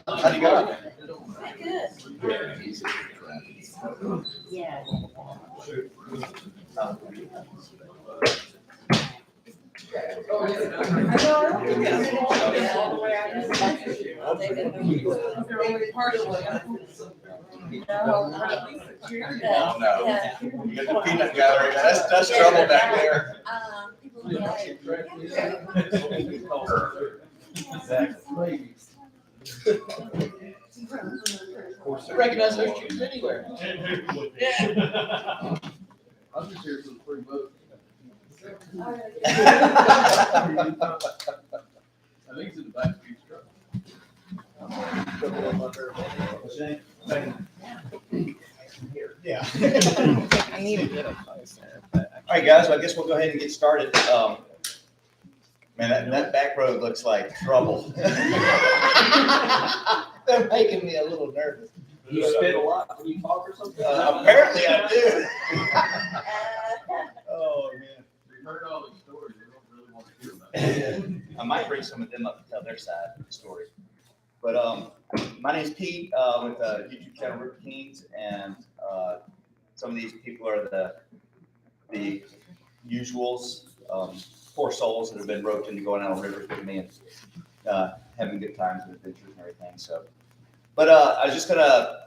How'd you go? Yeah. Oh, no. You got the peanut gallery. That's trouble back there. I recognize those shoes anywhere. Yeah. I'm just here for the free vote. I think it's in the back of each truck. Yeah. I need a little closer. All right, guys, well, I guess we'll go ahead and get started. Man, that back road looks like trouble. They're making me a little nervous. You spit a lot when you talk or something? Apparently I do. Oh, man. We heard all these stories, they don't really want to hear about it. I might bring some of them up to tell their side of the story. But my name's Pete with YouTube channel River Kings, and some of these people are the usuals, poor souls that have been roped into going out on rivers with me and having good times and adventures and everything. So, but I was just gonna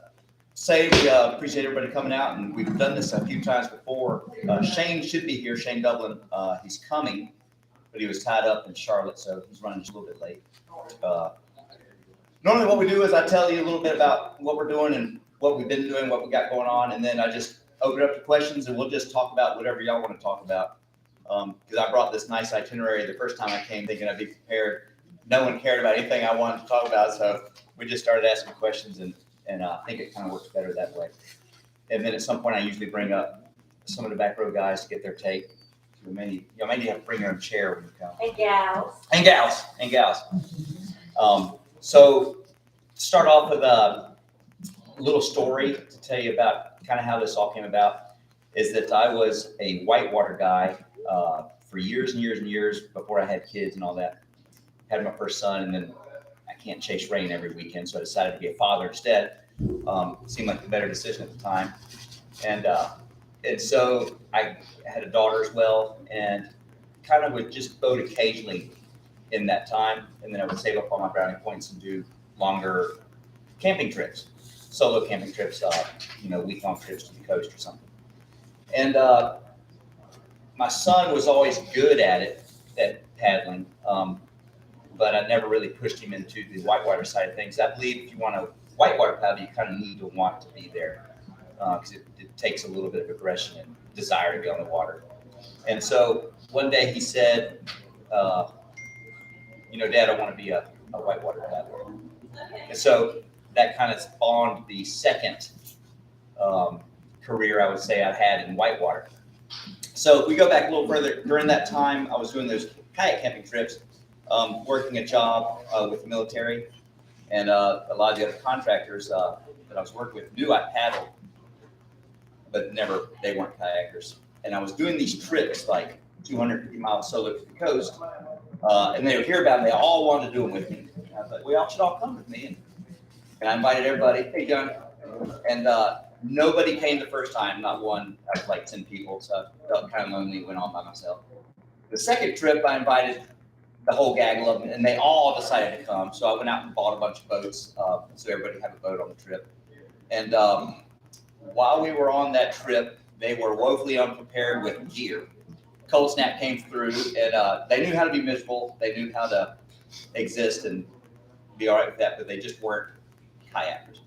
say we appreciate everybody coming out, and we've done this a few times before. Shane should be here, Shane Dublin. He's coming, but he was tied up in Charlotte, so he's running just a little bit late. Normally what we do is I tell you a little bit about what we're doing and what we've been doing, what we got going on, and then I just open it up to questions, and we'll just talk about whatever y'all want to talk about. Because I brought this nice itinerary the first time I came thinking I'd be prepared. No one cared about anything I wanted to talk about, so we just started asking questions, and I think it kind of works better that way. And then at some point I usually bring up some of the back row guys to get their take. You may have to bring your own chair when you come. And gals. And gals. So to start off with a little story to tell you about kind of how this all came about is that I was a whitewater guy for years and years and years before I had kids and all that. Had my first son, and then I can't chase rain every weekend, so I decided to be a father instead. Seemed like the better decision at the time. And so I had a daughter as well, and kind of would just boat occasionally in that time, and then I would save up all my brownie points and do longer camping trips, solo camping trips, week-long trips to the coast or something. And my son was always good at paddling, but I never really pushed him into the whitewater side of things. I believe if you want to whitewater paddle, you kind of need to want to be there because it takes a little bit of aggression and desire to be on the water. And so one day he said, Dad, I want to be a whitewater paddler. And so that kind of spawned the second career I would say I had in whitewater. So if we go back a little further, during that time, I was doing those kayak camping trips, working a job with the military, and a lot of the other contractors that I was working with knew I paddled, but they weren't kayakers. And I was doing these trips, like 250 miles solo to the coast, and they would hear about them. They all wanted to do them with me. And I was like, well, y'all should all come with me. And I invited everybody, hey, John. And nobody came the first time, not one out of like 10 people. So I felt kind of lonely, went on by myself. The second trip, I invited the whole gaggle of them, and they all decided to come. So I went out and bought a bunch of boats, so everybody had a boat on the trip. And while we were on that trip, they were woefully unprepared with gear. Cold snap came through, and they knew how to be miserable. They knew how to exist and be all right with that, but they just weren't kayakers.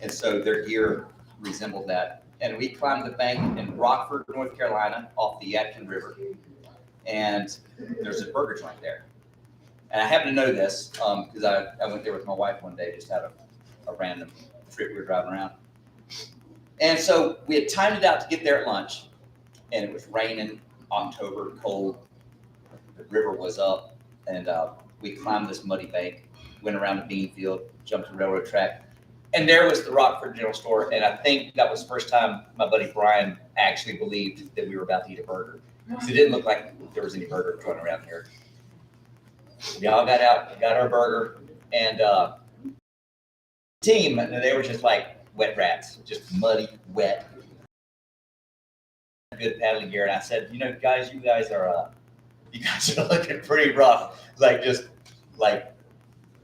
And so their gear resembled that. And we climbed the bank in Rockford, North Carolina, off the Yadkin River. And there's a burger joint there. And I happen to know this because I went there with my wife one day, just had a random trip we were driving around. And so we had timed it out to get there at lunch, and it was raining, October, cold. The river was up, and we climbed this muddy bank, went around the bean field, jumped the railroad track, and there was the Rockford General Store. And I think that was the first time my buddy Brian actually believed that we were about to eat a burger. Because it didn't look like there was any burger running around here. We all got out, got our burger, and team, and they were just like wet rats, just muddy, wet. Good paddling gear, and I said, you know, guys, you guys are looking pretty rough, like just like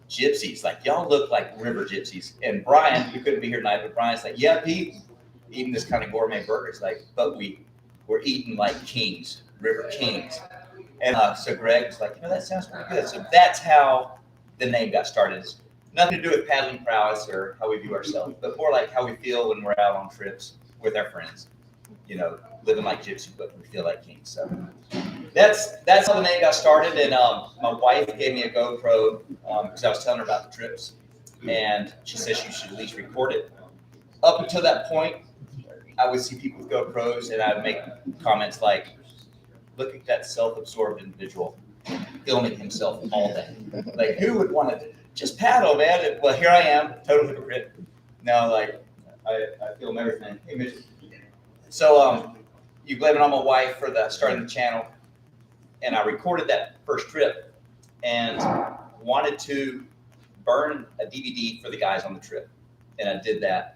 gypsies, like y'all look like river gypsies. And Brian, you couldn't be here tonight, but Brian's like, yeah, Pete, eating this kind of gourmet burgers, like, but we're eating like kings, river kings. And so Greg's like, you know, that sounds pretty good. So that's how the name got started. It's nothing to do with paddling prowess or how we view ourselves, but more like how we feel when we're out on trips with our friends. You know, living like gypsies, but we feel like kings. So that's how the name got started. And my wife gave me a GoPro because I was telling her about the trips, and she said she should at least record it. Up until that point, I would see people with GoPros, and I would make comments like, "Look at that self-absorbed individual filming himself all day. Like, who would want to just paddle, man?" And, well, here I am, total hypocrite. Now, like, I film everything. Hey, Mitch. So you blame it on my wife for starting the channel, and I recorded that first trip and wanted to burn a DVD for the guys on the trip, and I did that.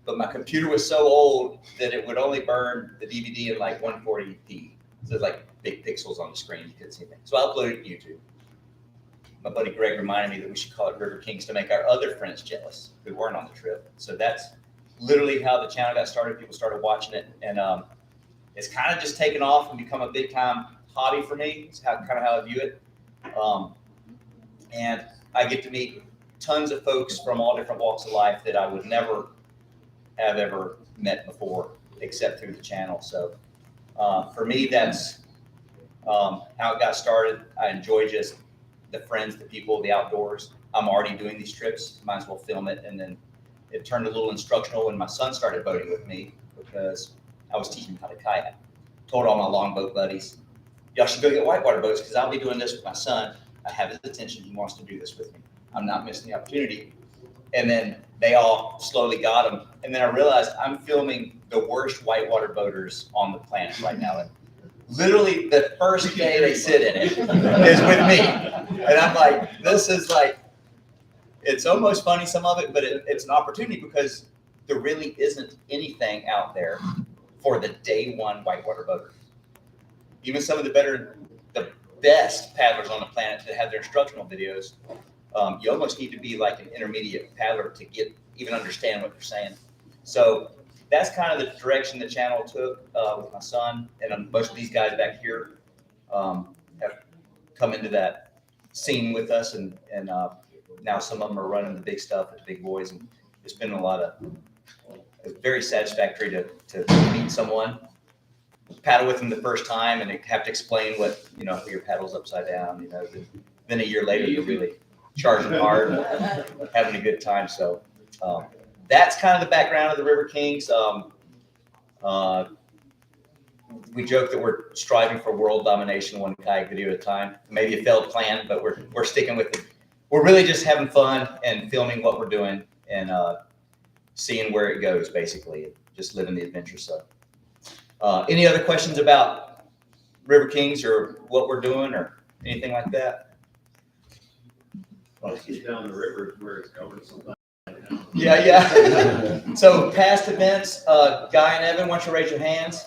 But my computer was so old that it would only burn the DVD in like 140p. So it's like big pixels on the screen, you couldn't see anything. So I uploaded it to YouTube. My buddy Greg reminded me that we should call it River Kings to make our other friends jealous who weren't on the trip. So that's literally how the channel got started. People started watching it, and it's kind of just taken off and become a big time hobby for me. It's kind of how I view it. And I get to meet tons of folks from all different walks of life that I would never have ever met before, except through the channel. So for me, that's how it got started. I enjoy just the friends, the people, the outdoors. I'm already doing these trips, might as well film it. And then it turned a little instructional when my son started boating with me, because I was teaching him how to kayak. Told all my longboat buddies, y'all should go get whitewater boats because I'll be doing this with my son. I have his attention. He wants to do this with me. I'm not missing the opportunity. And then they all slowly got them. And then I realized I'm filming the worst whitewater boaters on the planet right now. And literally the first day they sit in it is with me. And I'm like, this is like, it's almost funny, some of it, but it's an opportunity because there really isn't anything out there for the day one whitewater boater. Even some of the best paddlers on the planet that have their instructional videos, you almost need to be like an intermediate paddler to even understand what they're saying. So that's kind of the direction the channel took with my son, and most of these guys back here have come into that scene with us, and now some of them are running the big stuff with the big boys, and it's been it's very satisfactory to meet someone, paddle with them the first time, and have to explain what, your paddle's upside down, then a year later you're really charging hard and having a good time. So that's kind of the background of the River Kings. We joke that we're striving for world domination, one kayak video at a time. Maybe a failed plan, but we're sticking with it. We're really just having fun and filming what we're doing and seeing where it goes, basically, just living the adventure. So any other questions about River Kings or what we're doing or anything like that? Let's get down the river where it's covered sometimes. Yeah. So past events, Guy and Evan, why don't you raise your hands?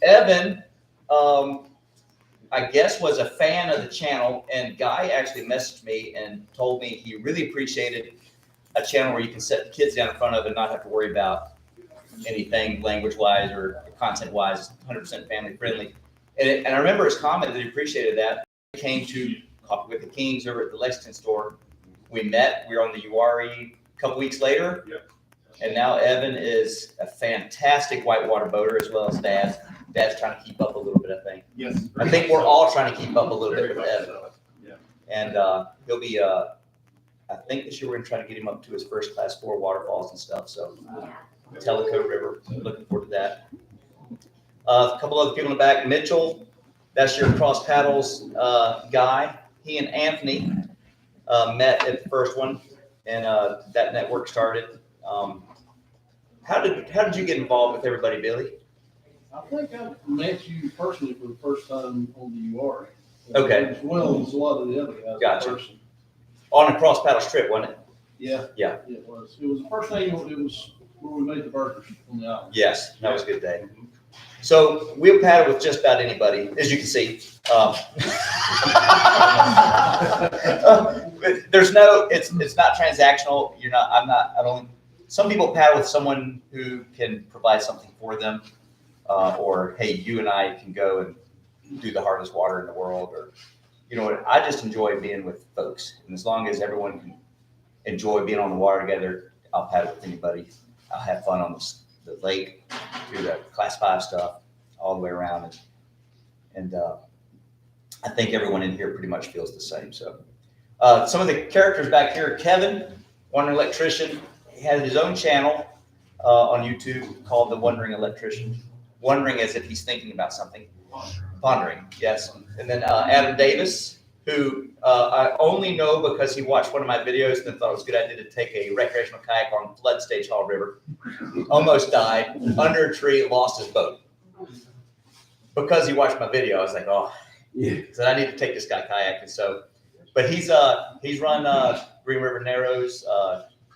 Evan, I guess, was a fan of the channel, and Guy actually messaged me and told me he really appreciated a channel where you can set the kids down in front of and not have to worry about anything language-wise or content-wise, 100% family-friendly. And I remember his comment that he appreciated that. He came to Coffee with the Kings over at the Lexington store. We met. We were on the URE a couple weeks later. Yep. And now Evan is a fantastic whitewater boater, as well as Dad. Dad's trying to keep up a little bit, I think. Yes. I think we're all trying to keep up a little bit with Evan. Yeah. And he'll be, I think this year we're going to try to get him up to his first class 4 waterfalls and stuff. So Tellico River, looking forward to that. A couple other people in the back. Mitchell, that's your cross paddles guy. He and Anthony met at the first one, and that network started. How did you get involved with everybody, Billy? I think I met you personally for the first time on the UR. Okay. As well as a lot of the other guys. Gotcha. In person. On a cross paddle strip, wasn't it? Yeah. Yeah. It was. It was the first thing, it was where we made the burgers on the island. Yes, that was a good day. So we'll paddle with just about anybody, as you can see. But there's no, it's not transactional. I don't, some people paddle with someone who can provide something for them. Or, hey, you and I can go and do the hardest water in the world, or, you know what, I just enjoy being with folks. And as long as everyone can enjoy being on the water together, I'll paddle with anybody. I'll have fun on the lake, do the class 5 stuff all the way around. And I think everyone in here pretty much feels the same. So some of the characters back here, Kevin, Wandering Electrician, he has his own channel on YouTube called The Wandering Electrician. Wondering as if he's thinking about something. Pondering, yes. And then Adam Davis, who I only know because he watched one of my videos and thought it was a good idea to take a recreational kayak on Flood Stage Hall River. Almost died, under a tree, lost his boat. Because he watched my video, I was like, oh, yeah. So I need to take this guy kayaking. So, but he's run Green River Narrows,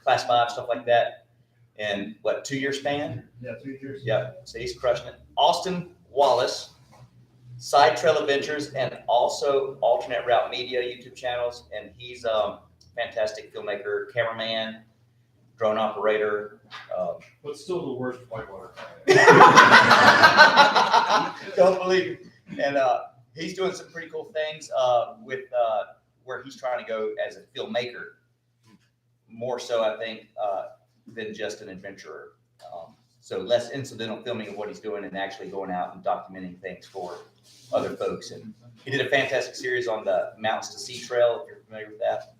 Class 5, stuff like that. In what, 2-year span? Yeah, 2 years. Yeah, so he's crushing it. Austin Wallace, Side Trail Adventures, and also Alternate Route Media YouTube channels. And he's a fantastic filmmaker, cameraman, drone operator. But still the worst whitewater. Don't believe it. And he's doing some pretty cool things with where he's trying to go as a filmmaker. More so, I think, than just an adventurer. So less incidental filming of what he's doing and actually going out and documenting things for other folks. And he did a fantastic series on the Mountains to Sea Trail, if you're familiar with that.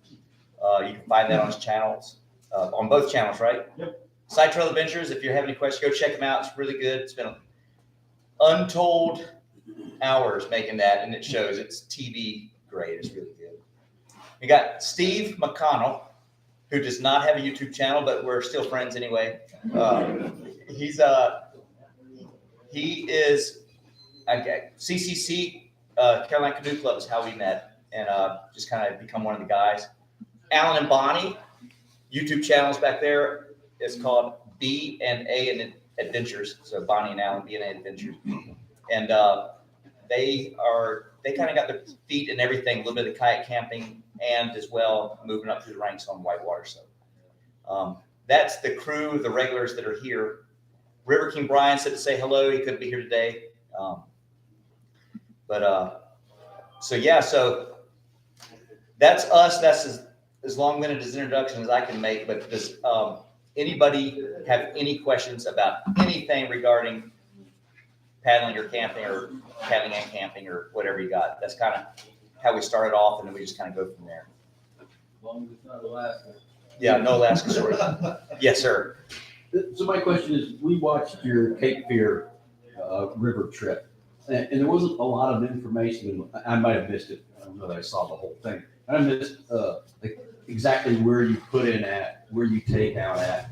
You can find that on his channels, on both channels, right? Yep. Side Trail Adventures, if you have any questions, go check him out. It's really good. It's been untold hours making that, and it shows. It's TV grade. It's really good. We got Steve McConnell, who does not have a YouTube channel, but we're still friends anyway. He is CCC, Carolina Canoe Club is how we met, and just kind of become one of the guys. Alan and Bonnie, YouTube channels back there. It's called B&A Adventures. So Bonnie and Alan, B&A Adventures. And they kind of got their feet in everything, a little bit of kayak camping, and as well moving up through the ranks on whitewater. So that's the crew, the regulars that are here. River King Brian said to say hello. He couldn't be here today. So yeah, so that's us. That's as long-winded as introduction as I can make. But does anybody have any questions about anything regarding paddling or camping, or paddling and camping, or whatever you got? That's kind of how we started off, and then we just kind of go from there. As long as it's not Alaska. Yeah, no Alaska story. Yes, sir. So my question is, we watched your Cape Fear river trip, and there wasn't a lot of information. I might have missed it. I don't know that I saw the whole thing. I missed like exactly where you put in at, where you take out at,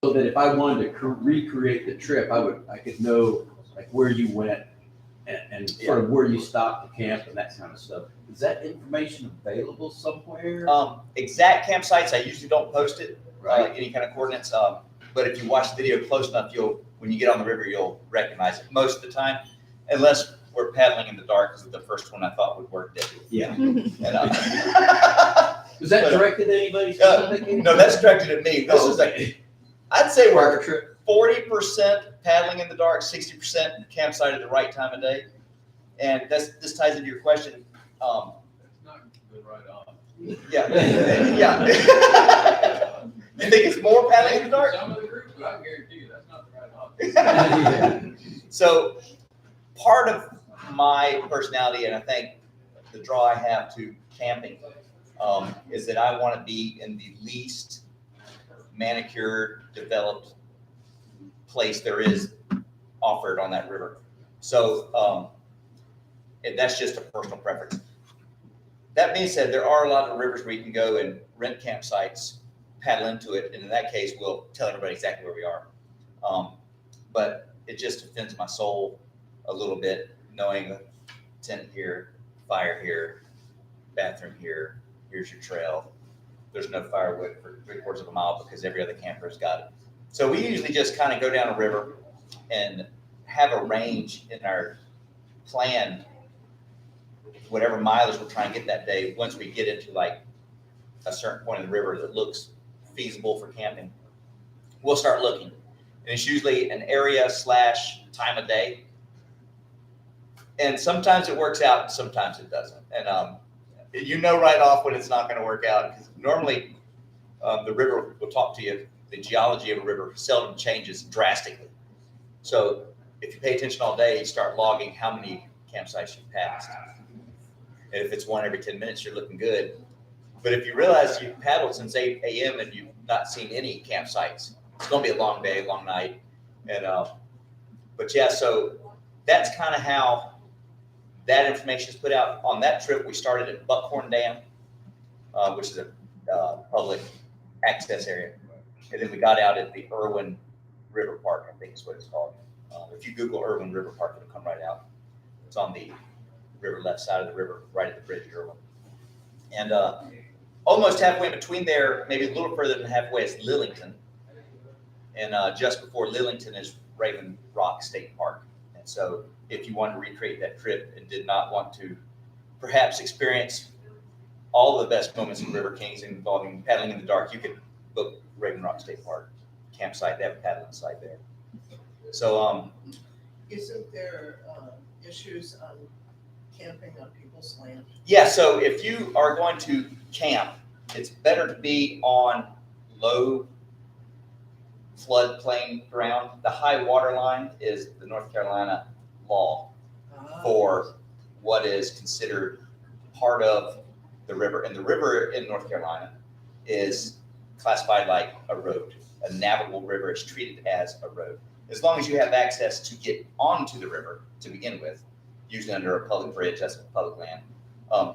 so that if I wanted to recreate the trip, I could know like where you went and sort of where you stopped the camp and that kind of stuff. Is that information available somewhere? Exact campsites, I usually don't post it, Right. any kind of coordinates. But if you watch the video close enough, when you get on the river, you'll recognize it most of the time, unless we're paddling in the dark, because the first one I thought would work. Yeah. And, Is that directed to anybody specific? no, that's directed at me. This is like, I'd say we're River trip. 40% paddling in the dark, 60% campsite at the right time of day. And this ties into your question. It's not good right on. Yeah. Yeah. You think it's more paddling in the dark? Some of the groups, but I guarantee you that's not the right on. So part of my personality, and I think the draw I have to camping, is that I want to be in the least manicured, developed place there is offered on that river. So that's just a personal preference. That being said, there are a lot of rivers where you can go and rent campsites, paddle into it, and in that case, we'll tell everybody exactly where we are. But it just offends my soul a little bit, knowing the tent here, fire here, bathroom here, here's your trail. there's no firewood for 3/4 of a mile because every other camper's got it. So we usually just kind of go down a river and have a range in our plan, whatever mileage we're trying to get that day. Once we get into like a certain point of the river that looks feasible for camping, we'll start looking. And it's usually an area / time of day. And sometimes it works out, and sometimes it doesn't. And you know right off when it's not going to work out, because normally the river will talk to you. The geology of a river seldom changes drastically. So if you pay attention all day, you start logging how many campsites you've passed. And if it's one every 10 minutes, you're looking good. But if you realize you've paddled since 8 a.m. and you've not seen any campsites, it's going to be a long day, long night. And but yeah, so that's kind of how that information is put out. On that trip, we started at Buckhorn Dam, which is a public access area. And then we got out at the Irwin River Park, I think is what it's called. If you Google Irwin River Park, it'll come right out. It's on the river, left side of the river, right at the bridge at Irwin. And almost halfway in between there, maybe a little further than halfway, is Lillington. And just before Lillington is Raven Rock State Park. And so if you want to recreate that trip and did not want to perhaps experience all the best moments of River Kings involving paddling in the dark, you could book Raven Rock State Park campsite. They have a paddling site there. So Isn't there issues on camping on people's land? yeah, so if you are going to camp, it's better to be on low floodplain ground. The high water line is the North Carolina law for what is considered part of the river. And the river in North Carolina is classified like a road. A navigable river is treated as a road. As long as you have access to get onto the river to begin with, usually under a public bridge, that's public land,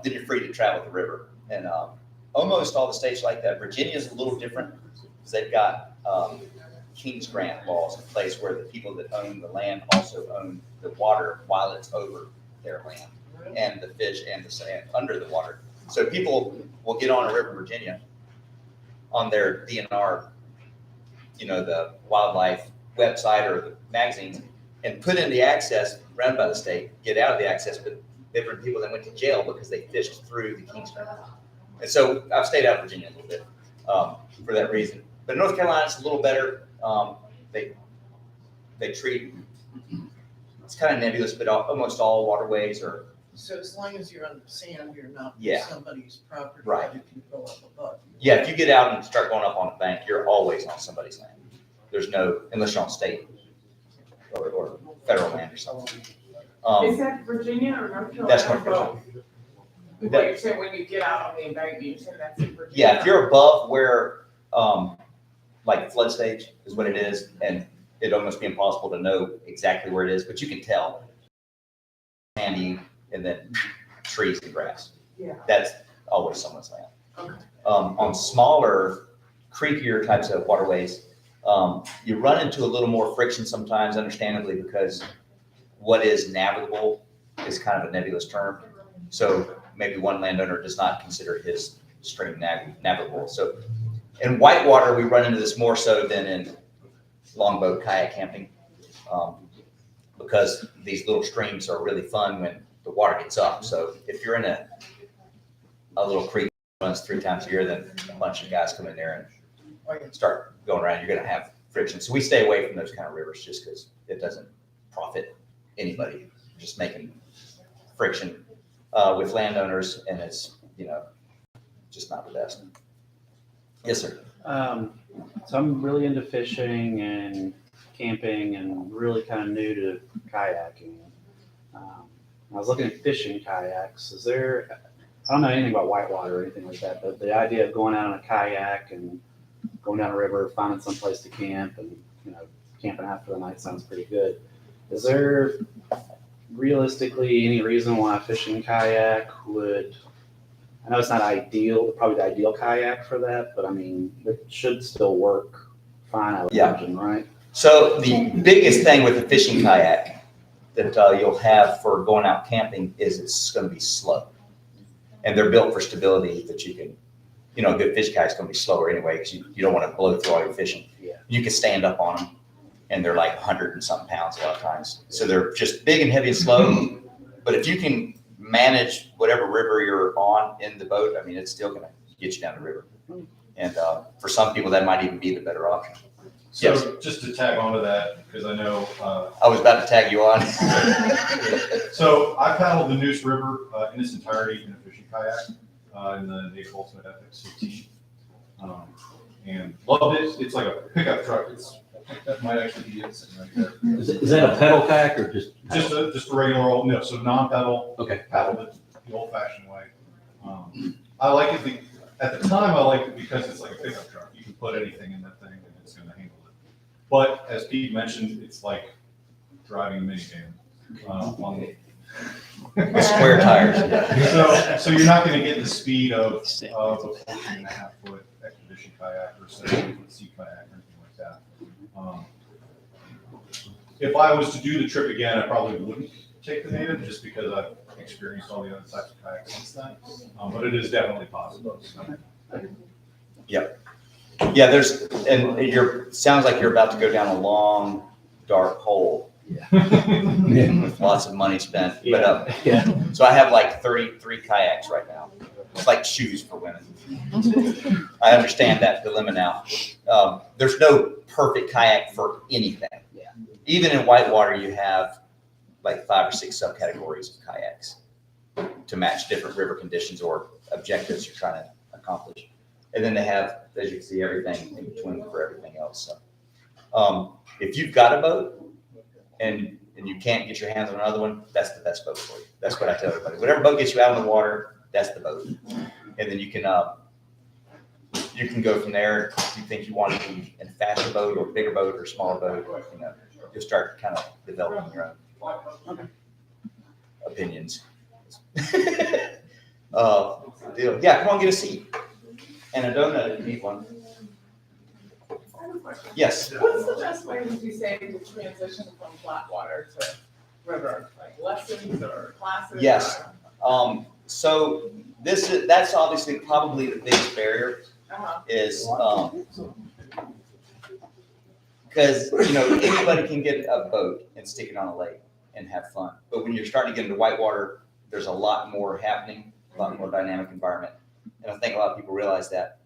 then you're free to travel the river. And almost all the states like that. Virginia is a little different because they've got King's Grant laws in place where the people that own the land also own the water while it's over their land, and the fish and the sand under the water. So people will get on a river in Virginia on their DNR, the wildlife website or the magazines, and put in the access run by the state, get out of the access, but there were people that went to jail because they fished through the King's Grant. And so I've stayed out of Virginia a little bit for that reason. But North Carolina's a little better. They treat, it's kind of nebulous, but almost all waterways are. So as long as you're on the sand, you're not Yeah. somebody's property. Right. You can go up above. Yeah, if you get out and start going up on a bank, you're always on somebody's land. There's no, unless you're on state or federal land or something. Is that Virginia or North Carolina? That's North Carolina. But you said when you get out on the embankment, you said that's in Virginia? Yeah, if you're above where, like flood stage is what it is, and it'd almost be impossible to know exactly where it is, but you can tell. Sandy and then trees and grass. Yeah. That's always someone's land. Okay. On smaller, creekier types of waterways, you run into a little more friction sometimes, understandably, because what is navigable is kind of a nebulous term. So maybe one landowner does not consider his stream navigable. So in whitewater, we run into this more so than in longboat kayak camping, because these little streams are really fun when the water gets up. So if you're in a little creek that runs 3 times a year, then a bunch of guys come in there and start going around, you're going to have friction. So we stay away from those kind of rivers just because it doesn't profit anybody, just making friction with landowners, and it's, just not the best. Yes, sir. So I'm really into fishing and camping and really kind of new to kayaking. I was looking at fishing kayaks. I don't know anything about whitewater or anything like that, but the idea of going out on a kayak and going down a river, finding some place to camp and, camping out for the night sounds pretty good. Is there realistically any reason why a fishing kayak would, I know it's not ideal, probably the ideal kayak for that, but I mean, it should still work fine, I would imagine, right? So the biggest thing with the fishing kayak that you'll have for going out camping is it's going to be slow. And they're built for stability, that you can you know, a good fish kayak's gonna be slower anyway, because you don't want to blow through all your fishing. Yeah. You can stand up on them, and they're like 100 and something pounds a lot of times. So they're just big and heavy and slow. But if you can manage whatever river you're on in the boat, I mean, it's still gonna get you down the river. And for some people, that might even be the better option. Yes. So just to tag on to that, because I know, I was about to tag you on. so I paddled the Neuse River in its entirety in a fishing kayak in the Navy Ultimate Ethics 15. And loved it. It's like a pickup truck. That might actually be it sitting right there. Is that a pedal kayak or just? Just a regular old, no, so non-pedal. Okay. Paddled it the old fashioned way. I like it, at the time, I liked it because it's like a pickup truck. You can put anything in that thing and it's gonna handle it. But as Pete mentioned, it's like driving a minivan. On the With square tires. So you're not gonna get the speed of a 14.5-foot expedition kayak or 7-foot sea kayak or anything like that. If I was to do the trip again, I probably wouldn't take the Native just because I've experienced all the other types of kayaks since then. But it is definitely possible. Yeah, there's, and sounds like you're about to go down a long, dark hole with lots of money spent. But, Yeah. so I have like 33 kayaks right now. It's like shoes for women. I understand that dilemma now. There's no perfect kayak for anything. Yeah. Even in whitewater, you have like 5 or 6 subcategories of kayaks to match different river conditions or objectives you're trying to accomplish. And then they have, as you can see, everything in between for everything else. So, if you've got a boat and you can't get your hands on another one, that's the best boat for you. That's what I tell everybody. Whatever boat gets you out on the water, that's the boat. And then you can go from there. If you think you want to be in a faster boat or bigger boat or smaller boat, you know, you'll start kind of developing your own opinions. Deal. Yeah, come on, get a seat. And a donut if you need one. I have a question. Yes. What's the best way, would you say, to transition from flat water to river? Like lessons or classes? Yes. or- So that's obviously probably the biggest barrier Uh-huh. is, because, you know, anybody can get a boat and stick it on a lake and have fun. But when you're starting to get into whitewater, there's a lot more happening, a lot more dynamic environment. And I think a lot of people realize that.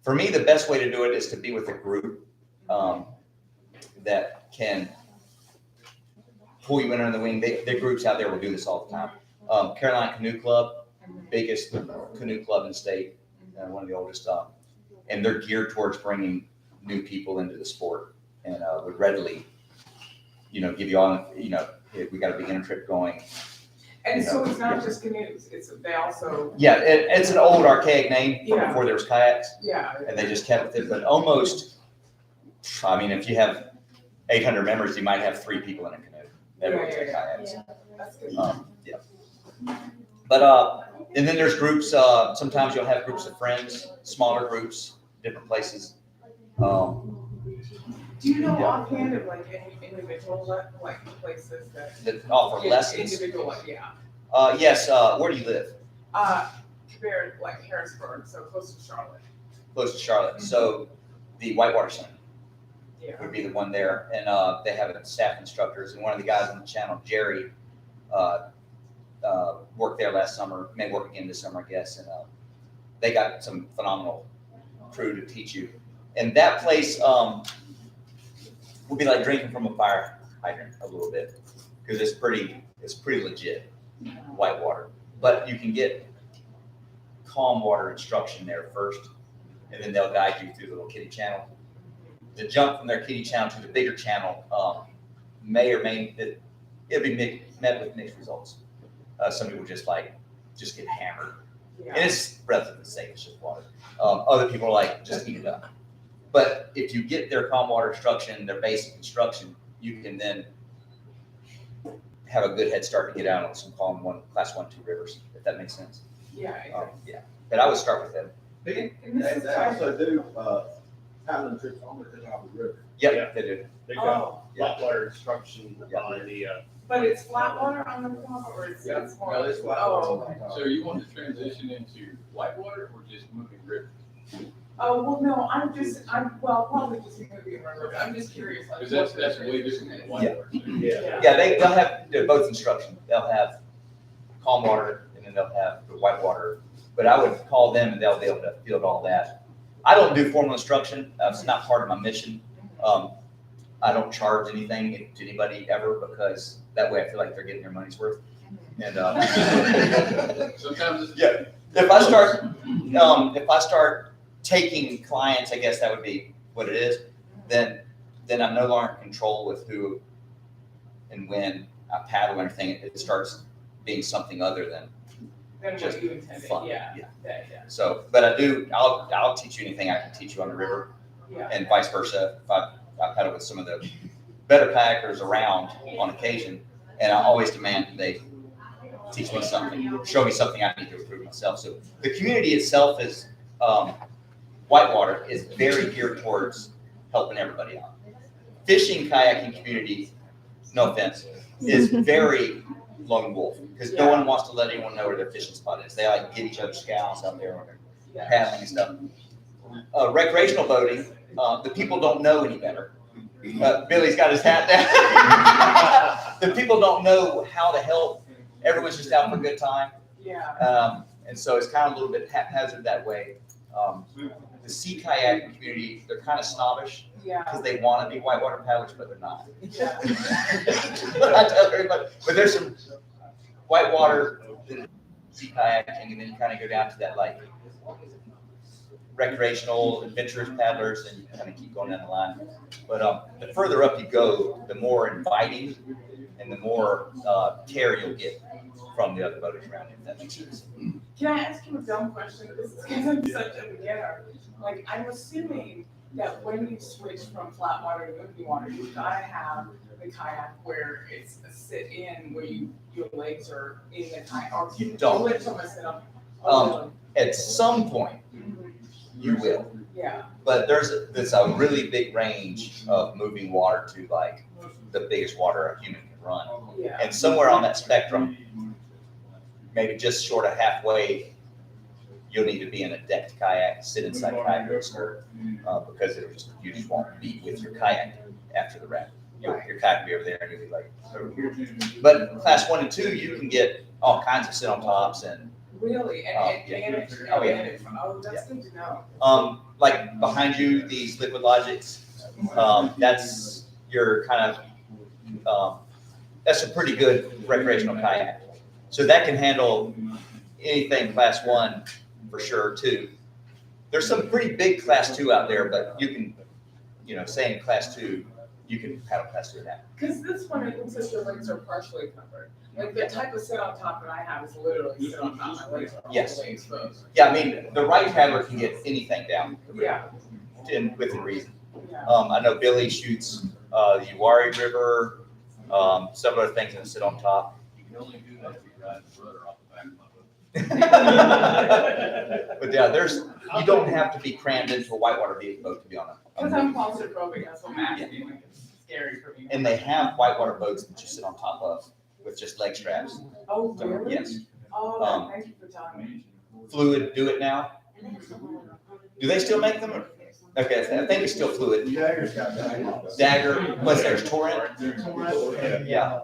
For me, the best way to do it is to be with a group that can pull you in under the wing. The groups out there will do this all the time. Carolina Canoe Club, biggest canoe club in the state, one of the oldest, and they're geared towards bringing new people into the sport and would readily, you know, give you all, you know, hey, we got a beginner trip going. And so it's not just canoes, they also, Yeah, it's an old archaic name from Yeah. before there was kayaks, yeah. and they just kept it, but almost, I mean, if you have 800 members, you might have 3 people in a canoe. Everyone's in kayaks. That's good. Yeah. But, and then there's groups, sometimes you'll have groups of friends, smaller groups, different places. Do you know offhand of like any individual, like places that? Offer lessons. Individual, yeah. Yes, where do you live? Very, like Harrisburg, so close to Charlotte. Close to Charlotte. So the Whitewater Center Yeah. would be the one there. And they have staff instructors. And one of the guys on the channel, Jerry, worked there last summer, may work again this summer, I guess. And they got some phenomenal crew to teach you. And that place would be like drinking from a fire hydrant a little bit, because it's pretty legit whitewater. But you can get calm water instruction there first, and then they'll guide you through the little kiddie channel. The jump from their kiddie channel to the bigger channel may or may it'll be met with mixed results. Some people just get hammered, and Yeah. it's relatively safe. It's just water. Other people are like, just eat it up. But if you get their calm water instruction, their basic instruction, you can then have a good head start to get out on some class 1, 2 rivers, if that makes sense. Yeah. Yeah, but I would start with them. And this is They also do, paddling trips on the Catawba River. Yep, they do. They Oh. got flat water instruction Yeah. on the, But it's flat water on the top, or it's more? no, it's flat Oh, water. okay. So you want to transition into whitewater or just moving river? Oh, well, no, probably just gonna be a river, but I'm just curious, like. Because what that's the way different than transition whitewater. Yeah. Yeah, they'll have both instruction. They'll have calm water and then they'll have the white water. But I would call them and they'll be able to field all that. I don't do formal instruction. It's not part of my mission. I don't charge anything to anybody ever because that way I feel like they're getting their money's worth. And Sometimes it's. yeah, if I start taking clients, I guess that would be what it is. Then I'm no longer in control with who and when I paddle and everything. It starts being something other than Than just what you intended, fun. yeah, Yeah. yeah. So, but I'll teach you anything I can teach you on the river Yeah. and vice versa. If I paddle with some of the better kayakers around on occasion, and I always demand they teach me something, show me something I need to improve myself. So the community itself is, whitewater is very geared towards helping everybody out. Fishing, kayaking community, no offense, is very lone wolf because no one wants to let anyone know where their fishing spot is. They like get each other's scows out there when they're paddling and stuff. Recreational boating, the people don't know any better. Billy's got his hat down. The people don't know how to help. Everyone's just out for a good time. Yeah. And so it's kind of a little bit haphazard that way. The sea kayaking community, they're kind of snobbish Yeah. because they want to be whitewater paddlers, but they're not. Yeah. But I tell everybody, but there's some whitewater sea kayaking, and then you kind of go down to that like recreational, adventurous paddlers, and you kind of keep going down the line. But the further up you go, the more inviting and the more care you'll get from the other boaters around you, if that makes sense. Can I ask you a dumb question? This is because I'm such a beginner. Like, I'm assuming that when you switch from flat water to moving water, you've got to have the kayak where it's a sit in, where your legs are in the kayak, or You don't. lift from a sit up. Oh, At some point, really? you will. Yeah. But there's a really big range of moving water to like the biggest water a human can run. Yeah. And somewhere on that spectrum, maybe just short of halfway, you'll need to be in a decked kayak, sit inside kayak or skirt, because you just won't be with your kayak after the wrap. Your kayak will be over there and you'll be like over here. But class 1 and 2, you can get all kinds of sit on tops and Really? And yeah. oh, yeah. Oh, that's good to know. like behind you, these Liquid Logics, that's your kind of, that's a pretty good recreational kayak. So that can handle anything class 1 for sure too. There's some pretty big class 2 out there, but you can, say in class 2, you can paddle class 2 now. Because this one, it looks like your legs are partially covered. Like the type of sit on top that I have is literally sit on top. My legs are all Yes. the way exposed. Yeah, I mean, the right paddler can get anything down Yeah, within reason. yeah. I know Billy shoots the Uwari River, some other things that sit on top. You can only do that if you ride the rudder off the back of my boat. But yeah, you don't have to be crammed into a whitewater boat to be on Because it. I'm claustrophobic, that's what I'm asking. Like, it's scary for me. And they have whitewater boats that you sit on top of with just leg straps. Oh, really? Yes. Oh, thank you for telling me. Fluid do it now. Do they still make them? Okay, I think it's still Fluid. Dagger's got that. Dagger, what's theirs, Torrent? Yeah.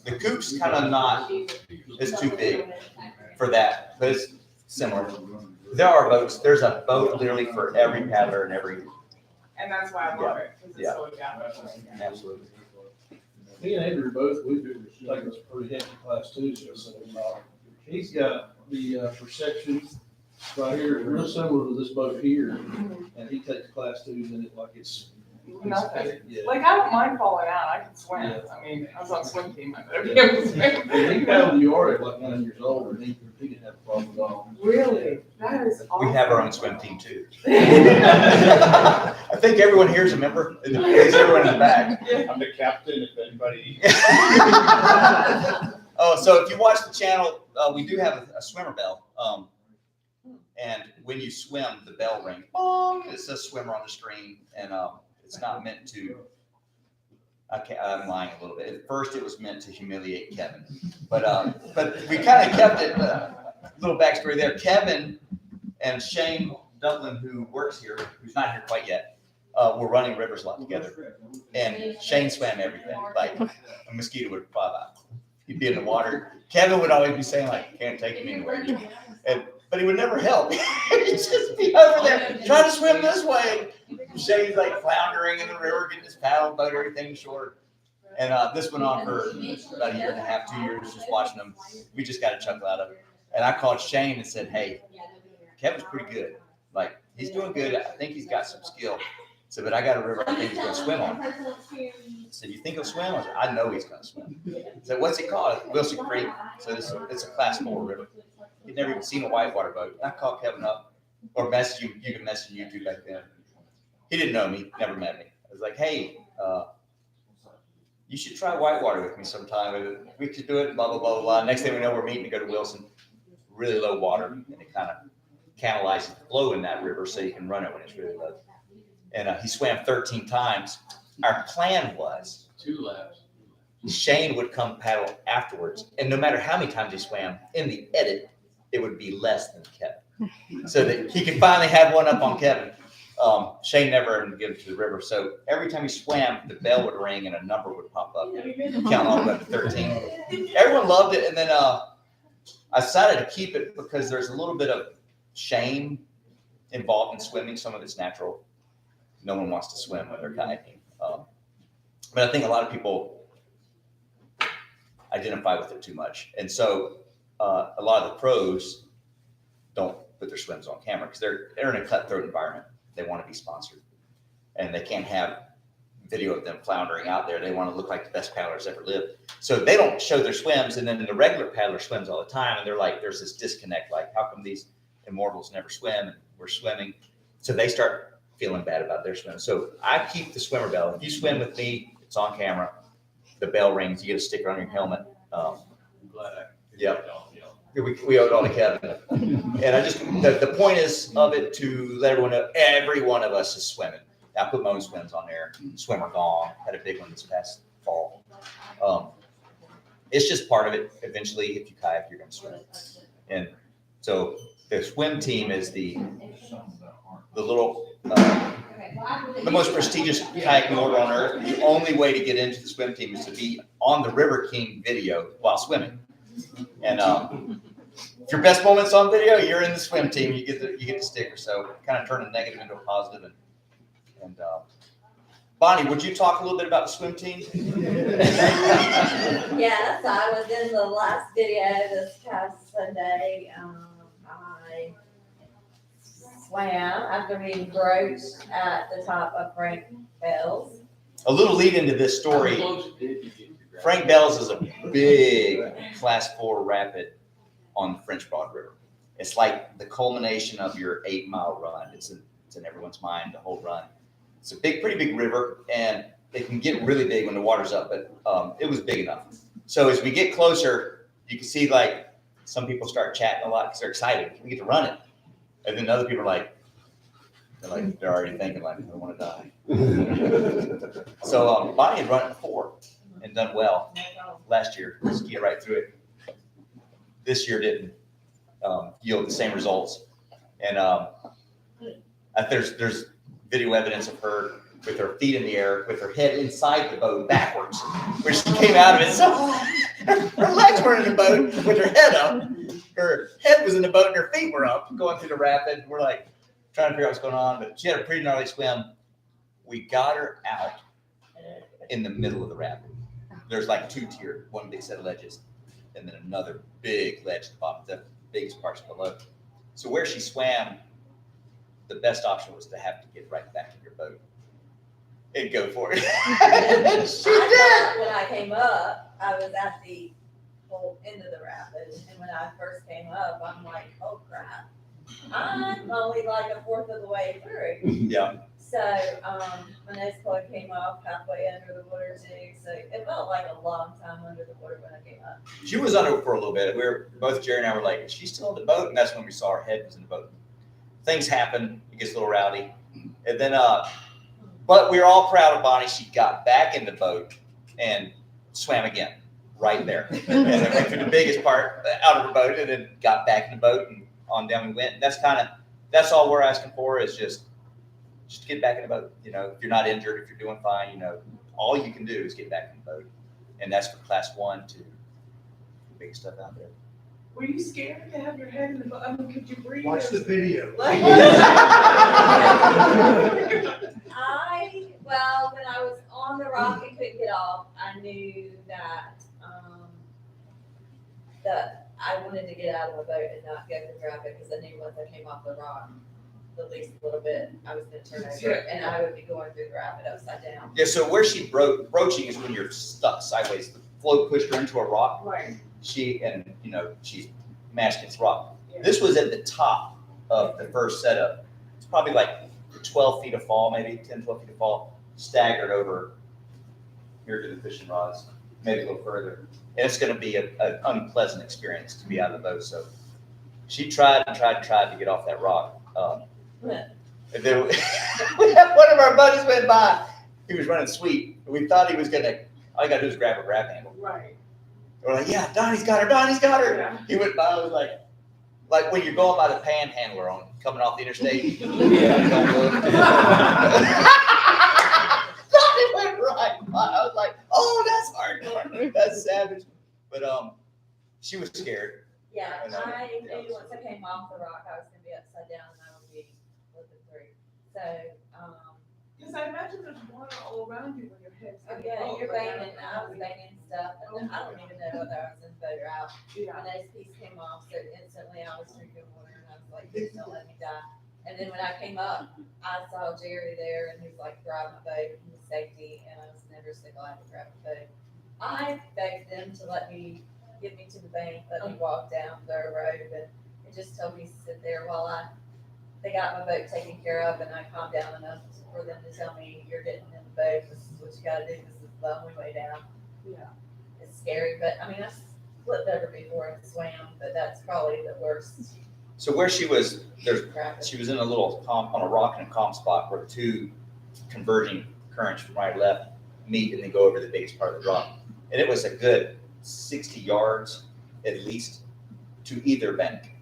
The Coop's kind of not, it's too big for that, but it's similar. There are boats, there's a boat literally for every paddler and every, And that's why I love it, because it's Yeah. so adaptable. absolutely. Me and Andrew both, we do take us pretty hefty class 2s, so, he's got the perception right here, real similar to this boat here, and he takes class 2s in it like it's. Nothing. Yeah. Like, I don't mind falling out, I can swim. Yeah. I mean, I was on swim team, I better be able to swim. And he paddled the yard at like 9 years old, and he didn't have a problem at all. Really? That is awesome. We have our own swim team too. I think everyone here is a member, there's everyone in the back. I'm the captain if anybody. Oh, so if you watch the channel, we do have a swimmer bell. And when you swim, the bell rings. Bong! It says swimmer on the screen, and it's not meant to. I'm lying a little bit. At first, it was meant to humiliate Kevin, but we kind of kept it. little backstory there. Kevin and Shane Dublin, who works here, who's not here quite yet, were running rivers a lot together. And Shane swam everything, like a mosquito would fly by. He'd be in the water. Kevin would always be saying like, can't take him anywhere. But he would never help. He'd just be over there, trying to swim this way. Shane's like floundering in the river, getting his paddle boat, everything short. And this went on for about a year and a half, 2 years, just watching them. We just got a chuckle out of it. And I called Shane and said, hey, Kevin's pretty good. Like, he's doing good. I think he's got some skill. I said, but I got a river I think he's going to swim on. I said, you think he'll swim? I said, I know he's going to swim. I said, what's it called? Wilson Creek. So it's a class 4 river. He'd never even seen a whitewater boat. And I called Kevin up or messaged you. You can message YouTube back then. He didn't know me, never met me. I was like, hey, you should try whitewater with me sometime. We could do it, blah, blah, blah, blah. Next thing we know, we're meeting to go to Wilson. Really low water, and it kind of canalizes the flow in that river so you can run it when it's really low. And he swam 13 times. Our plan was 2 laps. Shane would come paddle afterwards. And no matter how many times he swam, in the edit, it would be less than Kevin. So that he could finally have one up on Kevin. Shane never would get him to the river. So every time he swam, the bell would ring and a number would pop up. Count all the way up to 13. Everyone loved it. And then I decided to keep it because there's a little bit of shame involved in swimming. Some of it's natural. No one wants to swim when they're kayaking. But I think a lot of people identify with it too much. And so a lot of the pros don't put their swims on camera because they're in a cutthroat environment. They want to be sponsored and they can't have video of them floundering out there. They want to look like the best paddlers ever lived. So they don't show their swims. And then the regular paddler swims all the time. And they're like, there's this disconnect. Like, how come these immortals never swim and we're swimming? So they start feeling bad about their swim. So I keep the swimmer bell. If you swim with me, it's on camera. The bell rings. You get a sticker on your helmet. I'm glad I. Yeah. We owe it all to Kevin. And I just, the point is of it to let everyone know, every one of us is swimming. I put my own swims on there. Swimmer Gone, had a big one this past fall. It's just part of it. Eventually, if you kayak, you're going to swim. And so the swim team is the little, the most prestigious kayaking order on earth. The only way to get into the swim team is to be on the River King video while swimming. And if your best moment's on video, you're in the swim team. You get the sticker. So kind of turn a negative into a positive. And Bonnie, would you talk a little bit about the swim team? Yes, I was in the last video this past Sunday. I swam after being broached at the top of Frank Bell's. A little lead into this story. Frank Bell's is a big class 4 rapid on the French Broad River. It's like the culmination of your 8-mile run. It's in everyone's mind, the whole run. It's a pretty big river, and it can get really big when the water's up, but it was big enough. So as we get closer, you can see like some people start chatting a lot because they're excited. We get to run it. And then other people are they're already thinking like, I want to die. So Bonnie had run it before and done well last year, skied right through it. This year didn't yield the same results. And there's video evidence of her with her feet in the air, with her head inside the boat backwards, where she came out of it. So her legs were in the boat with her head up. Her head was in the boat and her feet were up going through the rapid. We're like trying to figure out what's going on, but she had a pretty gnarly swim. We got her out in the middle of the rapid. There's like 2 tier, one big set of ledges, and then another big ledge at the bottom, the biggest parts below. So where she swam, the best option was to have to get right back in your boat and go for it. She did. When I came up, I was at the whole end of the rapid, and when I first came up, I'm like, oh crap, I'm only like a fourth of the way through. Yeah. So my nose plug came off halfway under the water too, so it felt like a long time under the water when I came up. She was under for a little bit. We were both, Jerry and I were like, is she still in the boat? And that's when we saw her head was in the boat. Things happen. It gets a little rowdy. And then, but we were all proud of Bonnie. She got back in the boat and swam again. right there. And I went through the biggest part out of the boat and then got back in the boat and on down we went. And that's all we're asking for is just get back in the boat. You know, if you're not injured, if you're doing fine, you know, all you can do is get back in the boat. And that's for class 1 to the biggest stuff out there. Were you scared to have your head in the boat? I mean, could you breathe? Watch the video. Well, when I was on the rock and couldn't get off, I knew that, that I wanted to get out of the boat and not go to grab it, because I knew once I came off the rock, at least a little bit, I was gonna turn over and I would be going through the rapid upside down. Yeah, so where she broaching is when you're stuck sideways. The float pushed her into a rock. Right. She's mashed against rock. Yeah. This was at the top of the first setup. It's probably like 12 feet of fall, maybe 10, 12 feet of fall, staggered over here to the fishing rods, maybe a little further. And it's gonna be an unpleasant experience to be out of the boat. So she tried and tried to get off that rock. And then one of our buddies went by. He was running sweep. We thought he was gonna, all you gotta do is grab a grab handle. Right. We're like, yeah, Donnie's got her, Donnie's got her. Yeah. He went by, I was like when you're going by the panhandler on coming off the interstate. Donnie went right by. I was like, oh, that's hardcore. That's savage. But she was scared. Yeah, I know. I knew once I came off the rock, I was gonna be upside down and I would be looking through. So, Because I imagine there's water all around you when your head's in the yeah, boat, you're but banging, I was banging stuff, and I don't even know whether I was in the boat or out. Yeah. When those pieces came off, so instantly I was drinking water and I was like, please don't let me die. And then when I came up, I saw Jerry there and he was like, grab my boat, he was safety, and I was never so glad to grab the boat. I begged them to let me, get me to the bank, let me walk down the road, and just told me to sit there while they got my boat taken care of, and I calmed down enough for them to tell me, you're getting in the boat, this is what you gotta do, this is the only way down. Yeah. It's scary, but I mean, I flipped over before and swam, but that's probably the worst So where she was, crap. she was in a little on a rock and a calm spot where two converging currents from right and left meet and then go over the biggest part of the rock. And it was a good 60 yards at least to either bank.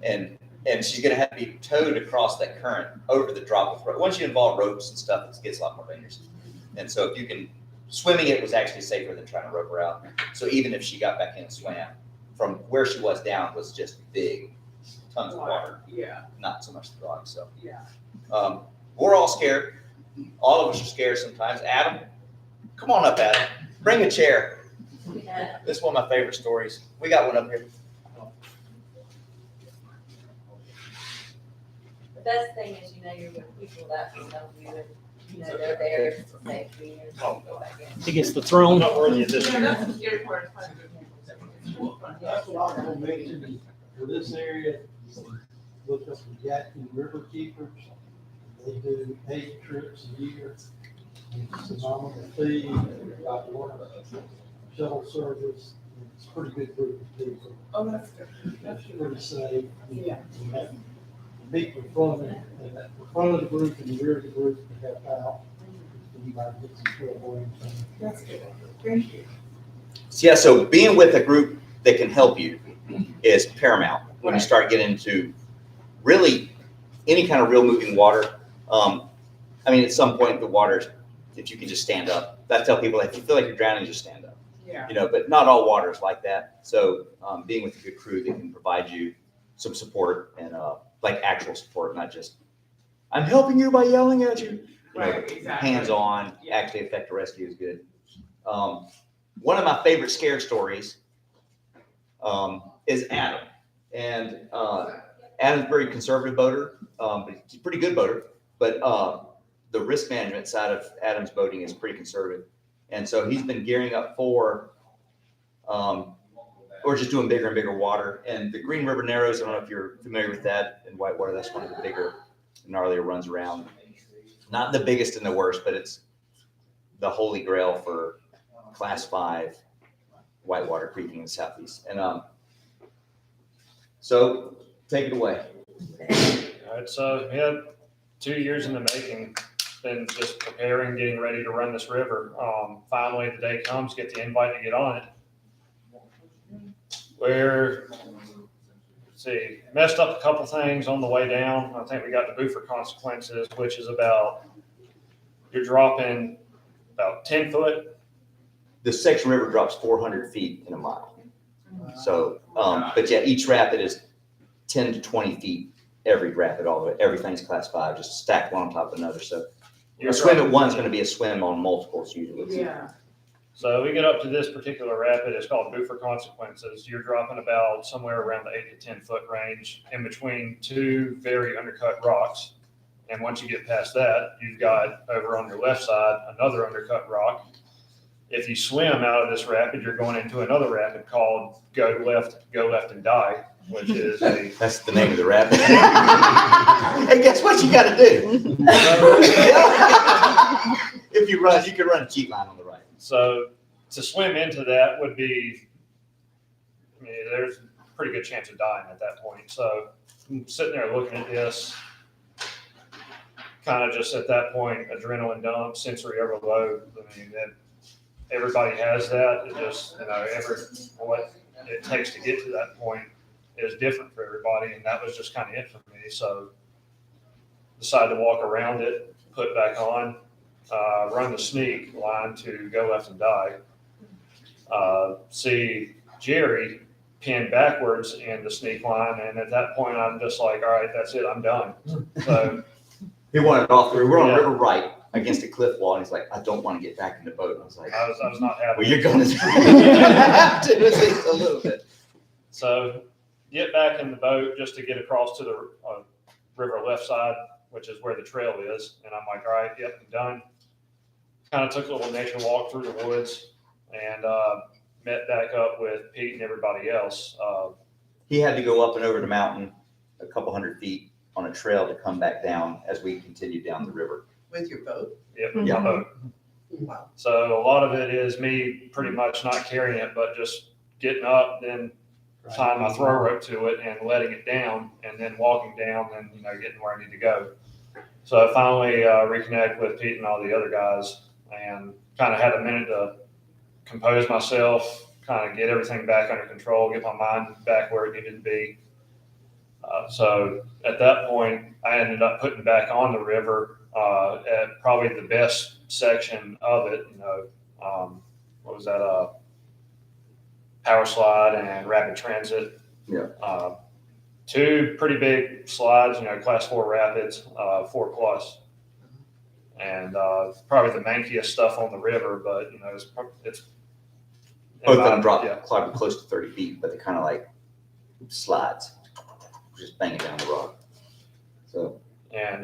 And she's gonna have to be towed across that current over the drop with rope. Once you involve ropes and stuff, it gets a lot more dangerous. And so if you can, swimming it was actually safer than trying to rope her out. So even if she got back in and swam, from where she was down was just big, tons of water, Yeah. not so much the rock, so. Yeah. We're all scared. All of us are scared sometimes. Adam, come on up, Adam. Bring a chair. Yeah. This is one of my favorite stories. We got one up here. The best thing is, you're with people that can help you, and, they're there to save you and go back in. He gets the throne. Not worthy of this. Yeah, that's the scary part. That's what I will mention for this area. Look up the Yadkin River Keepers. They do 8 trips a year. It's a nominal fee. They've got water shuttle service. It's a pretty good group of people. Oh, that's good. That's pretty safe. Yeah. People from it, and at the front of the group and the rear of the group to help out. If anybody gets in trouble or anything. That's good. Thank you. Yeah, so being with a group that can help you is paramount when you Right. start getting into really any kind of real moving water. At some point the water, if you can just stand up, I tell people, if you feel like you're drowning, just stand up. Yeah. But not all water is like that. So being with a good crew that can provide you some support and like actual support, not just, I'm helping you by yelling at you. Right, exactly. Hands-on, Yeah. actually effective rescue is good. One of my favorite scare stories is Adam. And Adam's a very conservative boater, but he's a pretty good boater. But the risk management side of Adam's boating is pretty conservative. And so he's been gearing up for, or just doing bigger and bigger water. And the Green River Narrows, I don't know if you're familiar with that in whitewater, that's one of the bigger, gnarlier runs around. Not the biggest and the worst, but it's the holy grail for class 5 whitewater creeking in the southeast. And so take it away. It's 2 years in the making. Been just preparing, getting ready to run this river. Finally, the day comes, get the invite to get on it. We're, let's see, messed up a couple things on the way down. I think we got the Buford Consequences, which is about, you're dropping about 10 foot. The section river drops 400 feet in a mile. So, but yeah, each rapid is 10 to 20 feet. Every rapid, all of it, everything's class 5, just stacked one on top of another. So a swim at one is going to be a swim on multiples usually. Yeah. So we get up to this particular rapid, it's called Buford Consequences. You're dropping about somewhere around the 8 to 10 foot range in between two very undercut rocks. And once you get past that, you've got over on your left side, another undercut rock. If you swim out of this rapid, you're going into another rapid called Go Left and Die, which is a, That's the name of the rapid. Hey, guess what you got to do? If you run, you can run a cheat line on the right. so to swim into that would be, I mean, there's a pretty good chance of dying at that point. So I'm sitting there looking at this, kind of just at that point, adrenaline dump, sensory overload. I mean, everybody has that. It just, what it takes to get to that point is different for everybody. And that was just kind of it for me. So decided to walk around it, put back on, run the sneak line to Go Left and Die. See Jerry pinned backwards in the sneak line. And at that point, I'm just like, all right, that's it. I'm done. So He wanted off through. We're on Yeah. river right against a cliff wall, and he's like, I don't want to get back in the boat. And I was like, I was not happy. well, you're going to have to at least a little bit. So get back in the boat just to get across to the river left side, which is where the trail is. And I'm like, all right, yep, I'm done. Kind of took a little nature walk through the woods and met back up with Pete and everybody else. He had to go up and over the mountain a couple hundred feet on a trail to come back down as we continued down the river. With your boat? Yep, Yeah. my boat. Wow. So a lot of it is me pretty much not carrying it, but just getting up, then tying my throw rope to it and letting it down, and then walking down and, getting where I need to go. So I finally reconnect with Pete and all the other guys and kind of had a minute to compose myself, kind of get everything back under control, get my mind back where it needed to be. So at that point, I ended up putting back on the river at probably the best section of it. What was that? Power slide and rapid transit. Yeah. Two pretty big slides, class 4 rapids, 4+. And probably the mankiest stuff on the river, but it's Both of them dropped Yeah. probably close to 30 feet, but they're kind of like slides, just banging down the rock. So And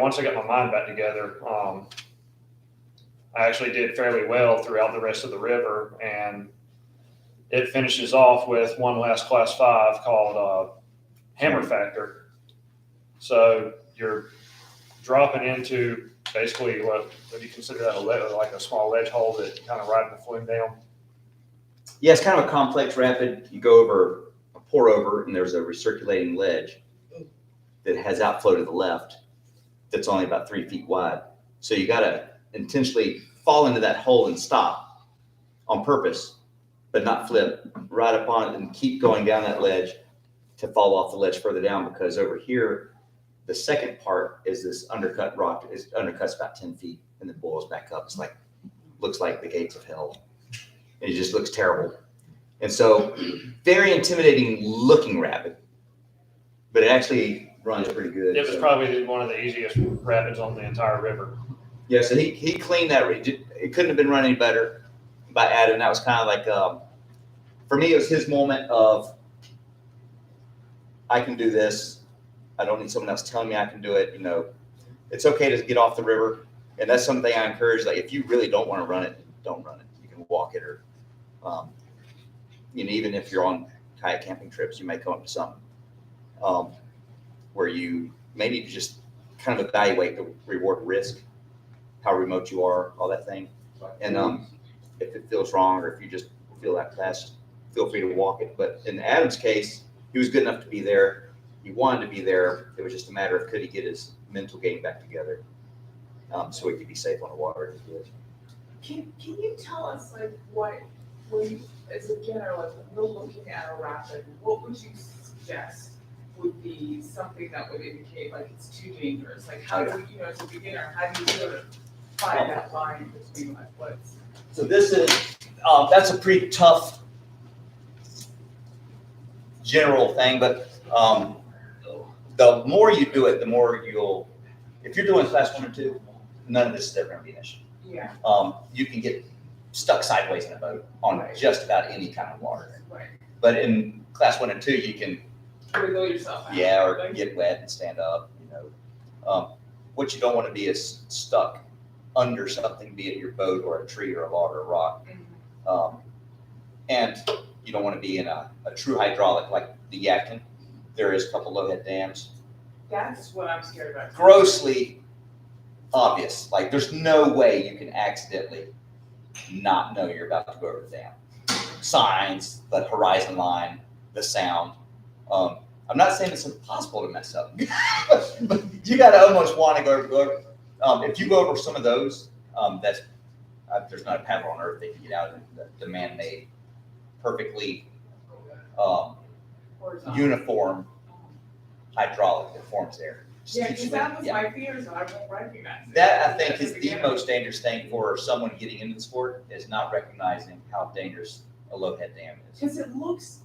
once I got my mind back together, I actually did fairly well throughout the rest of the river, and it finishes off with one last class 5 called Hammer Factor. So you're dropping into basically what do you consider that, like a small ledge hole that kind of riding the flume down? yeah, it's kind of a complex rapid. You go over a pour over, and there's a recirculating ledge that has outflow to the left that's only about 3 feet wide. So you got to intentionally fall into that hole and stop on purpose, but not flip right up on it and keep going down that ledge to fall off the ledge further down, because over here, the second part is this undercut rock. It undercuts about 10 feet and then boils back up. It's like, looks like the gates of hell. It just looks terrible. And so very intimidating looking rapid, but it actually runs pretty good. It was so. probably one of the easiest rapids on the entire river. Yeah, so he cleaned that. It couldn't have been run any better by Adam. That was kind of like, for me, it was his moment of, I can do this. I don't need someone else telling me I can do it. It's okay to get off the river. And that's something I encourage. Like, if you really don't want to run it, don't run it. You can walk it, or, even if you're on kayak camping trips, you may come up to something where you may need to just kind of evaluate the reward risk, how remote you are, all that thing. And if it feels wrong, or if you just feel that class, feel free to walk it. But in Adam's case, he was good enough to be there. He wanted to be there. It was just a matter of could he get his mental game back together so he could be safe on the water. Can you tell us like what As a beginner, like, when you're looking at a rapid, what would you suggest would be something that would indicate like it's too dangerous? Like, how do you know, as a beginner, how do you sort of find that line between like what's? So this is, that's a pretty tough general thing, but the more you do it, the more you'll, if you're doing class 1 or 2, none of this is ever gonna be an issue. Yeah, You can get stuck sideways in a boat on Right. just about any kind of water. right. But in class 1 and 2, you can, Wiggle yourself out. yeah, or Like, get wet and stand up, you know. What you don't want to be is stuck under something, be it your boat or a tree or a log or a rock. mhm. And you don't want to be in a true hydraulic like the Yadkin. There is a couple low head dams. That's what I'm scared about. Grossly obvious. Like there's no way you can accidentally not know you're about to go over the dam. Signs, the horizon line, the sound. I'm not saying it's impossible to mess up, but you got to almost want to go. If you go over some of those, that's there's not a paddle on earth that can get out of the man-made, perfectly Horizontal. uniform hydraulic that forms there. Just Yeah, keeps because that moving. was Yeah. my fear, so I won't recognize it. That I think As is a the beginner. most dangerous thing for someone getting into the sport is not recognizing how dangerous a low head dam is. Because it looks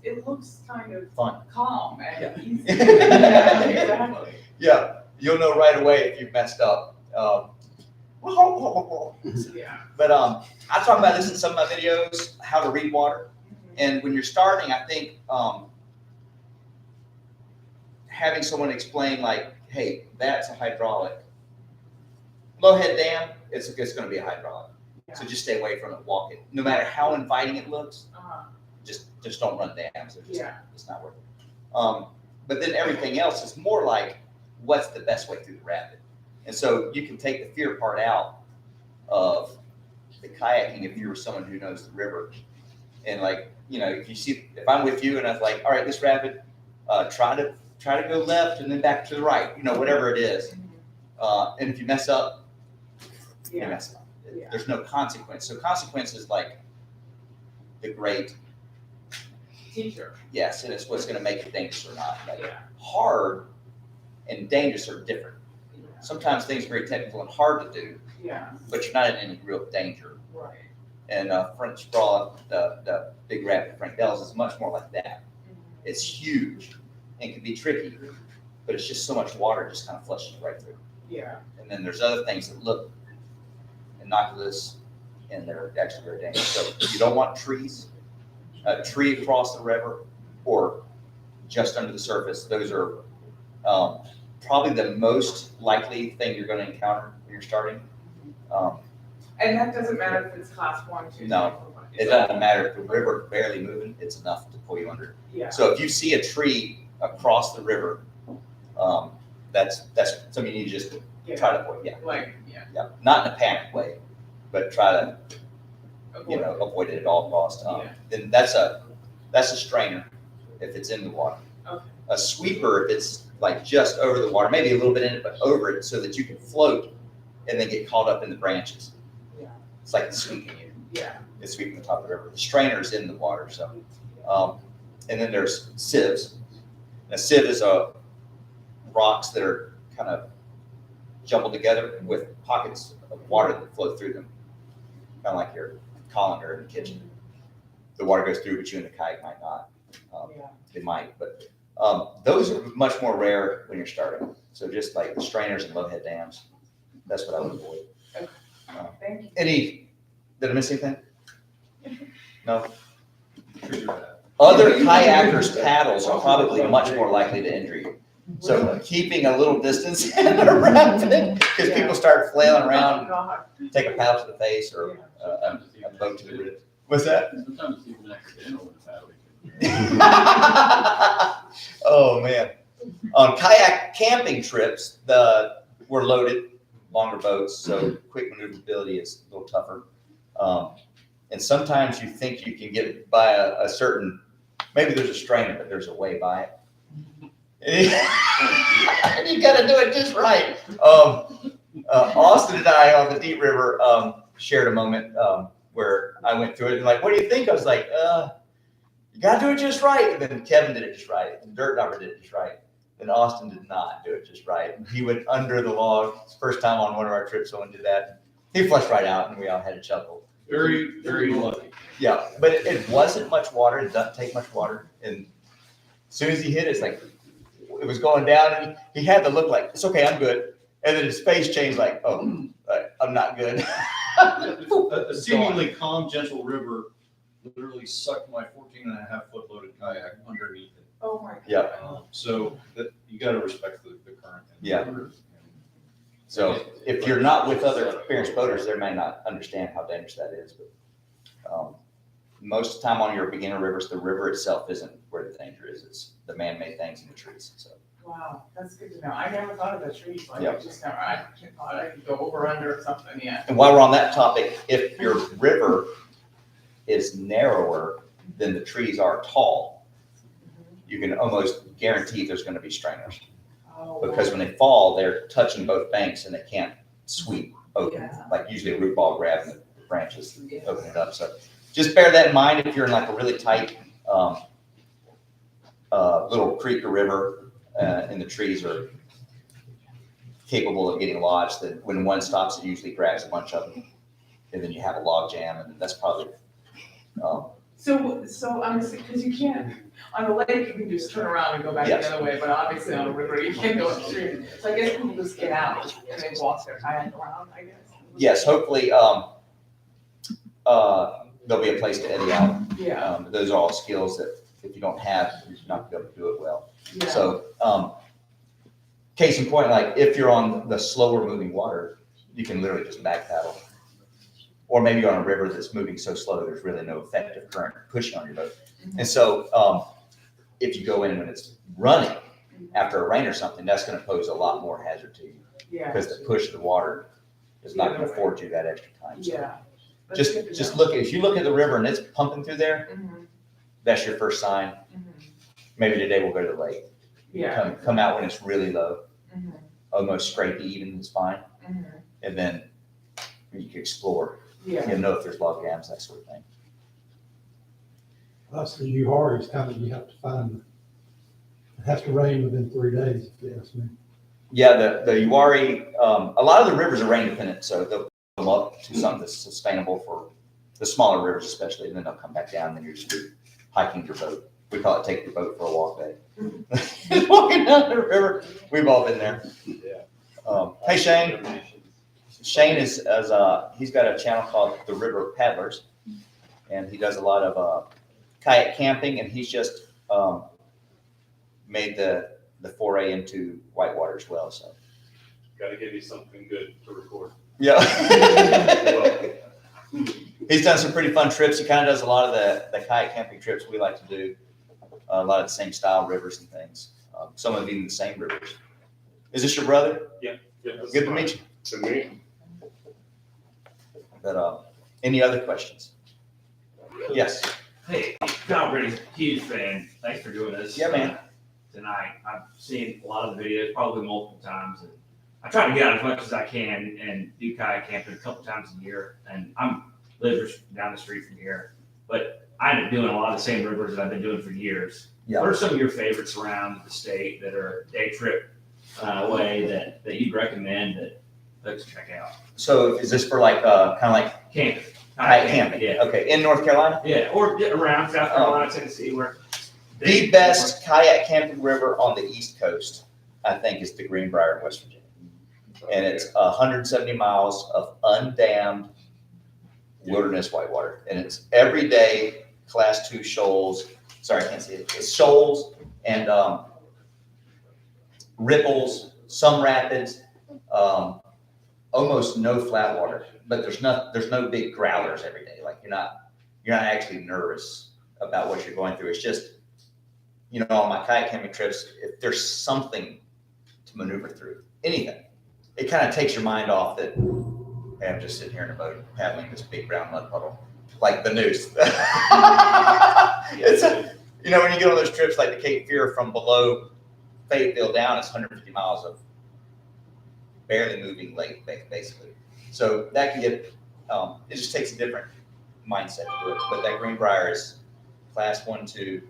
kind of Fun. calm and Yeah. easy. Yeah, exactly. Yeah, you'll know right away if you've messed up. Yeah. But I talk about this in some of my videos, how to read water. And when you're starting, I think having someone explain like, hey, that's a hydraulic. Low head dam, it's going to be a hydraulic. So just stay away from it, walk it. No matter how inviting it looks, Uh-huh. just don't run dams. They're just, Yeah. it's not worth it. But then everything else is more like, what's the best way through the rapid? And so you can take the fear part out of the kayaking if you're someone who knows the river. And like, you know, if I'm with you and I was like, all right, this rapid, try to go left and then back to the right, you know, whatever it is. And if you mess up, you Yeah. mess up. Yeah. There's no consequence. So consequence is like the great, Teacher. yes, and it's what's going to make it dangerous or not. Like Yeah. hard and dangerous are different. Sometimes things are very technical and hard to do, Yeah. but you're not in any real danger. Right. And French Sprawl, the big rapid Frank Bells is much more like that. It's huge and can be tricky, but it's just so much water just kind of flushes right through. Yeah. And then there's other things that look innocuous and they're actually very dangerous. So you don't want trees, a tree across the river or just under the surface. Those are probably the most likely thing you're going to encounter when you're starting. And that doesn't matter if it's class 1, 2, No. 3, 4, 5. It doesn't matter if the river is barely moving, it's enough to pull you under. Yeah. So if you see a tree across the river, that's something you need to just try to avoid. Yeah, Like, yeah. yeah, not in a panic way, but try to Avoid it. avoid it at all costs. Yeah. Then that's a strainer if it's in the water. Okay. A sweeper if it's like just over the water, maybe a little bit in it, but over it so that you can float and then get caught up in the branches. Yeah. It's like it's sweeping you. Yeah. It's sweeping the top of the river. The strainer's in the water, so. And then there's sieves. And a sieve is rocks that are kind of jumbled together with pockets of water that flow through them, kind of like your colander in the kitchen. The water goes through, but you in the kayak might not. Yeah. They might, but those are much more rare when you're starting. So just like strainers and low head dams, that's what I would avoid. Thank you. Did I miss anything? No? Trigger that. Other kayakers' paddles are probably much more likely to injure you. So keeping a little distance in the rapid, because people start flailing Oh, around, God. take a paddle to the face or a boat to the ribs. What's that? Sometimes it's even accidental with paddling. Oh, man. On kayak camping trips, we're loaded, longer boats, so quick maneuverability is a little tougher. And sometimes you think you can get by a certain, maybe there's a strainer, but there's a way by it. And you got to do it just right. Austin and I on the Deep River shared a moment. where I went through it and like, what do you think? I was like, you gotta do it just right. And then Kevin did it just right. And Dirt Number did it just right. And Austin did not do it just right. He went under the log. It's the first time on one of our trips someone did that. He flushed right out and we all had a chuckle. Very, very lucky. Yeah, but it wasn't much water. It doesn't take much water. And as soon as he hit it, it's like, it was going down and he had to look like, it's okay, I'm good. And then his face changed like, oh, I'm not good. A seemingly calm, gentle river literally sucked my 14.5 foot loaded kayak underneath it. Oh my God. Yeah. So that, you gotta respect the current. in the Yeah. river. So if you're not with other experienced boaters, they may not understand how dangerous that is. But most of the time on your beginner rivers, the river itself isn't where the danger is. It's the man-made things in the trees. So Wow, that's good to know. I never thought of the trees, like, Yeah. I just never, I thought I could go over, under, or something, yeah. and while we're on that topic, if your river is narrower than the trees are tall, you can almost guarantee there's going to be strainers. Oh, Because when they fall, they're touching both banks and they can't sweep open. Yeah. Like usually a root ball grab the branches, open it up. So just bear that in mind if you're in like a really tight little creek or river and the trees are capable of getting lodged, then when one stops, it usually grabs a bunch of them. And then you have a log jam and that's probably, So I'm just, because you can't, on a lake, you can just turn around and go back Yes. the other way, but obviously on a river, you can't go upstream. So I guess people just get out and they walk their kayak around, I guess. yes, hopefully there'll be a place to eddy out. Yeah, Those are all skills that if you don't have, you're not going to be able to do it well. yeah. So, case in point, like if you're on the slower moving water, you can literally just back paddle. Or maybe you're on a river that's moving so slow, there's really no effective current pushing on your boat. And so, if you go in when it's running after a rain or something, that's going to pose a lot more hazard to you Yeah, because the push of the water is not going to afford you that extra time. So yeah. That's good to just know. look, if you look at the river and it's pumping through there, Mhm, that's your first sign. mhm. Maybe today we'll go to the lake. Yeah. Come out when it's really low. Mhm, Almost scrapey even is fine. mhm. And then you can explore. Yeah, You'll know if there's log jams, that sort of thing. That's the UR is kind of, you have to find, it has to rain within 3 days, if you ask me. Yeah, the Uwari, a lot of the rivers are rain dependent, so they'll come up to something that's sustainable for the smaller rivers especially, and then they'll come back down, and then you're just hiking your boat. We call it take your boat for a walk day. Just walking down the river. We've all been there. Hey Shane. Shane is he's got a channel called The River Paddlers, and he does a lot of kayak camping, and he's just made the foray into whitewater as well. So Gotta give you something good to record. yeah, he's done some pretty fun trips. He kind of does a lot of the kayak camping trips we like to do. A lot of the same style rivers and things. Some of them even the same rivers. Is this your brother? Yeah, Good to meet you. To me. But any other questions? Yes. Hey, John Brady's a huge fan. Thanks for doing this. Yeah, man. Tonight. I've seen a lot of the videos, probably multiple times, and I try to get out as much as I can and do kayak camping a couple times a year. And I'm live down the street from here, but I end up doing a lot of the same rivers that I've been doing for years. Yeah. What are some of your favorites around the state that are day trip way that you'd recommend that folks check out? So is this for like kind of like Camping. kayak camping? Yeah. Okay, in North Carolina. Yeah, or around South Carolina, Tennessee, where The best kayak camping river on the East Coast, I think, is the Greenbrier in West Virginia. And it's 170 miles of undammed wilderness whitewater. And it's everyday class 2 shoals. Sorry, I can't see it. It's shoals and ripples, some rapids, almost no flat water. But there's no big growlers every day. Like you're not actually nervous about what you're going through. It's just, on my kayak camping trips, if there's something to maneuver through, anything, it kind of takes your mind off that, hey, I'm just sitting here in a boat paddling this big brown mud puddle, like the noose. It's when you get on those trips like the Cape Fear from below Fayetteville down, it's 150 miles of barely moving lake, basically. So that can get, it just takes a different mindset to do it. But that Greenbrier is class 1, 2.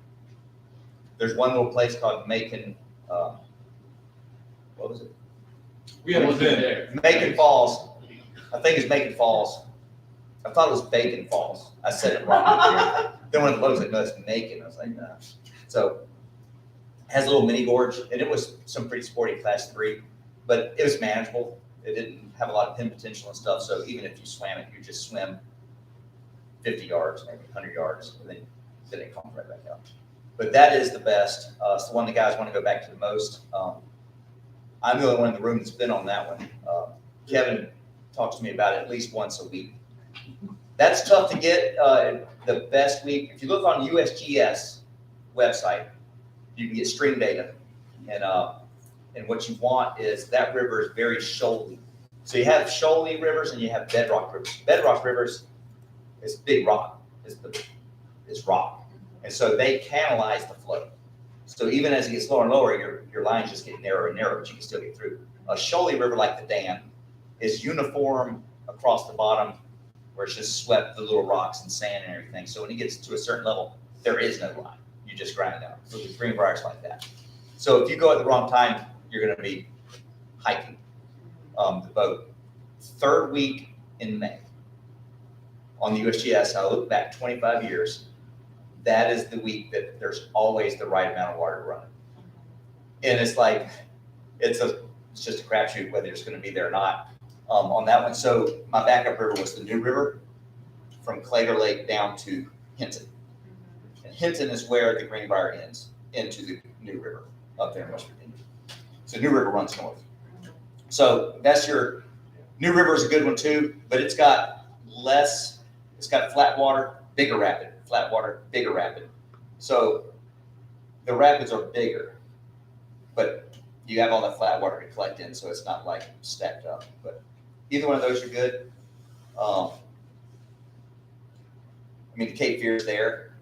There's one little place called Macon, what was it? We haven't been there. Macon Falls. I think it's Macon Falls. I thought it was Bacon Falls. I said it wrong. Then when it was like, no, it's Macon. I was like, no. So it has a little mini gorge, and it was some pretty sporty class 3, but it was manageable. It didn't have a lot of pin potential and stuff. So even if you swam it, you just swim 50 yards, maybe 100 yards, and then it comes right back out. But that is the best. It's the one the guys want to go back to the most. I'm the only one in the room that's been on that one. Kevin talks to me about it at least once a week. That's tough to get. The best week, if you look on USGS website, you can get stream data. And what you want is that river is very shoaly. So you have shoaly rivers and you have bedrock rivers. Bedrock rivers is big rock. It's rock. And so they canalize the flow. So even as it gets lower and lower, your lines just get narrower and narrower, but you can still get through. A shoaly river like the Dan is uniform across the bottom, where it's just swept the little rocks and sand and everything. So when it gets to a certain level, there is no line. You just grind it out. So the Greenbrier's like that. So if you go at the wrong time, you're going to be hiking the boat. 3rd week in May on the USGS, I look back 25 years, that is the week that there's always the right amount of water to run. And it's like, it's just a crapshoot whether it's going to be there or not on that one. So my backup river was the New River from Claytor Lake down to Hinton. And Hinton is where the Greenbrier ends into the New River up there in West Virginia. So New River runs north. So that's your, New River is a good one too, but it's got flat water, bigger rapid, flat water, bigger rapid. So the rapids are bigger, but you have all that flat water to collect in, so it's not like stacked up. But either one of those are good. I mean, the Cape Fear is there.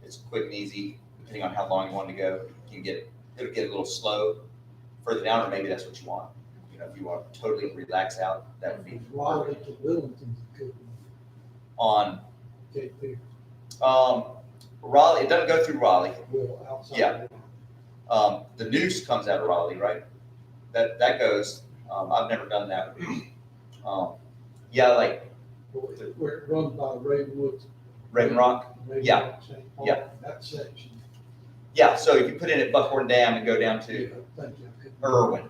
It's quick and easy, depending on how long you want to go. It'll get a little slow further down, or maybe that's what you want. You know, if you want to totally relax out, that would be Raleigh to Wellington's a good on Cape Fear. Raleigh. It doesn't go through Raleigh. Well, outside. Yeah. The Noose comes out of Raleigh, right? That goes. I've never done that. Yeah, like Where it runs by Ravenwood. Raven Rock. Yeah. St. Paul, Yeah. that section. Yeah, so if you put in at Buckhorn Dam and go down to Thank you. I couldn't- Irwin,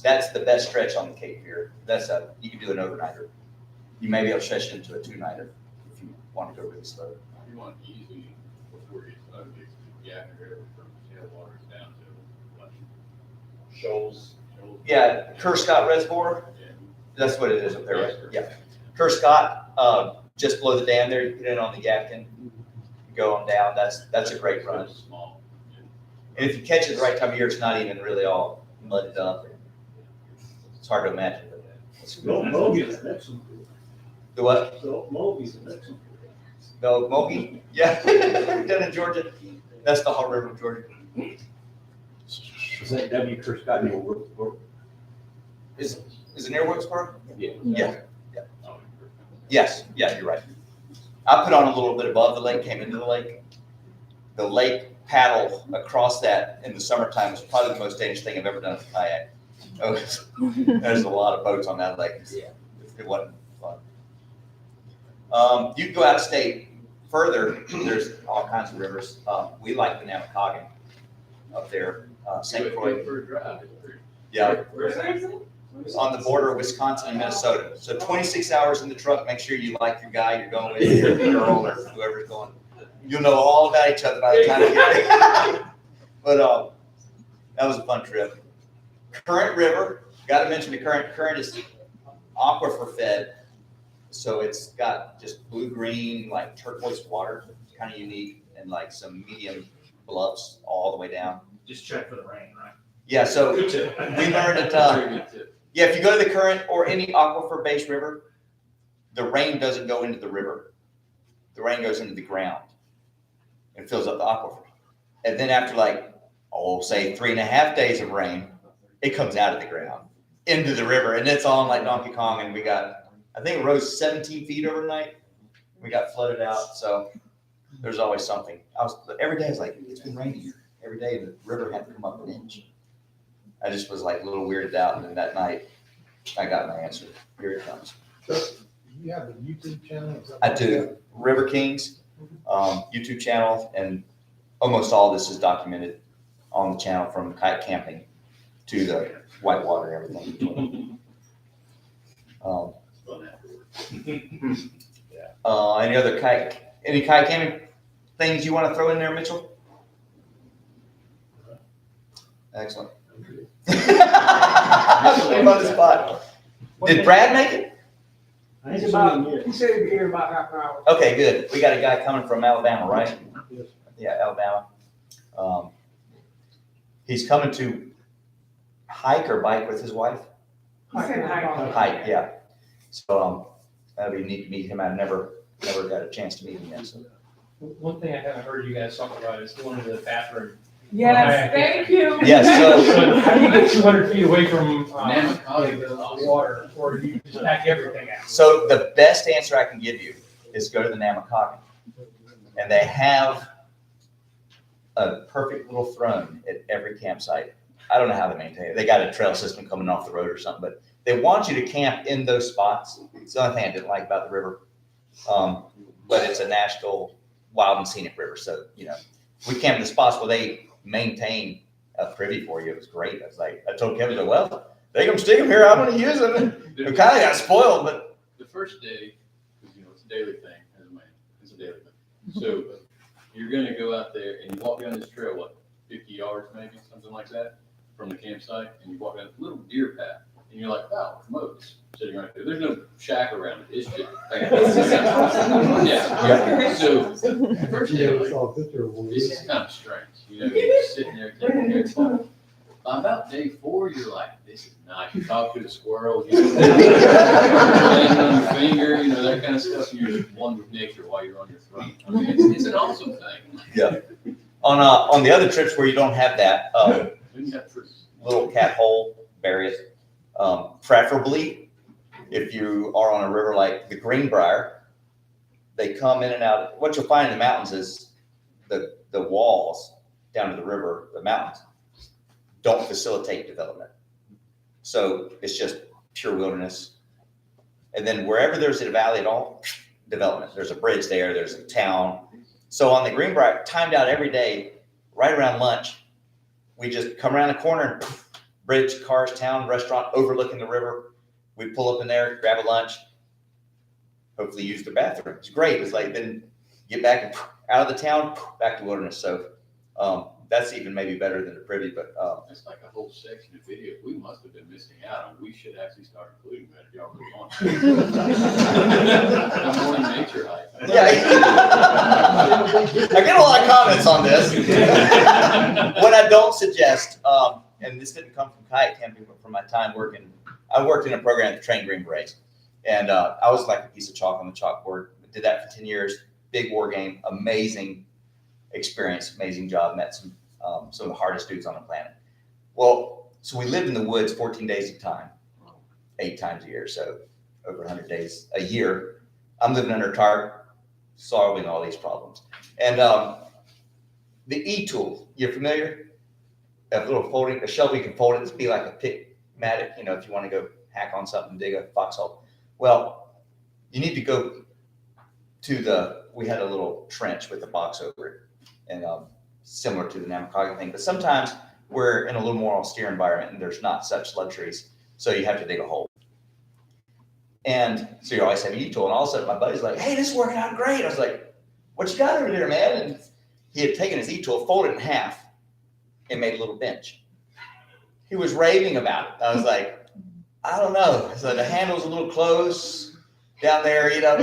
that's the best stretch on the Cape Fear. You can do an overnighter. You may be able to stretch it into a 2-nighter if you want to go really slow. You want easy before you start to get river from tailwaters down to like shoals. Yeah, Kerr Scott Reservoir, that's what it is up there, right? Yeah. Kerr Scott, just below the dam there, you put it on the Yadkin, you go on down, that's a great run. Small. And if you catch it the right time of year, it's not even really all mudded up. It's hard to imagine, but it's good. Mogi's an excellent. The what? So Mogi's an excellent. No, Mogi? Yeah, down in Georgia. That's the Hot River of Georgia. Is that W. Kerr Scott Neal? Is it near Wilkesboro? Yeah. Yeah. Yes, yeah, you're right. I put on a little bit above the lake, came into the lake. The lake paddle across that in the summertime was probably the most dangerous thing I've ever done with a kayak. There's a lot of boats on that lake. Yeah. It wasn't fun. You can go out of state further. There's all kinds of rivers. We like the Namakogan up there, St. Croix. For a drive. Yeah. Where's that? It's on the border of Wisconsin and Minnesota. So 26 hours in the truck, make sure you like your guy you're going with, your girl, or whoever's going. You'll know all about each other by the time you get there. But that was a fun trip. Current River, got to mention the Current. Current is aquifer fed. So it's got just blue-green, like turquoise water, kind of unique, and like some medium bluffs all the way down. Just check for the rain, right? Yeah, so Good tip. we learned that, yeah, if you go to the Current or any aquifer-based river, the rain doesn't go into the river. The rain goes into the ground and fills up the aquifer. And then after say 3.5 days of rain, it comes out of the ground into the river, and it's on like Donkey Kong. And we got, I think it rose 17 feet overnight. We got flooded out, so there's always something. Every day I was like, it's been raining here. Every day the river had to come up an inch. I just was like a little weirded out, and then that night I got my answer. Here it comes. So, you have a YouTube channel? or something I like do. River Kings, YouTube channel, and almost all this is documented on the channel, from kayak camping to the whitewater, everything in between. Any kayak camping things you want to throw in there, Mitchell? Excellent. Put him on the spot. Did Brad make it? He said he'd be here about half an hour. Okay, good. We got a guy coming from Alabama, right? Yes. Yeah, Alabama. He's coming to hike or bike with his wife? He said hi. Hike, yeah. So, that'd be neat to meet him. I've never got a chance to meet him yet, so. One thing I haven't heard you guys talk about is going to the bathroom. Yes, thank you. Yes, so. How do you get 200 feet away from the water, or do you just pack everything out? So the best answer I can give you is go to the Namakagon. And they have a perfect little throne at every campsite. I don't know how they maintain it. They got a trail system coming off the road or something, but they want you to camp in those spots. It's the only thing I didn't like about the river. But it's a national wild and scenic river. So, you know, we camped in the spots where they maintain a privy for you. It was great. I told Kevin, well, they can stick them here. I'm going to use them. We kind of got spoiled, but. The first day, because you know it's a daily thing as a man. It's a daily thing. So you're going to go out there and you walk down this trail, what, 50 yards maybe, something like that, from the campsite, and you walk down a little deer path, and you're like, wow, moats sitting right there. There's no shack around it. It's just yeah. So first day, like, this is kind of strange. You know, you're sitting there taking care of stuff. By about day 4, you're like, this is nice. You talk to the squirrel, you know, laying on your finger, you know, that kind of stuff. And you're just one with nature while you're on your throne. I mean, it's an awesome thing. Yeah. On the other trips where you don't have that, little cat hole, bury it. Preferably, if you are on a river like the Greenbrier, they come in and out. What you'll find in the mountains is the walls down to the river, the mountains, don't facilitate development. So it's just pure wilderness. And then wherever there's a valley at all, development. There's a bridge there, there's a town. So on the Greenbrier, timed out every day, right around lunch, we just come around the corner and bridge, cars, town, restaurant overlooking the river. We pull up in there, grab a lunch, hopefully use the bathroom. It's great. It's like then get back out of the town, back to wilderness. So that's even maybe better than the privy, but it's like a whole section of video we must have been missing out on. We should actually start including that if y'all move on. The morning nature hike. Yeah. I get a lot of comments on this. What I don't suggest, and this didn't come from kayak camping, but from my time working, I worked in a program to train Green Berets. And I was like a piece of chalk on the chalkboard. Did that for 10 years. Big war game, amazing experience, amazing job. Met some of the hardest dudes on the planet. Well, so we lived in the woods 14 days at a time, 8 times a year. So over 100 days a year. I'm living under a tarp, solving all these problems. And the E-tool, you're familiar? That little folding, a shovel you can fold it to be like a pick-matic, you know, if you want to go hack on something, dig a foxhole. Well, you need to go to we had a little trench with a box over it, and similar to the Namakagon thing, but sometimes we're in a little more austere environment and there's not such luxuries, so you have to dig a hole. And so you always have an E-tool, and all of a sudden my buddy's like, hey, this is working out great. I was like, what you got over there, man? And he had taken his E-tool, folded it in half, and made a little bench. He was raving about it. I was like, I don't know. So the handle's a little close down there, you know.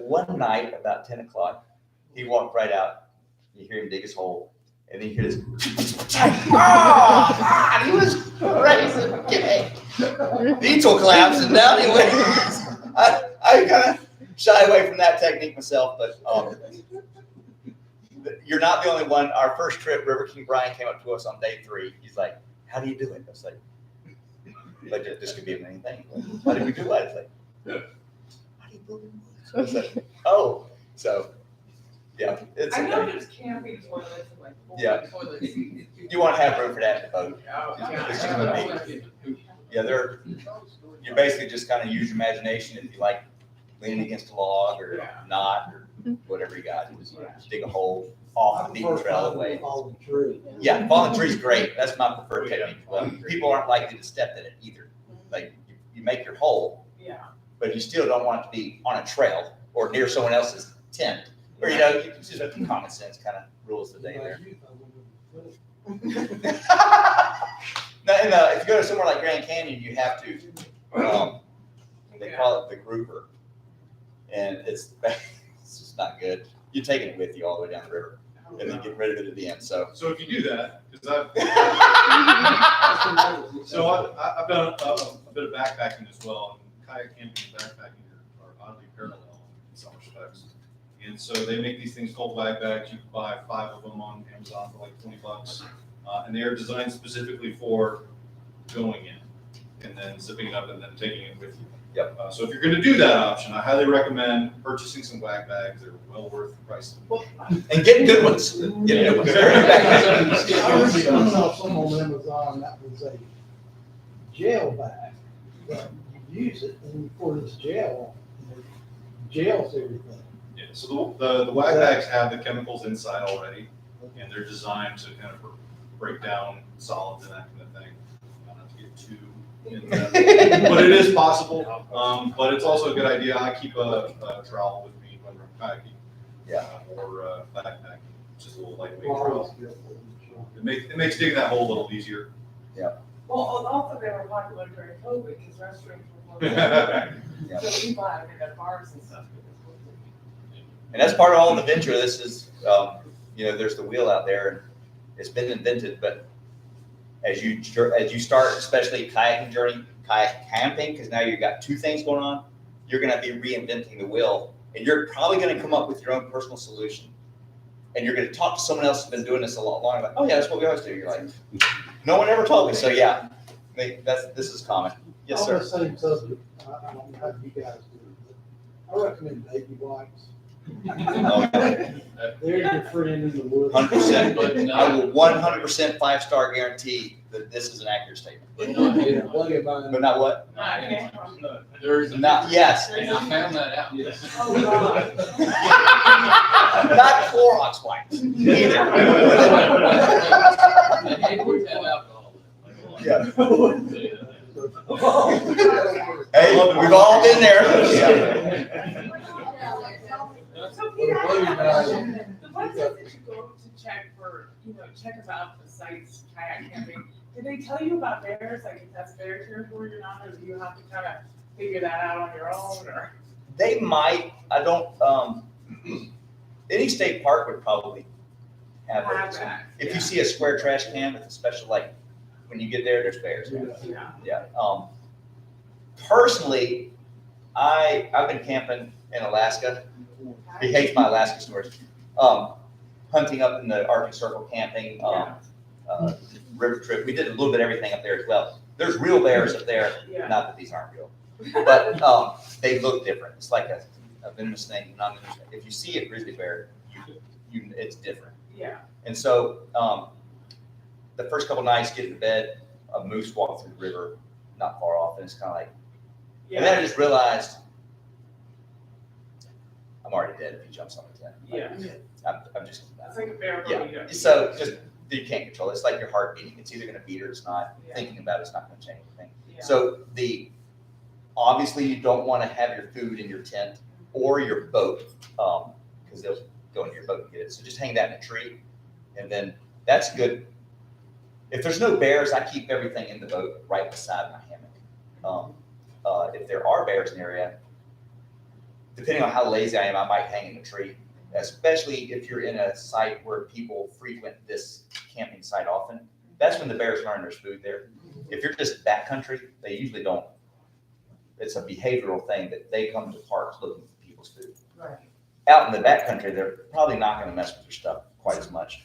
One night about 10 o'clock, he walked right out. You hear him dig his hole, and then you hear this. Oh, he was crazy. The E-tool collapsed, and down he went. I kind of shy away from that technique myself, but you're not the only one. Our first trip, River King Brian came up to us on day 3. He's like, how do you do it? I was like this could be a main thing. Why did we do it? It's like, how do you build it? Oh, so, yeah, it's I know okay. there's camping toilets and like Yeah. toilets. You want to have room for that in the boat. Oh, yeah. It's just gonna be, yeah, you basically just kind of use your imagination if you like leaning against a log or Yeah. not, or whatever you got. You just dig a hole off the beaten trail away. Fallen tree. Yeah, fallen tree's great. That's my preferred technique. But people aren't likely to step in it either. Like, you make your hole, Yeah. but you still don't want it to be on a trail or near someone else's tent. Or, you know, you just have common sense kind of rules the day there. Now, if you go to somewhere like Grand Canyon, you have to, they call it the grouper. And it's just not good. You're taking it with you all the way down the river and then getting rid of it at the end, so. So if you do that, because I've done a bit of backpacking as well, and kayak camping and backpacking are oddly parallel in some respects. And so they make these things called wag bags. You can buy 5 of them on Amazon for like $20. And they are designed specifically for going in and then zipping it up and then taking it with you. Yep. So if you're going to do that option, I highly recommend purchasing some wag bags. They're well worth the price. And getting good ones. Getting good ones. I saw some on Amazon that was a gel bag. But you use it and you pour this gel and it gels everything. Yeah, so the wag bags have the chemicals inside already, and they're designed to kind of break down solids and that kind of thing. Not to get too in depth, but it is possible. But it's also a good idea. I keep a trowel with me when I'm kayaking. Yeah. Or backpacking, just a little lightweight trowel. It makes digging that hole a little easier. Yeah. Well, also they were popular during COVID because restaurants were closed. Yeah. So people had to get bars and stuff. And that's part of all the adventure. This is, there's the wheel out there, and it's been invented, but as you start, especially kayaking journey, kayak camping, because now you've got 2 things going on, you're going to be reinventing the wheel, and you're probably going to come up with your own personal solution. And you're going to talk to someone else who's been doing this a lot longer. Like, oh yeah, that's what we always do. You're like, no one ever told me. So yeah, this is common. Yes, On sir. the same subject, I don't know how you guys do it, but I recommend baby wipes. Oh, They're your friend in the woods. 100%. I will 100% 5-star guarantee that this is an accurate statement. But not what? There's Not, yes. And I found that out. Oh, God. Not Clorox wipes either. They would have alcohol. Yeah. Hey, we've all been there. Yeah. So Pete, I have a question. The website that you go to check for, check about the sites, kayak camping, did they tell you about bears? Like if that's bear territory or not, or do you have to kind of figure that out on your own, or? They might, I don't, any state park would probably have Have it. that, If you see a square trash can with a special, like, when you get there, there's bears. Yeah. Yeah. Personally, I've been camping in Alaska. He hates my Alaska stories. Hunting up in the Arctic Circle, camping, river trip. We did a little bit of everything up there as well. There's real bears up there. Yeah. Not that these aren't real, but they look different. It's like a venomous snake, non-venomous. If you see a grizzly bear, it's different. Yeah. And so the first couple nights, get into bed, a moose walked through the river, not far off, and it's kind of like, and then I just realized I'm already dead if he jumps on the tent. Yeah. I'm just. It's like a bear Yeah. burrito. So just you can't control it. It's like your heart beating. It's either going to beat or it's not. Yeah. Thinking about it's not going to change anything. Yeah. So obviously you don't want to have your food in your tent or your boat because they'll go into your boat and get it. So just hang that in a tree, and then that's good. If there's no bears, I keep everything in the boat right beside my hammock. If there are bears in the area, depending on how lazy I am, I might hang in a tree, especially if you're in a site where people frequent this camping site often. That's when the bears learn there's food there. If you're just backcountry, they usually don't. It's a behavioral thing that they come to parks looking for people's food. Right. Out in the backcountry, they're probably not going to mess with your stuff quite as much,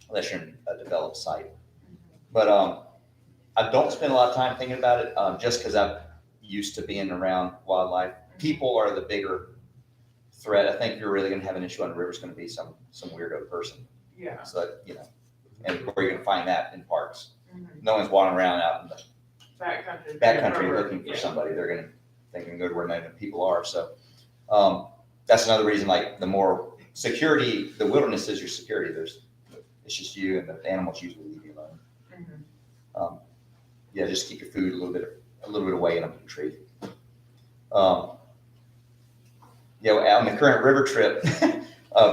unless you're in a developed site. But I don't spend a lot of time thinking about it, just because I'm used to being around wildlife. People are the bigger threat. I think you're really gonna have an issue on the river is gonna be some weirdo person. Yeah. So, you know, and where you're gonna find that in parks. Mhm. No one's walking around out in the Backcountry. backcountry looking for somebody. They're gonna, they can go to where native people are. So, that's another reason, like, the more security, the wilderness is your security. It's just you, and the animals usually leave you alone. Mhm. Yeah, just keep your food a little bit away in a tree. Yeah, on the current river trip,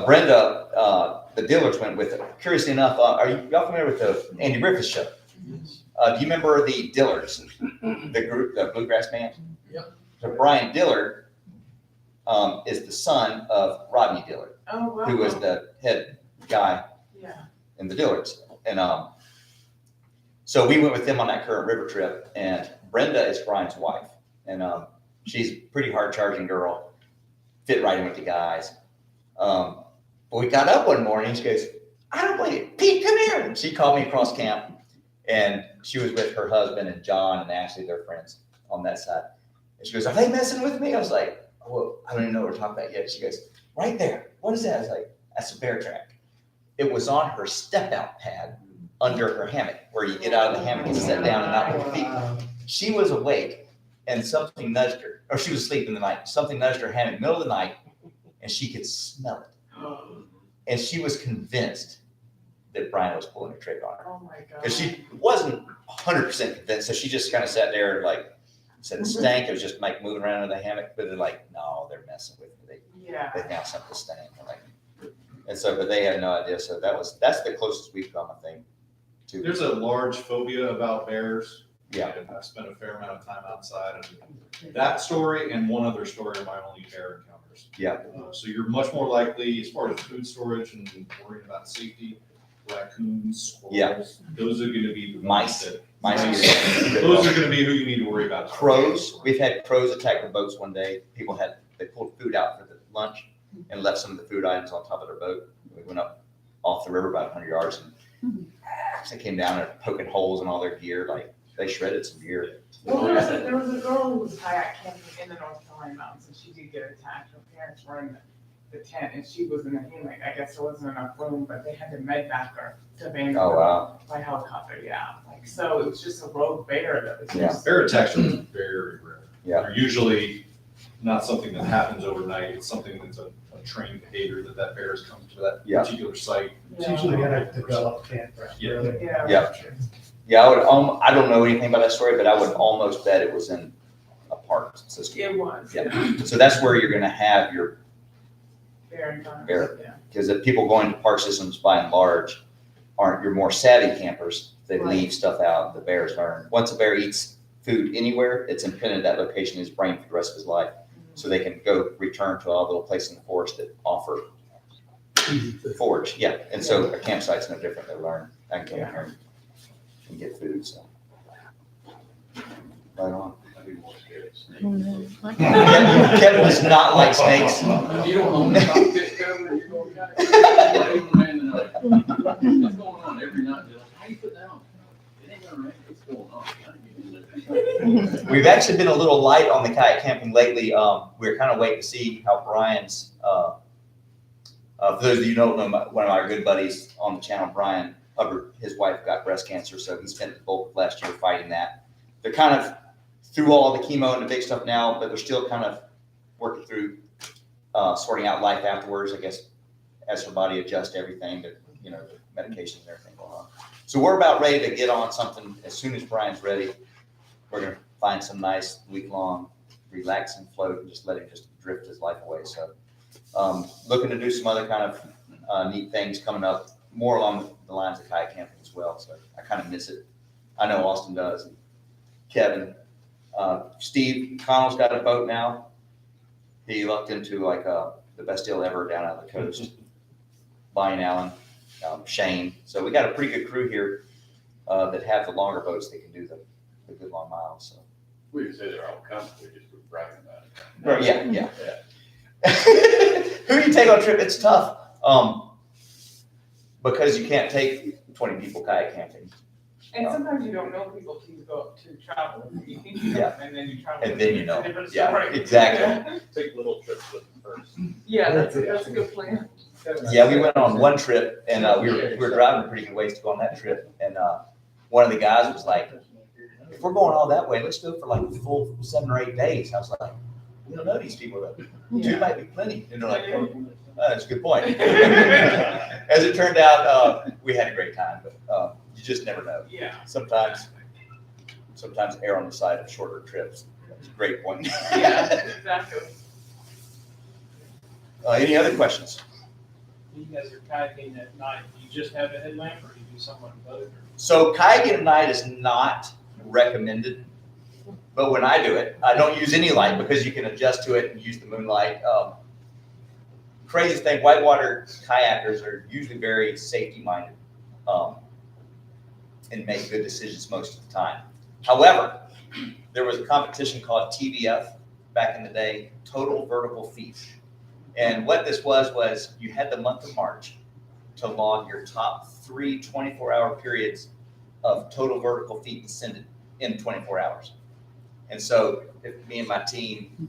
Brenda, the Dillards went with it. Curiously enough, are y'all familiar with the Andy Griffith Show? Do you remember the Dillards, the group, the bluegrass band? Yep. So Brian Dillard is the son of Rodney Dillard, Oh, wow. who was the head guy Yeah. in the Dillards. And so we went with them on that current river trip, and Brenda is Brian's wife. And she's a pretty hard charging girl, fit right in with the guys. But we got up one morning, she goes, I don't believe it. Pete, come here. And she called me across camp, and she was with her husband and John and Ashley, their friends on that side. And she goes, are they messing with me? I was like, well, I don't even know what we're talking about yet. She goes, right there. What is that? I was like, that's a bear track. It was on her step out pad under her hammock, where you get out of the hammock and sit down and not with your feet. She was awake, and something nudged her, or she was asleep in the night. Something nudged her hammock middle of the night, and she could smell it. And she was convinced that Brian was pulling a trick on her. Oh my God. Because she wasn't 100% convinced, so she just kind of sat there and like said it stank. It was just like moving around in the hammock, but they're like, no, they're messing with me. Yeah. They found something stank. And so, but they had no idea. So that's the closest we've come, I think, to. There's a large phobia about bears. Yeah. And I spent a fair amount of time outside, and that story and one other story are my only bear encounters. Yeah. So you're much more likely, as far as food storage and worrying about safety, raccoons, squirrels. Yeah. Those are gonna be. the Mice. ones that- Mice. Those are gonna be who you need to worry about. Crows. We've had crows attack the boats one day. They pulled food out for the lunch and left some of the food items on top of their boat. We went up off the river about 100 yards, and they came down and poking holes in all their gear. Like, they shredded some gear. Well, there was a girl who was kayak camping in the North Carolina mountains, and she did get attacked. Her parents were in the tent, and she was in a hammock. I guess there wasn't enough room, but they had to med back her to Vancouver. Oh, wow. By helicopter, yeah. Like, so it was just a rogue bear that was Yeah. just. Bear attacks are very rare. Yeah. They're usually not something that happens overnight. It's something that's a trained behavior that bears come to that Yeah. particular site. It's usually gonna develop campground. Yeah. Yeah. Yeah. Yeah, I don't know anything about that story, but I would almost bet it was in a park system. It was. Yeah. So that's where you're gonna have your Bear encounters, bear. yeah. Because the people going to park systems by and large aren't your more savvy campers. They Right. leave stuff out, the bears learn. Once a bear eats food anywhere, it's imprinted that location in his brain for the rest of his life. So they can go return to a little place in the forest that offer forage, yeah. And so a campsite's no different. They learn, I can come in here and get food, so. Right on. Kevin does not like snakes. You don't own the cockpit cover, you're going to. What's going on every night? They're like, how you put that on? It ain't gonna rain. What's going on? We've actually been a little light on the kayak camping lately. We're kind of waiting to see how Brian's, for those of you who don't know, one of our good buddies on the channel, Brian Hubbard, his wife got breast cancer, so he spent the bulk of last year fighting that. They're kind of through all the chemo and the big stuff now, but they're still kind of working through sorting out life afterwards, I guess, as her body adjusts to everything, the medications and everything going on. So we're about ready to get on something as soon as Brian's ready. We're gonna find some nice week-long relaxing float and just let him just drift his life away. So looking to do some other kind of neat things coming up, more along the lines of kayak camping as well. So I kind of miss it. I know Austin does. And Kevin, Steve Connell's got a boat now. He lucked into like the best deal ever down out of the coast. Brian Allen, Shane. So we got a pretty good crew here that have the longer boats that can do the good long miles. So. We just say they're all comfortable, just we're bragging about it. Right, yeah. Who you take on a trip? It's tough because you can't take 20 people kayak camping. And sometimes you don't know people till you go to travel. You think you know, Yeah. and then you travel. And then you know. It's a different Yeah, story. exactly. Take little trips with them first. Yeah, that's a good plan. Yeah, we went on one trip and we were driving a pretty good ways to go on that trip. And one of the guys was like, if we're going all that way, let's go for like a full 7 or 8 days. I was like, we don't know these people. Though. 2 might be plenty. And they're like, that's a good point. As it turned out, we had a great time, but you just never know. Yeah. Sometimes err on the side of shorter trips. That's a great point. Yeah, exactly. Any other questions? You guys are kayaking at night, do you just have a headlamp or do you do something on both? So kayaking at night is not recommended, but when I do it, I don't use any light because you can adjust to it and use the moonlight. Crazy thing, whitewater kayakers are usually very safety minded and make good decisions most of the time. However, there was a competition called TVF back in the day, Total Vertical Feet. And what this was you had the month of March to log your top 3 24-hour periods of total vertical feet descended in 24 hours. And so if me and my team,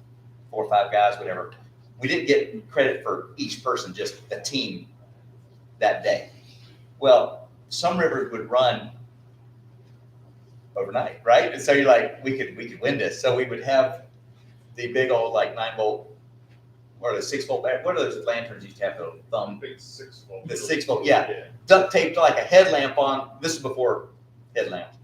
4 or 5 guys, whatever, we didn't get credit for each person, just a team that day. Well, some rivers would run overnight, right? And so you're like, we could win this. So we would have the big old like 9-volt or the 6-volt, what are those lanterns you used to have the thumb? Big 6-volt. The 6-volt, yeah. Duct taped like a headlamp on, this is before headlamps.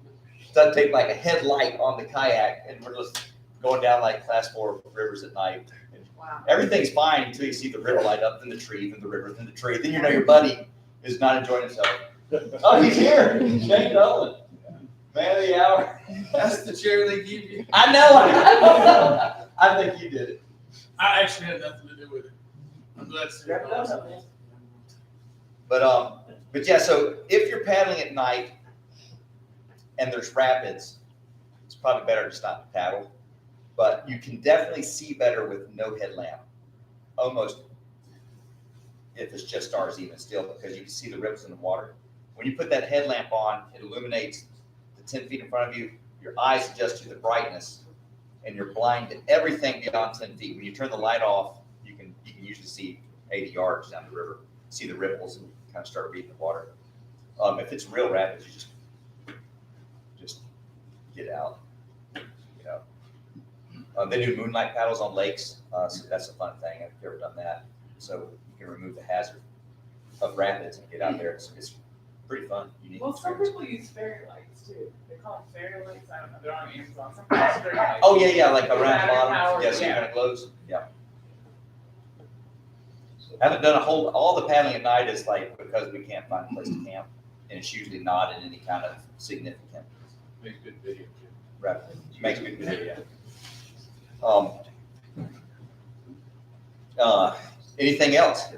Duct taped like a headlight on the kayak, and we're just going down like class 4 rivers at night. Wow. Everything's fine until you see the river light up, then the tree, then the river, then the tree. Then you know your buddy is not enjoying himself. Oh, he's here. Shane Dolan. Man of the hour. That's the chair they give you. I know. I think you did it. I actually had nothing to do with it. I'm glad to see it. But yeah, so if you're paddling at night and there's rapids, it's probably better just not to paddle. But you can definitely see better with no headlamp. Almost, if it's just stars even still, because you can see the ripples in the water. When you put that headlamp on, it illuminates the 10 feet in front of you. Your eyes adjust to the brightness, and you're blind to everything beyond 10 feet. When you turn the light off, you can usually see 80 yards down the river, see the ripples, and kind of start reading the water. If it's real rapids, you just get out. You know, they do moonlight paddles on lakes, so that's a fun thing. I've never done that. So you can remove the hazard of rapids and get out there. It's pretty fun. Unique Well, some experience. people use fairy lights too. They call them fairy lights. I don't know. They're on Amazon. Some people use fairy lights. Oh yeah, like a round Battery bottom. powered, Yeah, so yeah. kind of glows. Yeah. I haven't done all the paddling at night is like because we can't find a place to camp, and it's usually not in any kind of significant. Makes good video. Right. Makes good video. Anything else?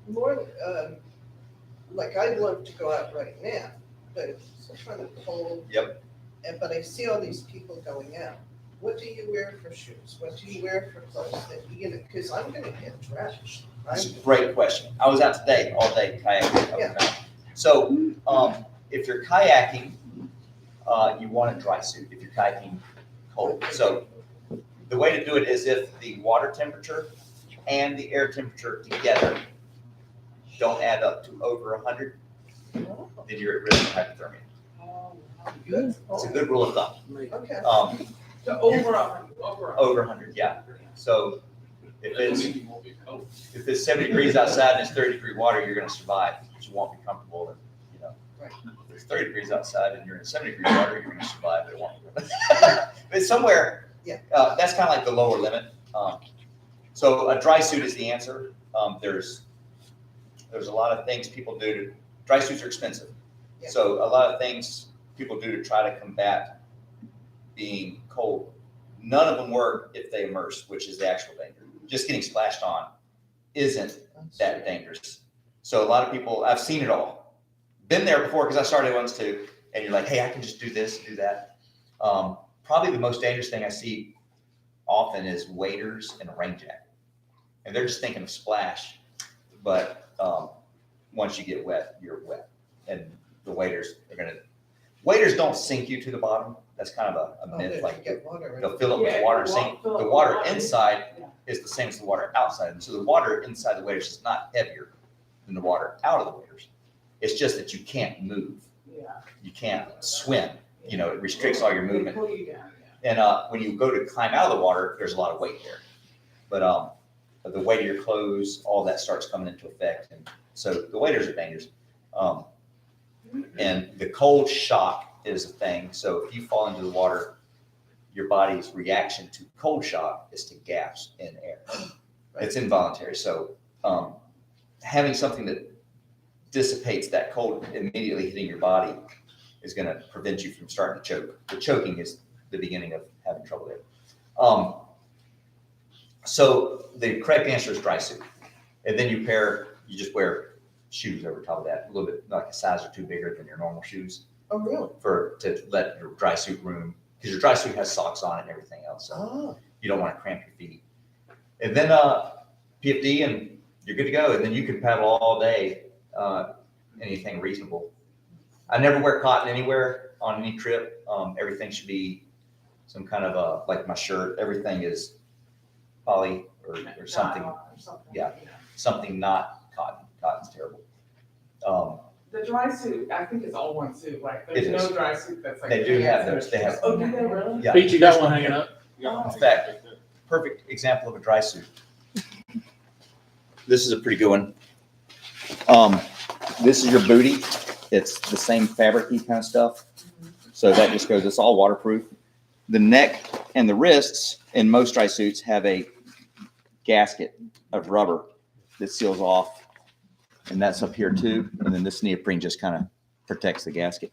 More, like I'd love to go out right now, but it's kind of cold. Yep. But I see all these people going out. What do you wear for shoes? What do you wear for clothes that you know? Because I'm gonna get drenched. That's a great question. I was out today, all day kayaking. Yeah. So, if you're kayaking, you want a dry suit if you're kayaking cold. So, the way to do it is if the water temperature and the air temperature together don't add up to over 100, then you're at risk of hypothermia. Good. It's a good rule of thumb. Okay. So over 100. Over 100, yeah. So if it's 70 degrees outside and it's 30-degree water, you're going to survive, but you won't be comfortable. And, you know, if it's 30 degrees outside and you're in 70-degree water, you're going to survive, but it won't. But somewhere, that's kind of like the lower limit. So a dry suit is the answer. There's a lot of things people do dry suits are expensive. Yeah. So a lot of things people do to try to combat being cold. None of them work if they immerse, which is the actual danger. Just getting splashed on isn't that dangerous. So a lot of people, I've seen it all. Been there before because I started once too. And you're like, hey, I can just do this, do that. Probably the most dangerous thing I see often is waders and a rain jacket. And they're just thinking of splash. But once you get wet, you're wet. And the waders don't sink you to the bottom. That's kind of a Oh, myth, they like get water in they'll it. fill it with Yeah, water, you same, won't fill it the with water water. inside Yeah. is the same as the water outside. And so the water inside the waders is not heavier than the water out of the waders. It's just that you can't move. Yeah. You can't swim. You know, it restricts all your They movement. pull you down, And when you go to climb out of the water, there's a lot of weight there. But the weight of your clothes, all that starts coming into effect. And so the waders are dangerous. And the cold shock is a thing. So if you fall into the water, your body's reaction to cold shock is to gasp in air. It's involuntary. So having something that dissipates that cold immediately hitting your body is going to prevent you from starting to choke. The choking is the beginning of having trouble there. So the correct answer is dry suit. And then you just wear shoes over top of that, a little bit like a size or two bigger than your normal shoes Oh, really? to let your dry suit room, because your dry suit has socks on it and everything else. So Oh, you don't want to cramp your feet. And then PFD and you're good to go. And then you can paddle all day, anything reasonable. I never wear cotton anywhere on any trip. Everything should be some kind of like my shirt, everything is poly or something. Yeah, something not cotton. Cotton's terrible. The dry suit, I think it's all one suit, like, It there's no is. dry suit that's like. They do have those. They have. Oh, do they really? Yeah. Pete, you got one hanging up? In fact, perfect example of a dry suit. This is a pretty good one. This is your booty. It's the same fabric-y kind of stuff. So that just goes, it's all waterproof. The neck and the wrists in most dry suits have a gasket of rubber that seals off. And that's up here too. And then this neoprene just kind of protects the gasket.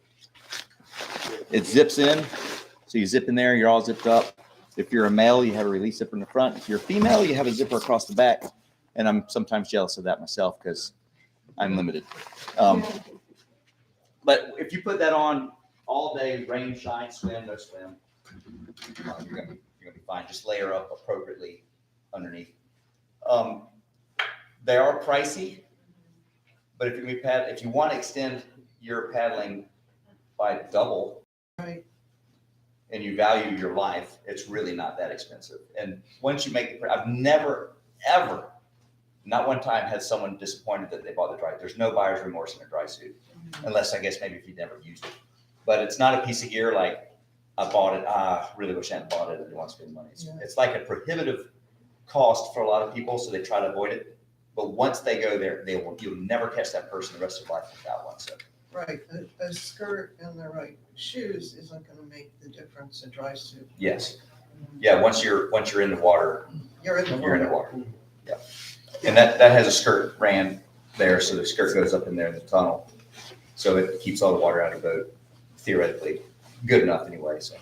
It zips in. So you zip in there, you're all zipped up. If you're a male, you have a release zipper in the front. If you're a female, you have a zipper across the back. And I'm sometimes jealous of that myself because I'm limited. But if you put that on all day, rain, shine, swim, no swim, you're gonna be fine. Just layer up appropriately underneath. They are pricey, but if you want to extend your paddling by double, right. and you value your life, it's really not that expensive. And once you make I've never, ever, not one time had someone disappointed that they bought the dry. There's no buyer's remorse in a dry suit, unless I guess maybe if you never used it. But it's not a piece of gear like I bought it. I really wish I hadn't bought it. I didn't want to spend money. It's like a prohibitive cost for a lot of people, so they try to avoid it. But once they go there, you'll never catch that person the rest of your life without one. So. Right, a skirt and the right shoes isn't gonna make the difference, a dry suit. Yes. Yeah, once you're in the water, You're in the water. you're in the water. Yeah. And that has a skirt ran there, so the skirt goes up in there in the tunnel. So it keeps all the water out of the boat, theoretically. Good enough anyway, so.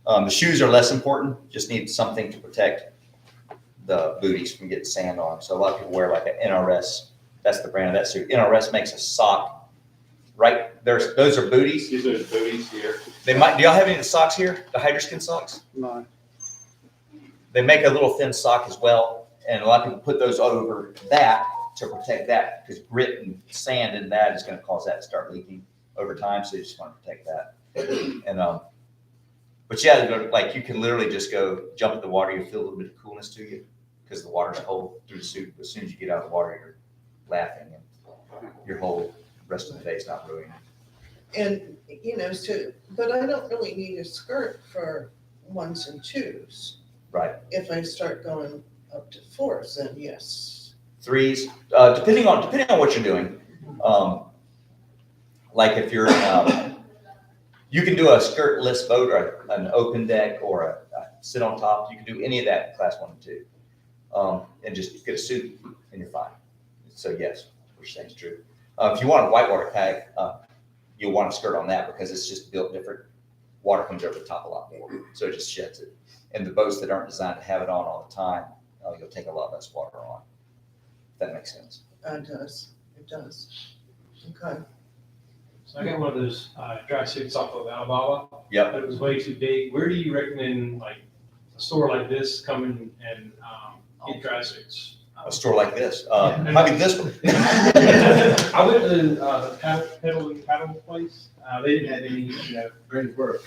The shoes are less important, just need something to protect the booties from getting sand on. So a lot of people wear like an NRS, that's the brand of that suit. NRS makes a sock, right? Those are booties. These are booties here. Do y'all have any of the socks here? The Hydroskin socks? No. They make a little thin sock as well. And a lot of people put those over that to protect that because grit and sand in that is going to cause that to start leaking over time. So you just want to protect that. And, but yeah, like you can literally just go jump in the water. You feel a little bit of coolness to you because the water's cold through the suit. As soon as you get out of the water, you're laughing and your whole rest of the day is not ruined. And, but I don't really need a skirt for ones and twos. Right. If I start going up to fours, then yes. Threes, depending on what you're doing. Like if you're, you can do a skirtless boat or an open deck or a sit on top. You can do any of that in class 1 and 2, and just get a suit and you're fine. So yes, what you're saying is true. If you want a whitewater kayak, you'll want a skirt on that because it's just built different. Water comes over the top a lot more, so it just sheds it. And the boats that aren't designed to have it on all the time, you'll take a lot less water on. If that makes sense. It does. It does. Okay. So I got one of those dry suits off of Alibaba. Yep. But it was way too big. Where do you recommend like a store like this come in and get dry suits? A store like this, probably this one. I went to the paddle place. They didn't have any, Greensburg.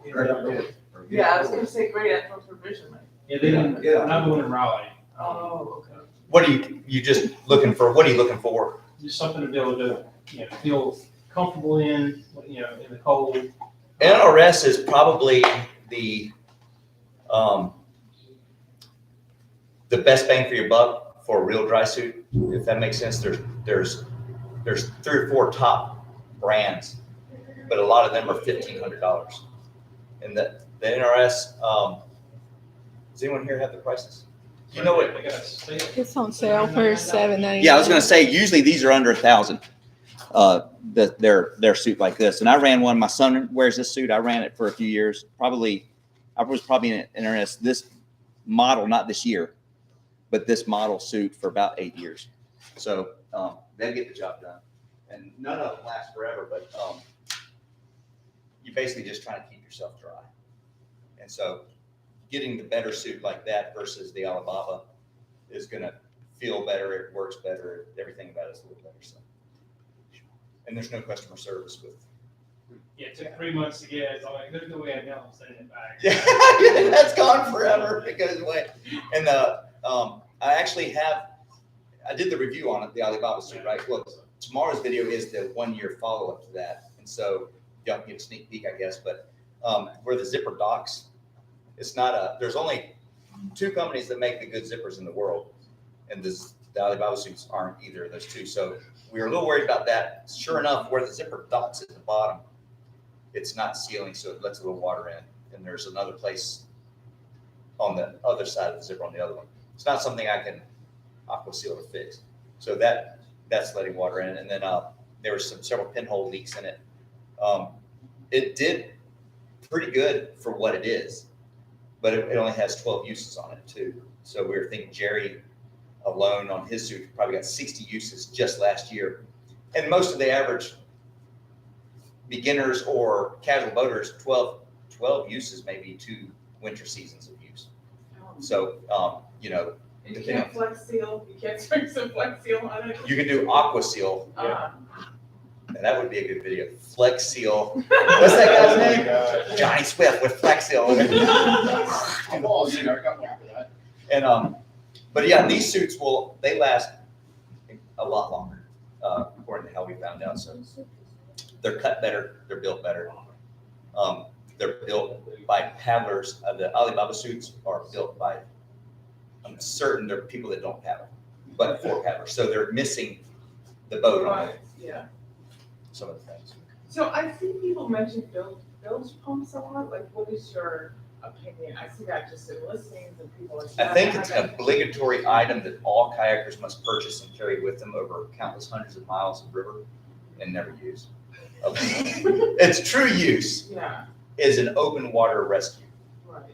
Yeah, I was gonna say great at provision. Yeah, they didn't, another one in Raleigh. Oh, okay. What are you just looking for? What are you looking for? Just something to be able to, feel comfortable in, in the cold. NRS is probably the best bang for your buck for a real dry suit, if that makes sense. There's 3 or 4 top brands, but a lot of them are $1,500. And the NRS, does anyone here have the prices? You know what? It's on sale for $7.99. Yeah, I was gonna say, usually these are under 1,000. Their suit like this. And I ran one, my son wears this suit. I ran it for a few years. I was probably in NRS, this model, not this year, but this model suit for about 8 years. So they'll get the job done. And none of them last forever, but you're basically just trying to keep yourself dry. And so getting the better suit like that versus the Alibaba is gonna feel better, it works better, everything about it is a little better. So. And there's no customer service with. Yeah, it took 3 months to get it. So I'm like, there's no way I know I'm sending it back. Yeah, that's gone forever. It goes away. And I did the review on it, the Alibaba suit, right? Well, tomorrow's video is the 1-year follow-up to that. And so y'all can get a sneak peek, I guess. But where the zipper docks, it's not there's only 2 companies that make the good zippers in the world. And the Alibaba suits aren't either of those 2. So we were a little worried about that. Sure enough, where the zipper docks at the bottom, it's not sealing, so it lets a little water in. And there's another place on the other side of the zipper on the other one. It's not something I can aqua seal or fix. So that's letting water in. And then there were several pinhole leaks in it. It did pretty good for what it is, but it only has 12 uses on it too. So we were thinking Jerry alone on his suit probably got 60 uses just last year. And most of the average beginners or casual boaters, 12 uses, maybe 2 winter seasons of use. So, You can't flex seal, you can't spring some flex seal on it. you can do aqua seal. And that would be a good video. Flex seal. What's that guy's name? Johnny Swift with Flex seal. And but yeah, these suits they last a lot longer, according to how we found out. So they're cut better, they're built better. They're built by paddlers. The Alibaba suits are built by, I'm certain they're people that don't paddle, but for paddlers. So they're missing the boat on it. Yeah. Some of the things. So I see people mention bilge pumps a lot. Like, what is your opinion? I see that just in listings and people like that. I think it's an obligatory item that all kayakers must purchase and carry with them over countless hundreds of miles of river and never use. Its true use is an open water rescue,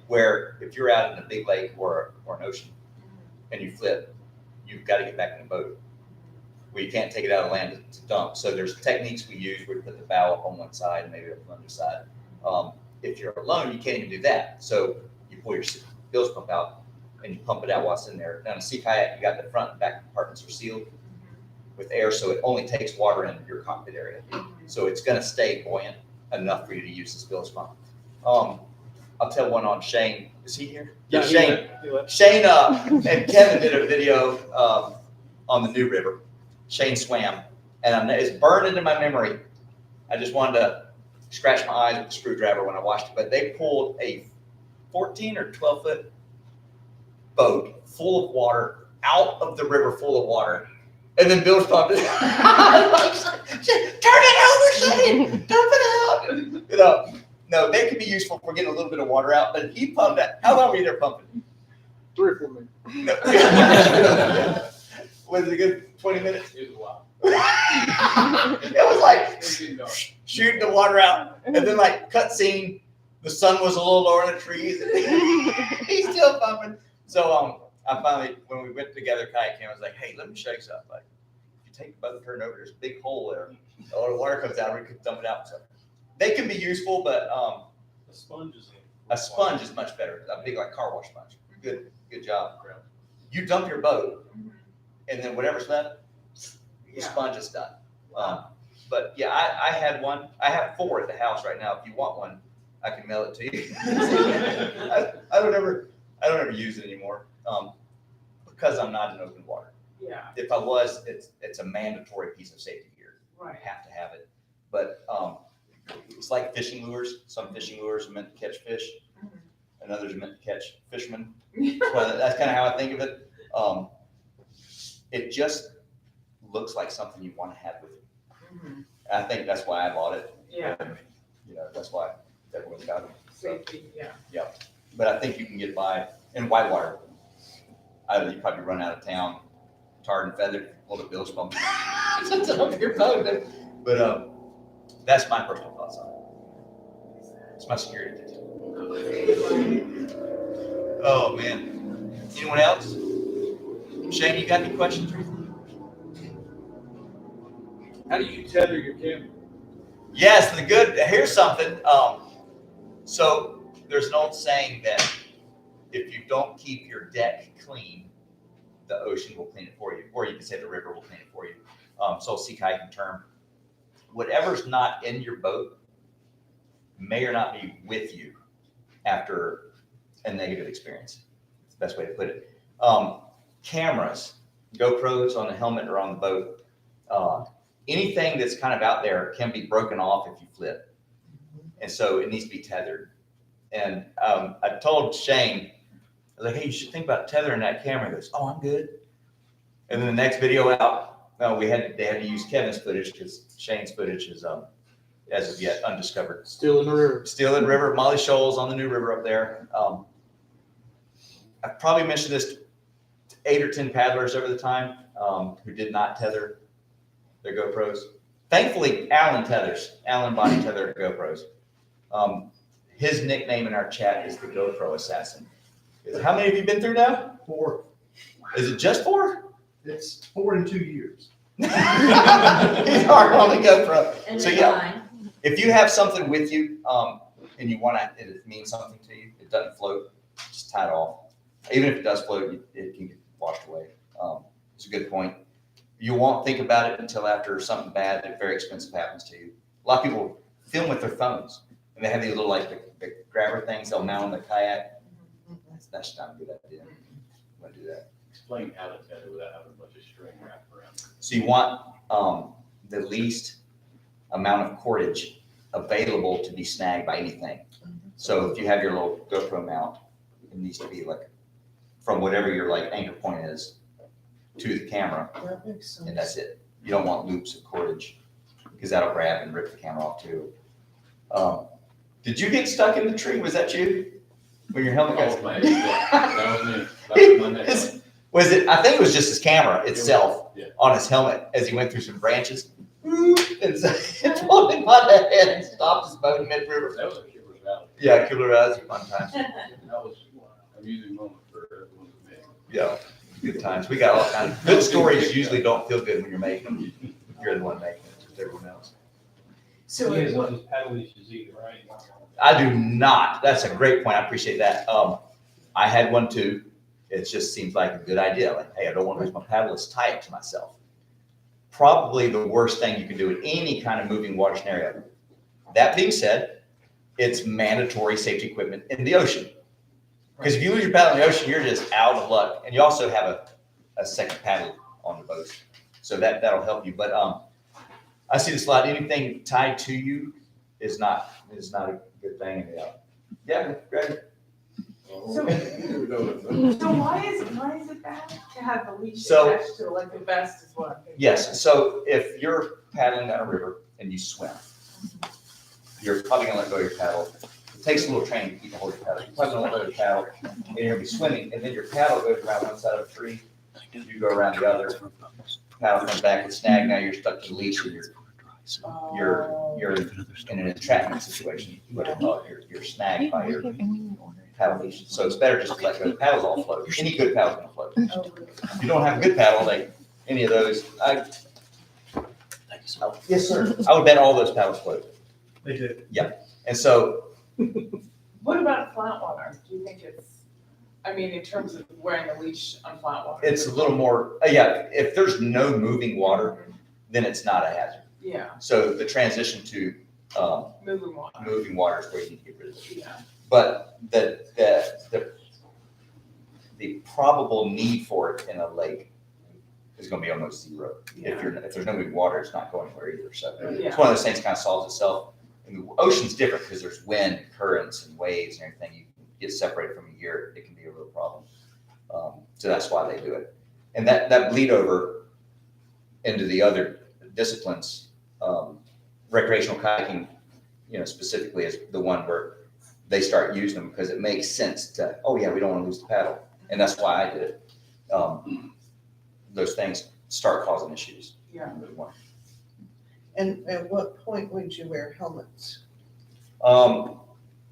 where if you're out in a big lake or an ocean and you flip, you've got to get back in the boat. Well, you can't take it out of land to dump. So there's techniques we use where we put the bow up on one side and maybe up on the other side. If you're alone, you can't even do that. So you pull your bilge pump out and you pump it out while it's in there. Now in a sea kayak, you got the front and back compartments are sealed with air, so it only takes water in your cockpit area. So it's going to stay buoyant enough for you to use this bilge pump. I'll tell one on Shane. Is he here? Yeah, Shane. Shane and Kevin did a video on the New River. Shane swam, and it's burned into my memory. I just wanted to scratch my eyes with a screwdriver when I watched it. But they pulled a 14 or 12-foot boat full of water out of the river full of water, and then bilge pumped it. Turn it over, Shane. Dump it out. No, they could be useful for getting a little bit of water out, but he pumped that. How long were you there pumping? 3 or 4 minutes. No. Was it a good 20 minutes? It was a while. It was like shooting the water out, and then like cut scene, the sun was a little lower in the trees, and he's still pumping. So I finally, when we went together kayaking, I was like, hey, let me show you something. Like, if you take the boat, turn it over, there's a big hole there. A lot of water comes out, we could dump it out. So they can be useful, but a sponge is much better. A big like car wash sponge. Good job. You dump your boat, and then whatever's left, the sponge is done. But yeah, I had one. I have 4 at the house right now. If you want one, I can mail it to you. I don't ever use it anymore, because I'm not in open water. Yeah, If I was, it's a mandatory piece of safety gear. right. I have to have it. But, it's like fishing lures. Some fishing lures are meant to catch fish, and others are meant to catch fishermen. Well, that's kind of how I think of it. It just looks like something you want to have with you. I think that's why I bought it. Yeah, You know, that's why everyone's got it. safety, yeah. But I think you can get by in whitewater. You probably run out of town, tarred and feathered, hold a bilge pump. It's up your phone. But that's my personal thoughts on it. It's my security detail. Oh man. Anyone else? Shane, you got any questions or anything? How do you tether your camera? Yes, here's something. So there's an old saying that if you don't keep your deck clean, the ocean will clean it for you, or you can say the river will clean it for you. So sea kayaking term. Whatever's not in your boat may or not be with you after a negative experience. That's the best way to put it. Cameras, GoPros on the helmet or on the boat, anything that's kind of out there can be broken off if you flip. And so it needs to be tethered. And I told Shane, I was like, hey, you should think about tethering that camera. He goes, oh, I'm good. And then the next video out, they had to use Kevin's footage because Shane's footage is, as of yet, undiscovered. Still in the river. Still in the river, Molly Shoals on the new river up there. I've probably mentioned this to 8 or 10 paddlers over the time who did not tether their GoPros. Thankfully, Alan tethers. Alan body tether GoPros. His nickname in our chat is the GoPro Assassin. How many have you been through now? 4. Is it just 4? It's 4 in 2 years. He's hard on the GoPro. And So then yeah, mine. if you have something with you and you want to, it means something to you, it doesn't float, just tie it off. Even if it does float, it can get washed away. It's a good point. You won't think about it until after something bad and very expensive happens to you. A lot of people film with their phones, and they have these little the grabber things they'll mount on the kayak. That's not a good idea. You want to do that. Explain how to tether without having a bunch of string wrapped around. So you want the least amount of cordage available to be snagged by anything. So if you have your little GoPro mount, it needs to be from whatever your anchor point is to the camera, That makes sense. and that's it. You don't want loops of cordage because that'll grab and rip the camera off too. Did you get stuck in the tree? Was that you? When your helmet got Oh, man, that was me. That was my next. Was it? I think it was just his camera itself Yeah. on his helmet as he went through some branches. And so it pulled him on the head and stopped his boat in mid-river. That was a Kibler's Valley. Yeah, Kibler Valley, fun times. That was an amusing moment for everyone to make. Yeah, good times. We got all kinds of good stories. Usually don't feel good when you're making them. You're the one making it, just everyone else. So He doesn't use paddle leashes either, right? I do not. That's a great point. I appreciate that. I had one too. It just seems like a good idea. Hey, I don't want to lose my paddle. Let's tie it to myself. Probably the worst thing you can do in any kind of moving water scenario. That being said, it's mandatory safety equipment in the ocean. Because if you lose your paddle in the ocean, you're just out of luck. And you also have a second paddle on the boat. So that'll help you. But I see this a lot. Anything tied to you is not a good thing. Yeah, great. So why is it bad to have the leash So- attached to the vest is what I'm thinking? Yes, so if you're paddling down a river and you swim, you're probably gonna let go of your paddle. It takes a little training to keep a hold of your paddle. You're probably gonna let go of your paddle, and you're gonna be swimming, and then your paddle goes around one side of the tree, you go around the other, paddle comes back and snag, now you're stuck to the leash, and you're in an entrapment situation. What I call it, you're snagged by your paddle leash. So it's better just to let go. The paddles all float. Any good paddle's gonna float. If you don't have a good paddle, like any of those, yes, sir. I would bet all those paddles float. They did. Yeah, and so What about flat water? Do you think in terms of wearing the leash on flat water? it's a little more, yeah, if there's no moving water, then it's not a hazard. Yeah, So the transition to Moving water. moving water is where you need to get rid of it. Yeah. But the probable need for it in a lake is gonna be almost zero. If there's no moving water, it's not going anywhere either. So it's one of those things kind of solves itself. And the ocean's different because there's wind, currents, and waves and everything. You get separated from a year, it can be a real problem. So that's why they do it. And that bleed over into the other disciplines. Recreational kayaking, specifically is the one where they start using them because it makes sense to, oh yeah, we don't want to lose the paddle. And that's why I did it. Those things start causing issues. Yeah. And at what point would you wear helmets?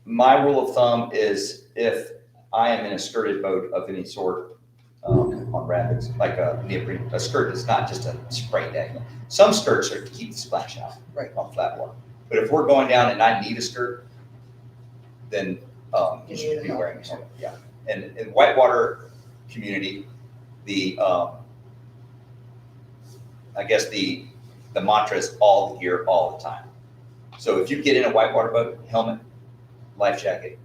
My rule of thumb is if I am in a skirted boat of any sort on rapids, like a neoprene, a skirt is not just a spray deck. Some skirts are to keep the splash out on flat water. But if we're going down and I need a skirt, then you should be wearing a helmet. Yeah. And in whitewater community, I guess the mantra is all the gear all the time. So if you get in a whitewater boat, helmet, life jacket,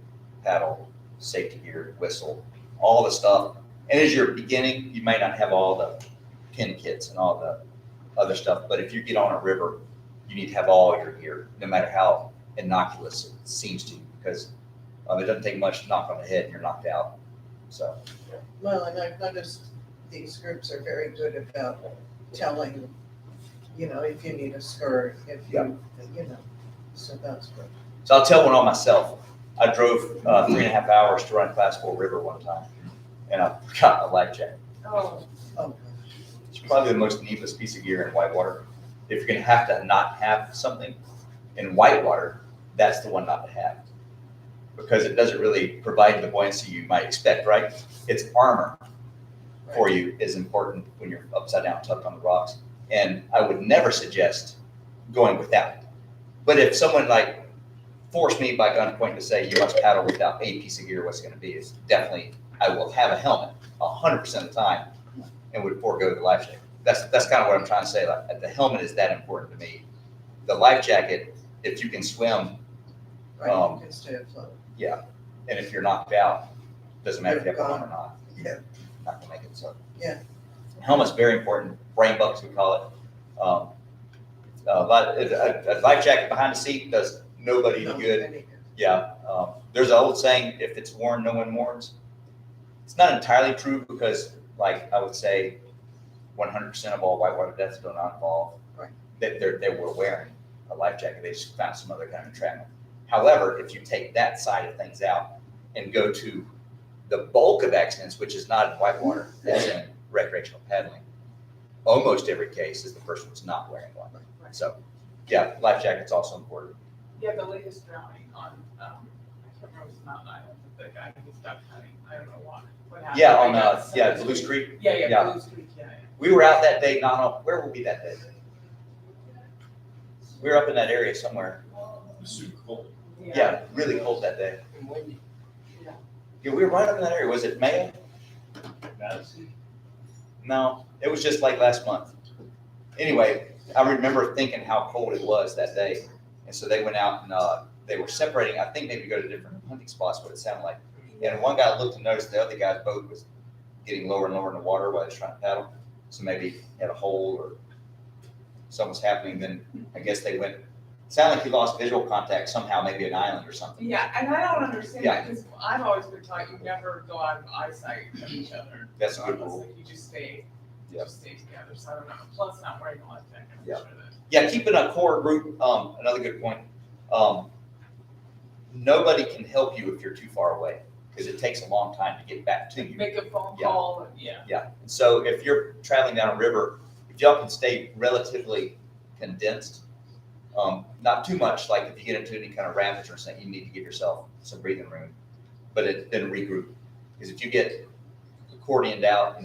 paddle, safety gear, whistle, all the stuff. And as you're beginning, you may not have all the pin kits and all the other stuff, but if you get on a river, you need to have all your gear, no matter how innocuous it seems to you, because it doesn't take much to knock on the head and you're knocked out. So. Well, and I've noticed these groups are very good about telling, if you need a skirt, if you, so that's good. So I'll tell one on myself. I drove 3.5 hours to run Class 4 river one time, and I forgot my life jacket. Oh. It's probably the most needless piece of gear in whitewater. If you're gonna have to not have something in whitewater, that's the one not to have. Because it doesn't really provide the buoyancy you might expect, right? It's armor for you is important when you're upside down tucked on the rocks. And I would never suggest going without it. But if someone forced me by gunpoint to say you must paddle without a piece of gear, what's it gonna be is definitely, I will have a helmet 100% of the time and would forego the life jacket. That's kind of what I'm trying to say. The helmet is that important to me. The life jacket, if you can swim, Right, you can stay afloat. yeah. And if you're knocked out, doesn't matter if you have one or not. Yeah. Not gonna make it. So Yeah. helmet's very important. Brain bucks, we call it. A life jacket behind the seat does nobody any good. Yeah. There's an old saying, if it's worn, no one mourns. It's not entirely true because, I would say 100% of all whitewater deaths do not involve they were wearing a life jacket. They just found some other kind of entrapment. However, if you take that side of things out and go to the bulk of accidents, which is not in whitewater, it's in recreational paddling, almost every case is the person who's not wearing one. So, yeah, life jacket's also important. Yeah, the latest drowning on, I can't remember if it's Mountain Island, but the guy who was duck hunting, I don't know what happened. Yeah, on Blue Street. Yeah, Blue Street, yeah. We were out that day, where were we that day? We were up in that area somewhere. Super cold. Yeah, really cold that day. Yeah, we were right up in that area. Was it Mayo? No, it was just like last month. Anyway, I remember thinking how cold it was that day. And so they went out and they were separating, I think maybe go to different hunting spots, what it sounded like. And one guy looked and noticed the other guy's boat was getting lower and lower in the water while he was trying to paddle. So maybe he had a hole or something was happening. Then I guess they went, it sounded like he lost visual contact somehow, maybe an island or something. Yeah, and I don't understand that because I've always been taught you never go out of eyesight of each other. That's a good rule. Like you just stay together. So I don't know. Plus not wearing a life jacket. Yeah. Yeah, keeping a core group, another good point. Nobody can help you if you're too far away because it takes a long time to get back to you. Make a phone call. Yeah. Yeah. And so if you're traveling down a river, if y'all can stay relatively condensed, not too much, like if you get into any kind of rapids or something, you need to give yourself some breathing room, but then regroup. Because if you get accordioned out,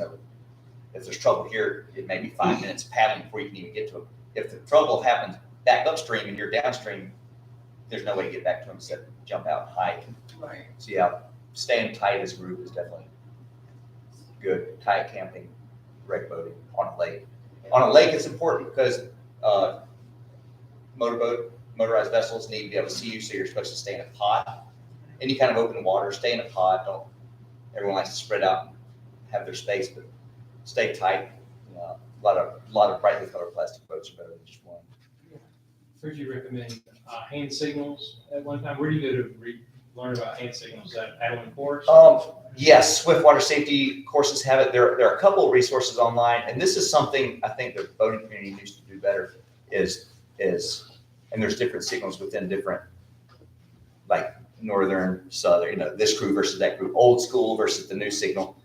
if there's trouble here, it may be 5 minutes paddling before you can even get to them. If the trouble happens back upstream and you're downstream, there's no way to get back to them except jump out and hike. Right. So yeah, staying tight as a group is definitely good. Kayak camping, wreck boating on a lake. On a lake, it's important because motorboat, motorized vessels need to be able to see you, so you're supposed to stay in a pod. Any kind of open water, stay in a pod. Don't, everyone likes to spread out and have their space, but stay tight. A lot of brightly colored plastic boats are better than just one. Heard you recommend hand signals at one time. Where do you go to learn about hand signals? Is that Paddling Force? Yes, Swift Water Safety courses have it. There are a couple of resources online, and this is something I think the boating community needs to do better. Is and there's different signals within different, like northern, southern. You know, this crew versus that crew, old school versus the new signal.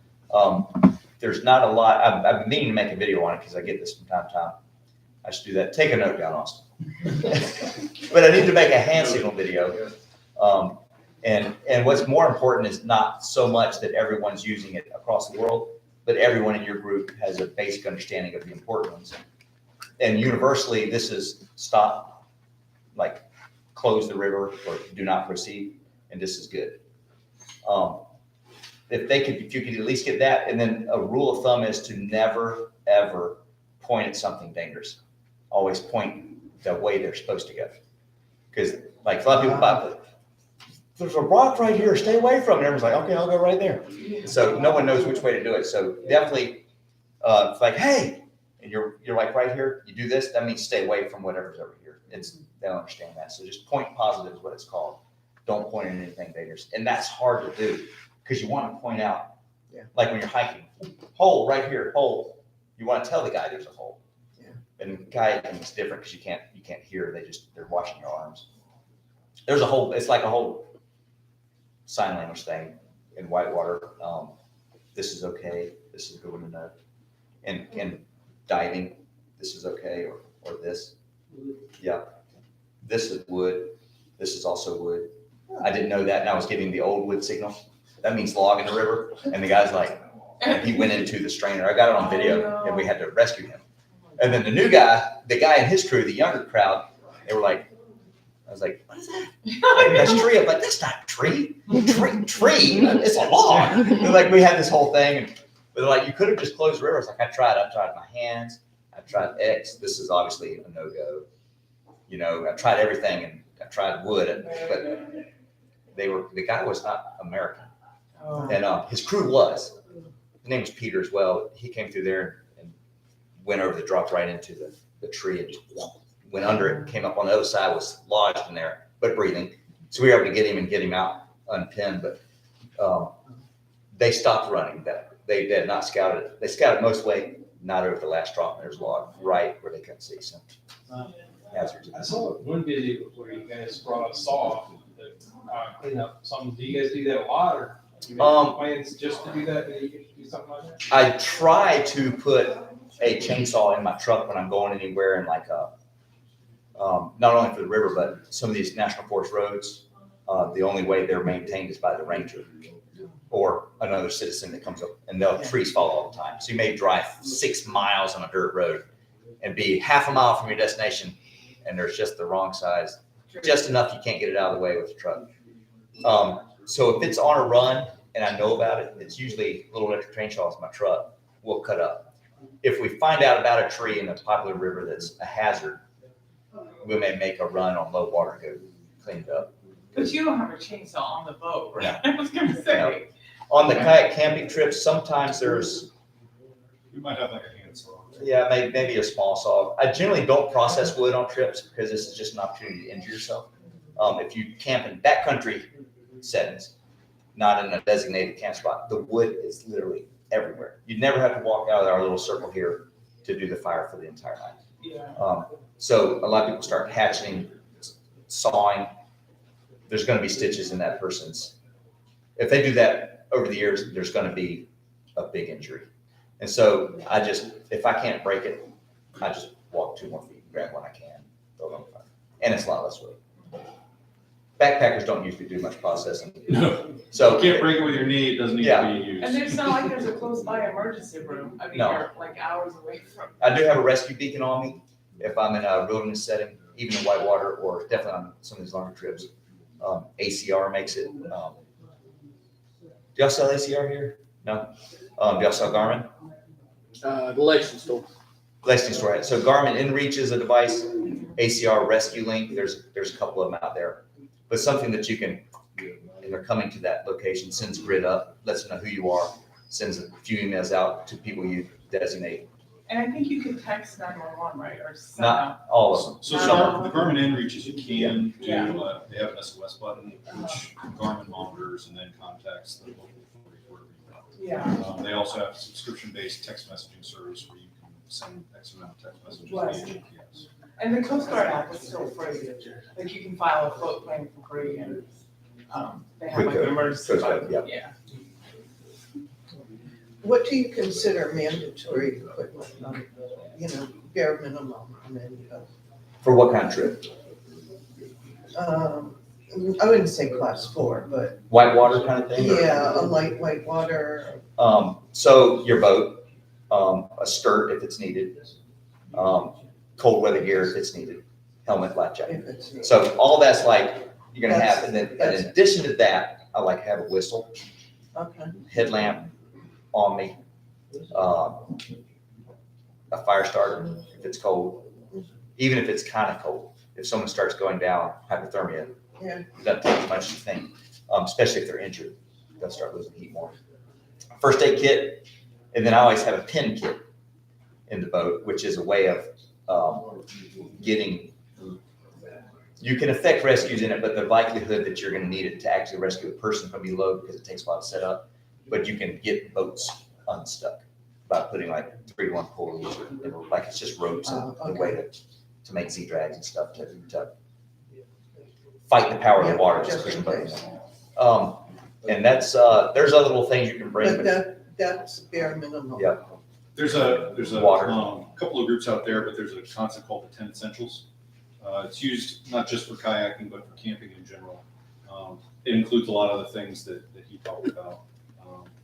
There's not a lot. I've been meaning to make a video on it because I get this from time to time. I should do that. Take a note down, Austin. But I need to make a hand signal video. And what's more important is not so much that everyone's using it across the world, but everyone in your group has a basic understanding of the important ones. And universally, this is stop, like close the river or do not proceed, and this is good. If you could at least get that, and then a rule of thumb is to never, ever point at something dangerous. Always point the way they're supposed to go. Because like a lot of people, there's a rock right here, stay away from it. Everyone's like, okay, I'll go right there. So no one knows which way to do it. So definitely, it's like, hey, and you're like right here, you do this, that means stay away from whatever's over here. They don't understand that. So just point positive is what it's called. Don't point at anything dangerous. And that's hard to do because you want to point out, like when you're hiking, hole right here, hole. You want to tell the guy there's a hole. And kayaking is different because you can't hear. They're watching your arms. There's a whole, it's like a whole sign language thing in whitewater. This is okay. This is a good one to know. And diving, this is okay, or this. Yeah. This is wood. This is also wood. I didn't know that, and I was getting the old wood signal. That means log in the river. And the guy's like, he went into the strainer. I got it on video, and we had to rescue him. And then the new guy, the guy in his crew, the younger crowd, they were like, I was like, what is that? That's a tree. I'm like, that's not a tree. Tree. It's a log. And like, we had this whole thing, and but like, you could have just closed the river. It's like, I tried my hands. I tried X. This is obviously a no-go. You know, I tried everything, and I tried wood, but the guy was not American. And his crew was. His name was Peter as well. He came through there and went over, dropped right into the tree and just went under it, came up on the other side, was lodged in there, but breathing. So we were able to get him and get him out unpinned, but they stopped running. They had not scouted it. They scouted most way, not over the last drop, and there's a log right where they couldn't see some hazards. I saw one video where you guys brought a saw to clean up something. Do you guys do that a lot, or you make plans just to do that? Do you do something like that? I try to put a chainsaw in my truck when I'm going anywhere, and like not only for the river, but some of these national forest roads, the only way they're maintained is by the ranger or another citizen that comes up, and trees fall all the time. So you may drive 6 miles on a dirt road and be half a mile from your destination, and there's just the wrong size, just enough you can't get it out of the way with the truck. So if it's on a run and I know about it, it's usually little electric chainsaws in my truck. We'll cut up. If we find out about a tree in a popular river that's a hazard, we may make a run on low water to go clean it up. But you don't have a chainsaw on the boat, right? No. I was gonna say. On the kayak camping trips, sometimes there's, You might have like a hand saw. yeah, maybe a small saw. I generally don't process wood on trips because this is just an opportunity to injure yourself. If you camp in backcountry settings, not in a designated camp spot, the wood is literally everywhere. You'd never have to walk out of our little circle here to do the fire for the entire night. Yeah. So a lot of people start hatcheting, sawing. There's going to be stitches in that person's. If they do that over the years, there's going to be a big injury. And so if I can't break it, I just walk 2 more feet, grab what I can, throw it on fire. And it's a lot less weight. Backpackers don't usually do much processing. No. So You can't break it with your knee. It doesn't need to be used. And there's not like there's a close by emergency room. I mean, No. you're like hours away from. I do have a rescue beacon on me if I'm in a wilderness setting, even in whitewater, or definitely on some of these longer trips. ACR makes it. Do y'all sell ACR here? No? Do y'all sell Garmin? The Lexington store. Lexington store. So Garmin InReach is a device, ACR Rescue Link, there's a couple of them out there. But something that you can, and they're coming to that location, sends grid up, lets them know who you are, sends a few emails out to people you designate. And I think you can text 911, right, or send Not all of them. So the Garmin InReach you can do, Yeah. they have an SOS button, which Garmin monitors and then contacts the local authority wherever you are. Yeah. They also have a subscription-based text messaging service where you can send X amount of text messages Right. via GPS. And the Coast Guard app is still free. Like you can file a float claim for free and, they have like an emergency. Coast Guard, button. Yeah. What do you consider mandatory equipment, bare minimum? I mean, For what kind of trip? I wouldn't say class 4, but Whitewater kind of thing? or- yeah, a light white water. So your boat, a skirt if it's needed, cold weather gear if it's needed, helmet, life jacket. If it's needed. So all that's like, you're gonna have, and then That's- in addition to that, I like to have a whistle, Okay. headlamp on me, a fire starter if it's cold, even if it's kind of cold. If someone starts going down hypothermia, Yeah. it doesn't take as much as you think, especially if they're injured. They'll start losing heat more. First aid kit, and then I always have a pin kit in the boat, which is a way of getting, you can affect rescues in it, but the likelihood that you're gonna need it to actually rescue a person is gonna be low because it takes a while to set up. But you can get boats unstuck by putting like 3-to-1 pulleys, or like it's just ropes and the way to make Z-drags and stuff to fight the power of the water. Just in case. And that's, there's other little things you can bring. But that's bare minimum. Yeah. There's a Water. Couple of groups out there, but there's a concept called the 10 Essentials. It's used not just for kayaking, but for camping in general. It includes a lot of the things that he talked about,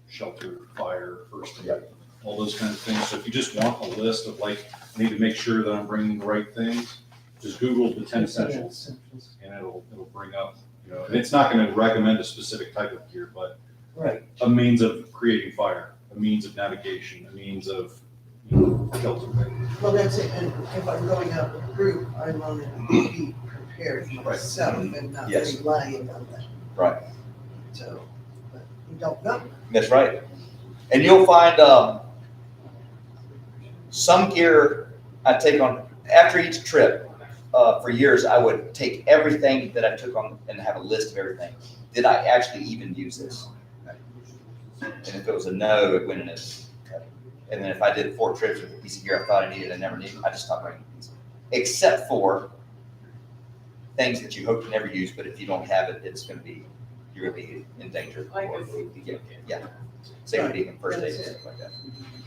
shelter, fire, first aid, all those kind of things. So if you just want a list of like, I need to make sure that I'm bringing the right things, just Google the 10 Essentials and it'll bring up, and it's not going to recommend a specific type of gear, but Right. a means of creating fire, a means of navigation, a means of shelter. Well, that's it, and if I'm going out with a group, I want to be prepared myself and not Yes. relying on them. Right. So, but you don't know. That's right. And you'll find some gear I take on, after each trip, for years, I would take everything that I took on and have a list of everything. Did I actually even use this? And if it was a no, it went in this. And then if I did 4 trips with a piece of gear I thought I needed, I never needed, I just stopped bringing things. Except for things that you hope to never use, but if you don't have it, you're gonna be in danger. Like Or- a safety Yeah. Safety and first aid That's and it. stuff like that.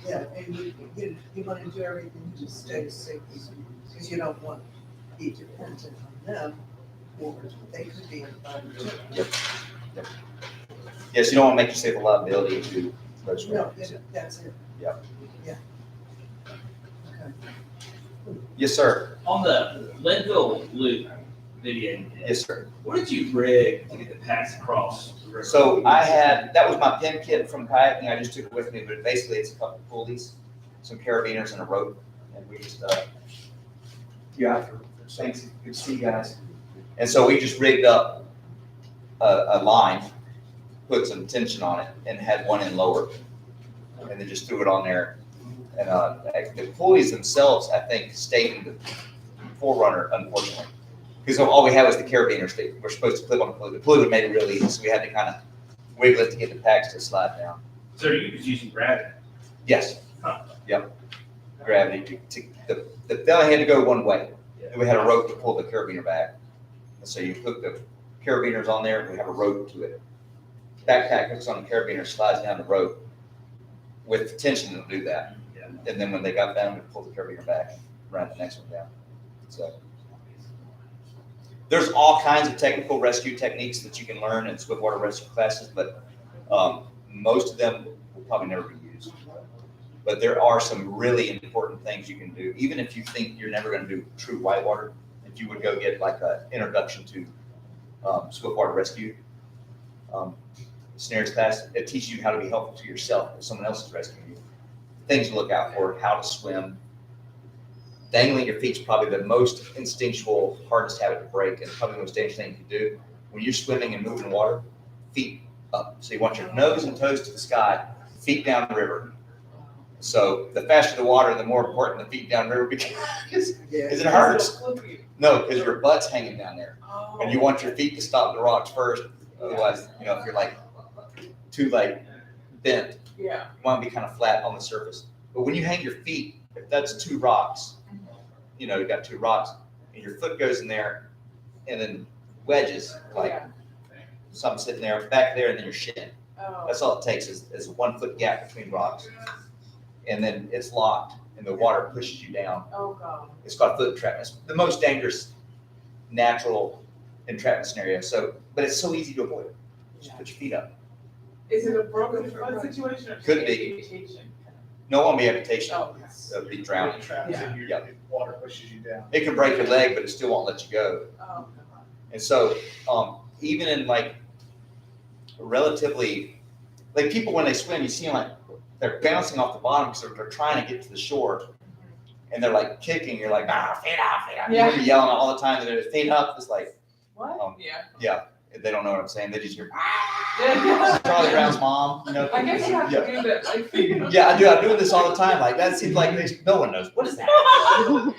Yeah, and you want to do everything to stay safe, because you don't want to be dependent on them, or they could be in fire too. Yep. Yes, you don't want to make yourself a liability to those. No, rescues. that's it. Yep. Yeah. Okay. Yes, sir. On the Leadville Loop video, Yes, sir. what did you rig to get the pass across the river? So that was my pin kit from kayaking. I just took it with me, but basically it's a couple pulleys, some carabiners and a rope. And we just, thanks. Good to see you guys. And so we just rigged up a line, put some tension on it and had one end lower. And then just threw it on there. And the pulleys themselves, I think, stayed in the Forerunner, unfortunately. Because all we had was the carabiner stick. We're supposed to clip on the pulley. The pulley would have made it really easy, so we had to kind of wiggle it to get the packs to slide down. So you was using gravity? Yes. Huh. Yep. Gravity. They only had to go one way. And we had a rope to pull the carabiner back. And so you hook the carabiners on there, and we have a rope to it. Backpack hooks on the carabiner, slides down the rope with the tension to do that. And then when they got down, we pulled the carabiner back, ran the next one down. So there's all kinds of technical rescue techniques that you can learn in swiftwater rescue classes, but most of them will probably never be used. But there are some really important things you can do, even if you think you're never going to do true whitewater. If you would go get like an introduction to swiftwater rescue snares class, it teaches you how to be helpful to yourself if someone else is rescuing you. Things to look out for, how to swim, dangling your feet's probably the most instinctual, hardest habit to break, and probably the most dangerous thing you can do. When you're swimming and moving in water, feet up. So you want your nose and toes to the sky, feet down the river. So the faster the water, the more important the feet down the river because it hurts. No, because your butt's hanging down there. And you want your feet to stop the rocks first. Otherwise, you know, if you're like too like bent, Yeah. you want to be kind of flat on the surface. But when you hang your feet, if that's two rocks, you know, you got two rocks, and your foot goes in there, and then wedges, like something sitting there, back there, and then your shin. Oh. That's all it takes is 1 foot gap between rocks. And then it's locked, and the water pushes you down. Oh, God. It's called foot entrapment. It's the most dangerous natural entrapment scenario. So, but it's so easy to avoid. Just put your feet up. Is it a broken foot situation or Could be. amputation? No one will be amputation. Oh, It'll be drowning. Yeah. Water pushes you down. It can break your leg, but it still won't let you go. Oh, God. And so, even in like relatively, like people when they swim, you see them like they're bouncing off the bottom because they're trying to get to the shore, and they're like kicking. You're like, feet up, feet up. Yeah. You're yelling all the time. They're feet up. It's like, What? Yeah. yeah, they don't know what I'm saying. They just hear Charlie Brown's mom. You know, I guess you have to do that, like. Yeah, I do. I'm doing this all the time. Like that seems like no one knows. What is that?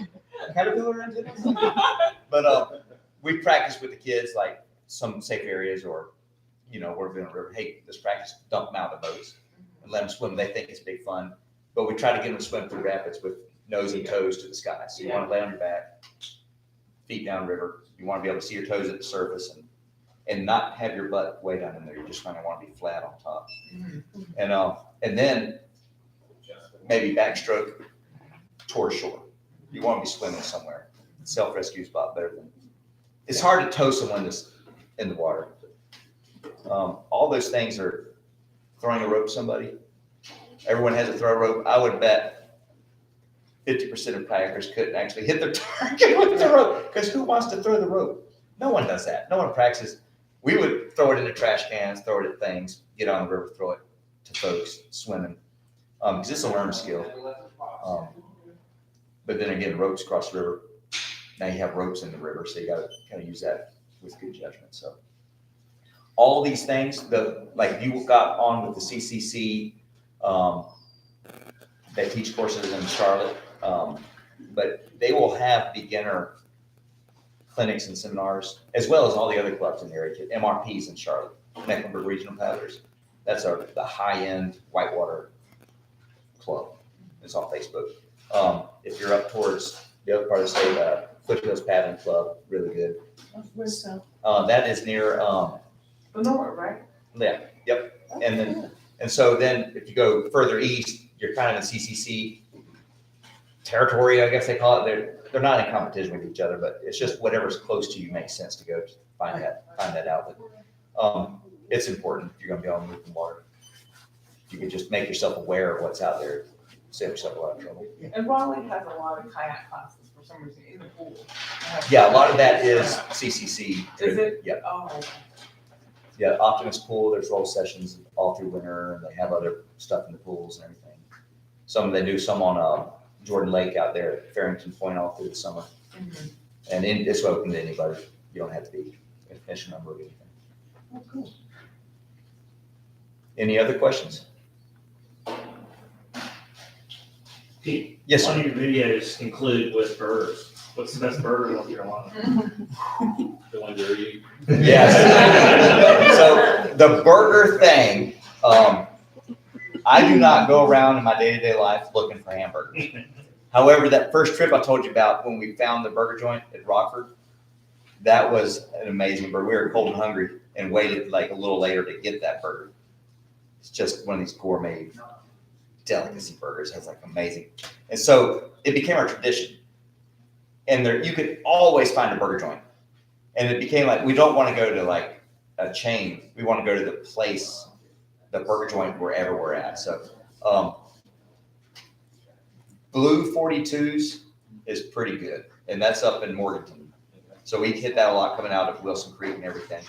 Caterpillar antenna? But we practice with the kids, like some safe areas, or you know, we're in a river. Hey, let's practice. Dump them out of the boats and let them swim. They think it's big fun, but we try to get them to swim through rapids with nose and toes to the sky. So you want to lay on your back, feet down river. You want to be able to see your toes at the surface and not have your butt way down in there. You just kind of want to be flat on top. And then maybe backstroke toward shore. You want to be swimming somewhere. Self-rescue spot better than. It's hard to tow someone that's in the water. All those things are throwing a rope to somebody. Everyone has a throw rope. I would bet 50% of kayakers couldn't actually hit their target with the rope because who wants to throw the rope? No one does that. No one practices. We would throw it into trash cans, throw it at things, get on the river, throw it to folks swimming. Because it's a learned skill. But then again, ropes across the river. Now you have ropes in the river, so you got to kind of use that with good judgment. So all these things, like you got on with the CCC, they teach courses in Charlotte, but they will have beginner clinics and seminars, as well as all the other clubs in the area. MRPs in Charlotte, Mecklenburg Regional Paddlers. That's the high-end whitewater club. It's on Facebook. If you're up towards the other part of the state, Foothills Paddling Club, really good. Where's that? That is near, The north, right? yeah, yep. And so then if you go further east, you're kind of in CCC territory, I guess they call it. They're not in competition with each other, but it's just whatever's close to you makes sense to go to find that out. But it's important if you're going to be able to move in water. You can just make yourself aware of what's out there, save yourself a lot of trouble. And Raleigh has a lot of kayak classes for some reason in the pool. Yeah, a lot of that is CCC. Is it? Yep. Oh, okay. Yeah, Optimus Pool, there's roll sessions all through winter, and they have other stuff in the pools and everything. They do some on Jordan Lake out there at Farrington Point all through the summer. And it's open to anybody. You don't have to be a commission member or anything. Oh, cool. Any other questions? Pete, Yes, one sir. of your videos include with burgers. What's the best burger in North Carolina? The one you're eating. Yes. So the burger thing, I do not go around in my day-to-day life looking for hamburgers. However, that first trip I told you about when we found the burger joint at Rockford, that was an amazing burger. We were cold and hungry and waited like a little later to get that burger. It's just one of these gourmet delicacy burgers. It's like amazing. And so it became our tradition. And there, you could always find a burger joint. And it became like, we don't want to go to like a chain. We want to go to the place, the burger joint, wherever we're at. So Blue 42s is pretty good. And that's up in Morganton. So we hit that a lot coming out of Wilson Creek and everything.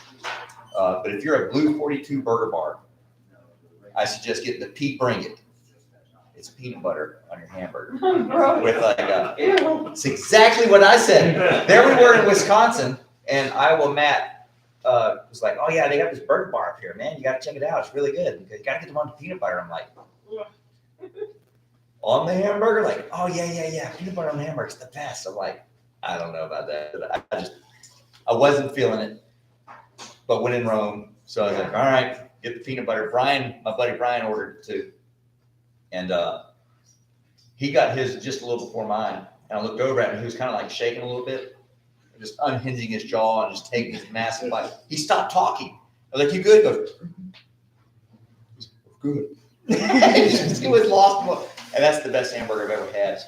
But if you're a Blue 42 burger bar, I suggest getting the Pete Bring It. it's peanut butter on your hamburger. Gross. With like it's exactly what I said. There we were in Wisconsin, and Iowa Matt was like, "Oh yeah, they got this burger bar up here, man. You gotta check it out. It's really good. You gotta get them on the peanut butter." I'm like, on the hamburger, like, "Oh yeah, peanut butter on the hamburger is the best." I'm like, I don't know about that. I wasn't feeling it, but when in Rome, so I was like, all right, get the peanut butter. Brian, my buddy Brian, ordered two, and he got his just a little before mine. And I looked over at him, he was kind of like shaking a little bit, just unhinging his jaw and just taking his massive bite. He stopped talking. I was like, "You good?" He goes, "Good." He was lost, and that's the best hamburger I've ever had.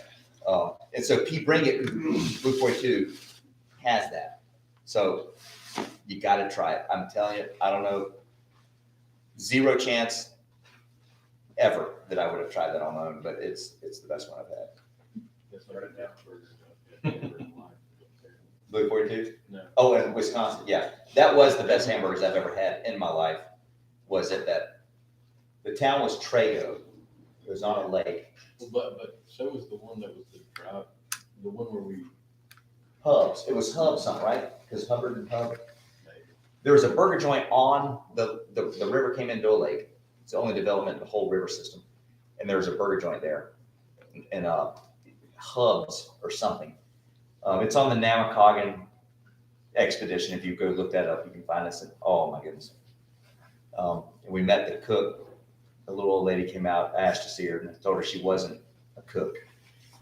And so Pete Bring It, Blue 42, has that. So you got to try it. I'm telling you, I don't know, 0 chance ever that I would have tried that on my own, but it's the best one I've had. Blue 42? No. Oh, in Wisconsin, yeah. That was the best hamburgers I've ever had in my life. Was at that. The town was Trago. It was on a lake. But so was the one that was the drive, the one where we. Hubs. It was Hubs, something, right? Because Hubbard and Hub. There was a burger joint on the river came into a lake. It's the only development in the whole river system. And there was a burger joint there. And Hubs or something. It's on the Namakogan expedition. If you go look that up, you can find us. Oh my goodness. And we met the cook. The little old lady came out, asked to see her, and I told her she wasn't a cook.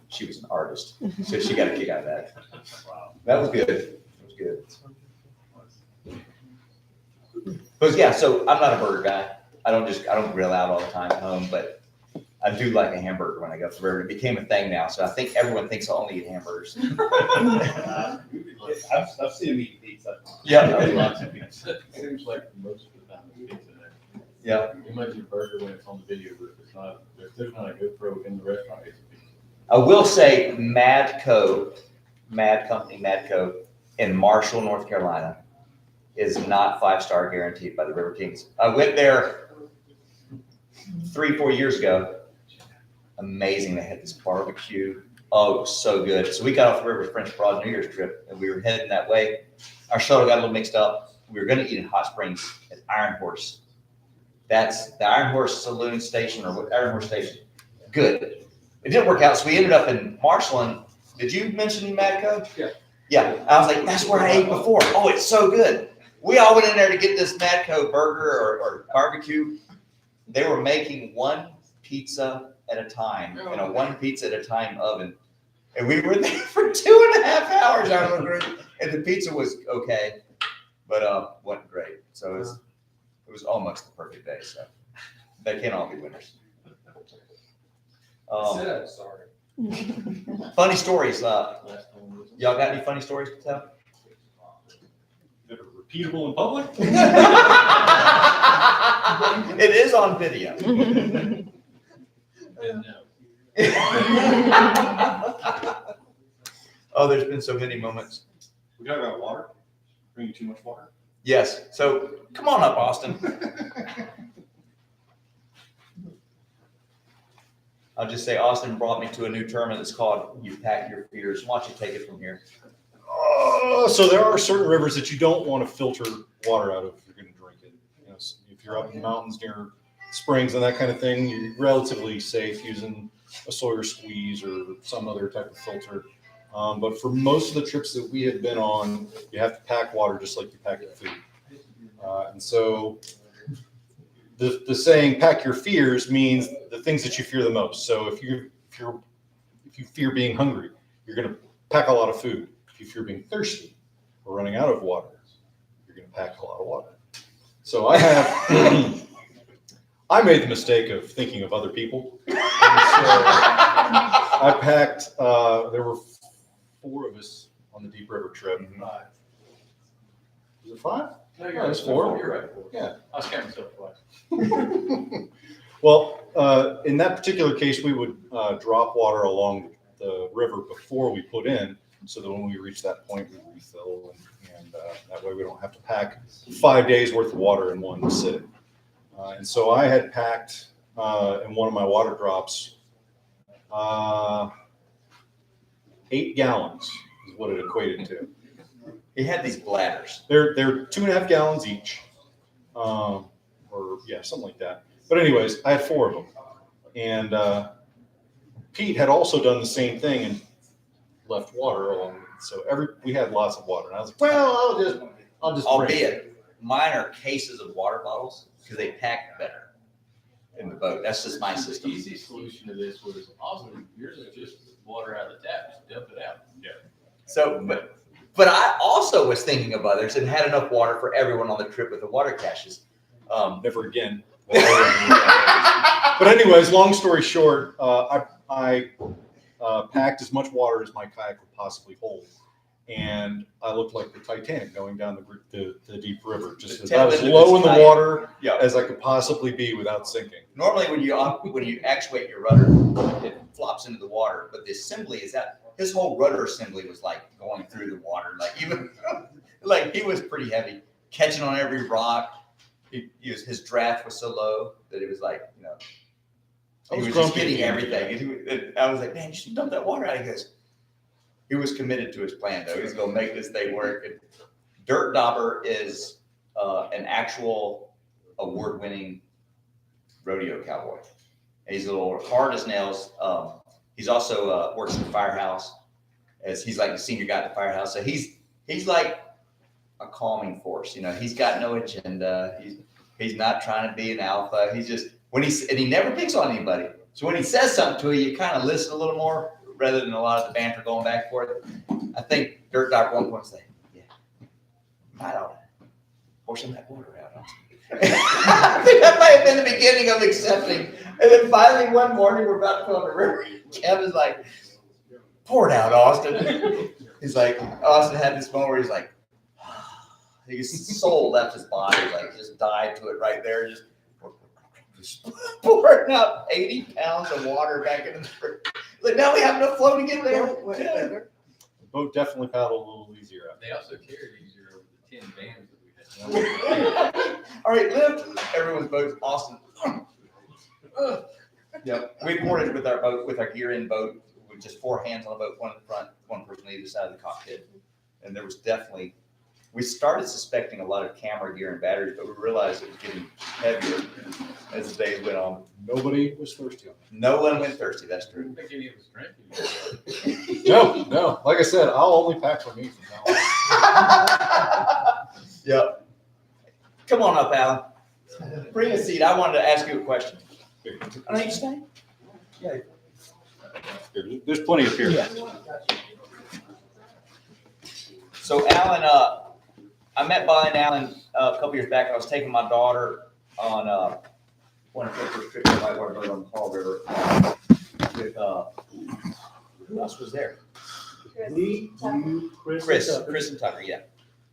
She was an artist. So she got a kick out of that. Wow. That was good. It was good. But yeah, so I'm not a burger guy. I don't grill out all the time at home, but I do like a hamburger when I go to the river. It became a thing now, so I think everyone thinks I only eat hamburgers. I've seen him eat pizza. Yeah. Lots of pizza. It seems like most of the time it's pizza there. Yeah. You might eat a burger when it's on the video, but if it's not, if there's not a GoPro in the restaurant, it's a pizza. I will say Mad Company, Madco in Marshall, North Carolina is not 5-star guaranteed by the River Kings. I went there 3-4 years ago. Amazing. They had this barbecue. Oh, it was so good. So we got off the river French Broad New Year's trip and we were heading that way. Our shuttle got a little mixed up. We were going to eat in Hot Springs at Iron Horse. That's the Iron Horse Saloon Station or Iron Horse Station. Good. It didn't work out. So we ended up in Marshall. And did you mention Madco? Yeah. Yeah. I was like, that's where I ate before. Oh, it's so good. We all went in there to get this Madco burger or barbecue. They were making one pizza at a time in a one pizza at a time oven. And we were there for 2.5 hours out of the group. And the pizza was okay, but wasn't great. So it was almost the perfect day. So they can't all be winners. Sorry. Funny stories. Y'all got any funny stories to tell? That are repeatable in public? It is on video. Oh, there's been so many moments. We talk about water, drinking too much water. Yes. So come on up, Austin. I'll just say Austin brought me to a new term and it's called "You Pack Your Fears." Why don't you take it from here? So there are certain rivers that you don't want to filter water out of if you're going to drink it. You know, if you're up in the mountains near springs and that kind of thing, you're relatively safe using a Sawyer squeeze or some other type of filter. But for most of the trips that we have been on, you have to pack water just like you pack your food. And so the saying "pack your fears" means the things that you fear the most. So if you fear being hungry, you're going to pack a lot of food. If you fear being thirsty or running out of water, you're going to pack a lot of water. So I made the mistake of thinking of other people. And so I packed, there were 4 of us on the Deep River trip. 5. Was it 5? No, you're right. It was 4. You're right. Yeah. I was counting myself twice. Well, in that particular case, we would drop water along the river before we put in, so that when we reach that point, we refill, and that way we don't have to pack 5 days worth of water in one sitting. And so I had packed in one of my water drops 8 gallons is what it equated to. He had these bladders. They're 2.5 gallons each, or yeah, something like that. But anyways, I had 4 of them, and Pete had also done the same thing and left water along. So we had lots of water, and I was like, well, I'll just. Albeit, mine are cases of water bottles because they pack better in the boat. That's just my The system. easy solution to this was awesome. Yours is just water out of the tap, just dump it out. Yeah. So, but I also was thinking of others and had enough water for everyone on the trip with the water caches. Never again. But anyways, long story short, I packed as much water as my kayak would possibly hold, and I looked like the Titanic going down the deep river, just as I was low in the water as I could possibly be without sinking. Normally, when you actuate your rudder, it flops into the water. But the assembly is that his whole rudder assembly was like going through the water, like even like he was pretty heavy, catching on every rock. His draft was so low that it was like, you know, he was just getting everything. And I was like, man, you should dump that water out. He goes, he was committed to his plan though. He's going to make this thing work. And Dirt Dauber is an actual award-winning rodeo cowboy. And he's a little hard as nails. He's also works in the firehouse, as he's like the senior guy at the firehouse. So he's like a calming force. You know, he's got no agenda. He's not trying to be an alpha. He's just and he never picks on anybody. So when he says something to you, you kind of listen a little more rather than a lot of the banter going back and forth. I think Dirt Dauber one point say, yeah, might ought to pour some of that water out. I think that might have been the beginning of accepting. And then finally one morning we're about to go on the river. Kevin's like, pour it out, Austin. He's like, Austin had this moment where he's like, his soul left his body, like just died to it right there. Just pouring out 80 pounds of water back in the river. Like now we have enough flow to get there. The boat definitely paddled a little easier out. They also carried easier over the 10 vans that we had. All right, lift. Everyone's boat's Austin. Yep. We boarded with our boat, with our gear in boat, with just 4 hands on the boat, one in the front, one person on either side of the cockpit. And there was definitely, we started suspecting a lot of camera gear and batteries, but we realized it was getting heavier as the days went on. Nobody was thirsty on it. No one went thirsty, that's I true. don't think any of us drank. No. Like I said, I'll only pack for me from now on. Yep. Come on up, Alan. Bring a seat. I wanted to ask you a question. I know you stay. Yeah. There's plenty of here. So Alan, I met Bonnie and Alan a couple years back. I was taking my daughter on one of her first trips to whitewater boat on the Paul River with who else was there? Me, you, Chris. Chris and Tucker, yeah.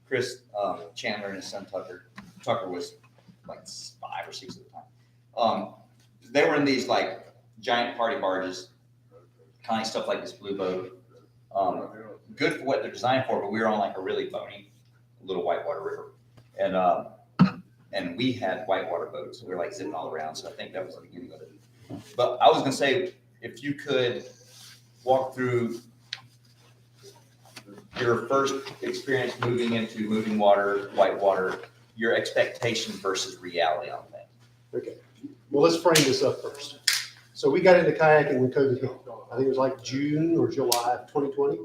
Chris Chandler and his son Tucker. Tucker was like 5 or 6 at the time. They were in these like giant party barges, kind of stuff like this blue boat. Good for what they're designed for, but we were on like a really bony little whitewater river. And we had whitewater boats. We were like zipping all around. So I think that was the beginning of it. But I was gonna say, if you could walk through your first experience moving into moving water, whitewater, your expectation versus reality on that. Okay, well, let's frame this up first. So we got into kayaking when COVID hit. I think it was like June or July of 2020.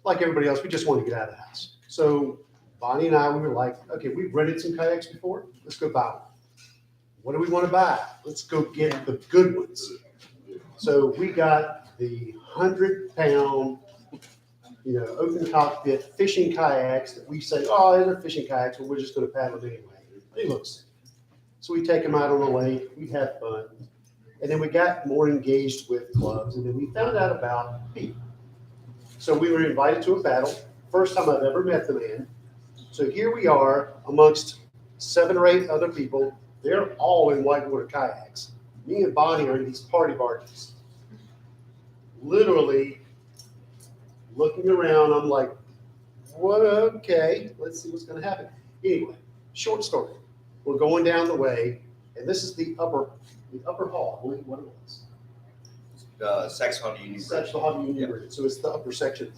Like everybody else, we just wanted to get out of the house. So Bonnie and I, we were like, okay, we've rented some kayaks before. Let's go buy one. What do we want to buy? Let's go get the good ones. So we got the 100-pound, open cockpit fishing kayaks that we say, oh, they're fishing kayaks, but we're just going to paddle them anyway. They look sick. So we take them out on the lake. We have fun. And then we got more engaged with clubs. And then we found out about Pete. So we were invited to a battle. First time I've ever met the man. So here we are amongst 7 or 8 other people. They're all in whitewater kayaks. Me and Bonnie are in these party barges. Literally looking around, I'm like, what? Okay, let's see what's going to happen. Anyway, short story. We're going down the way, and this is the upper hall, I believe what it was. Saxon Union Bridge. Saxon Union Bridge, so it's the upper section.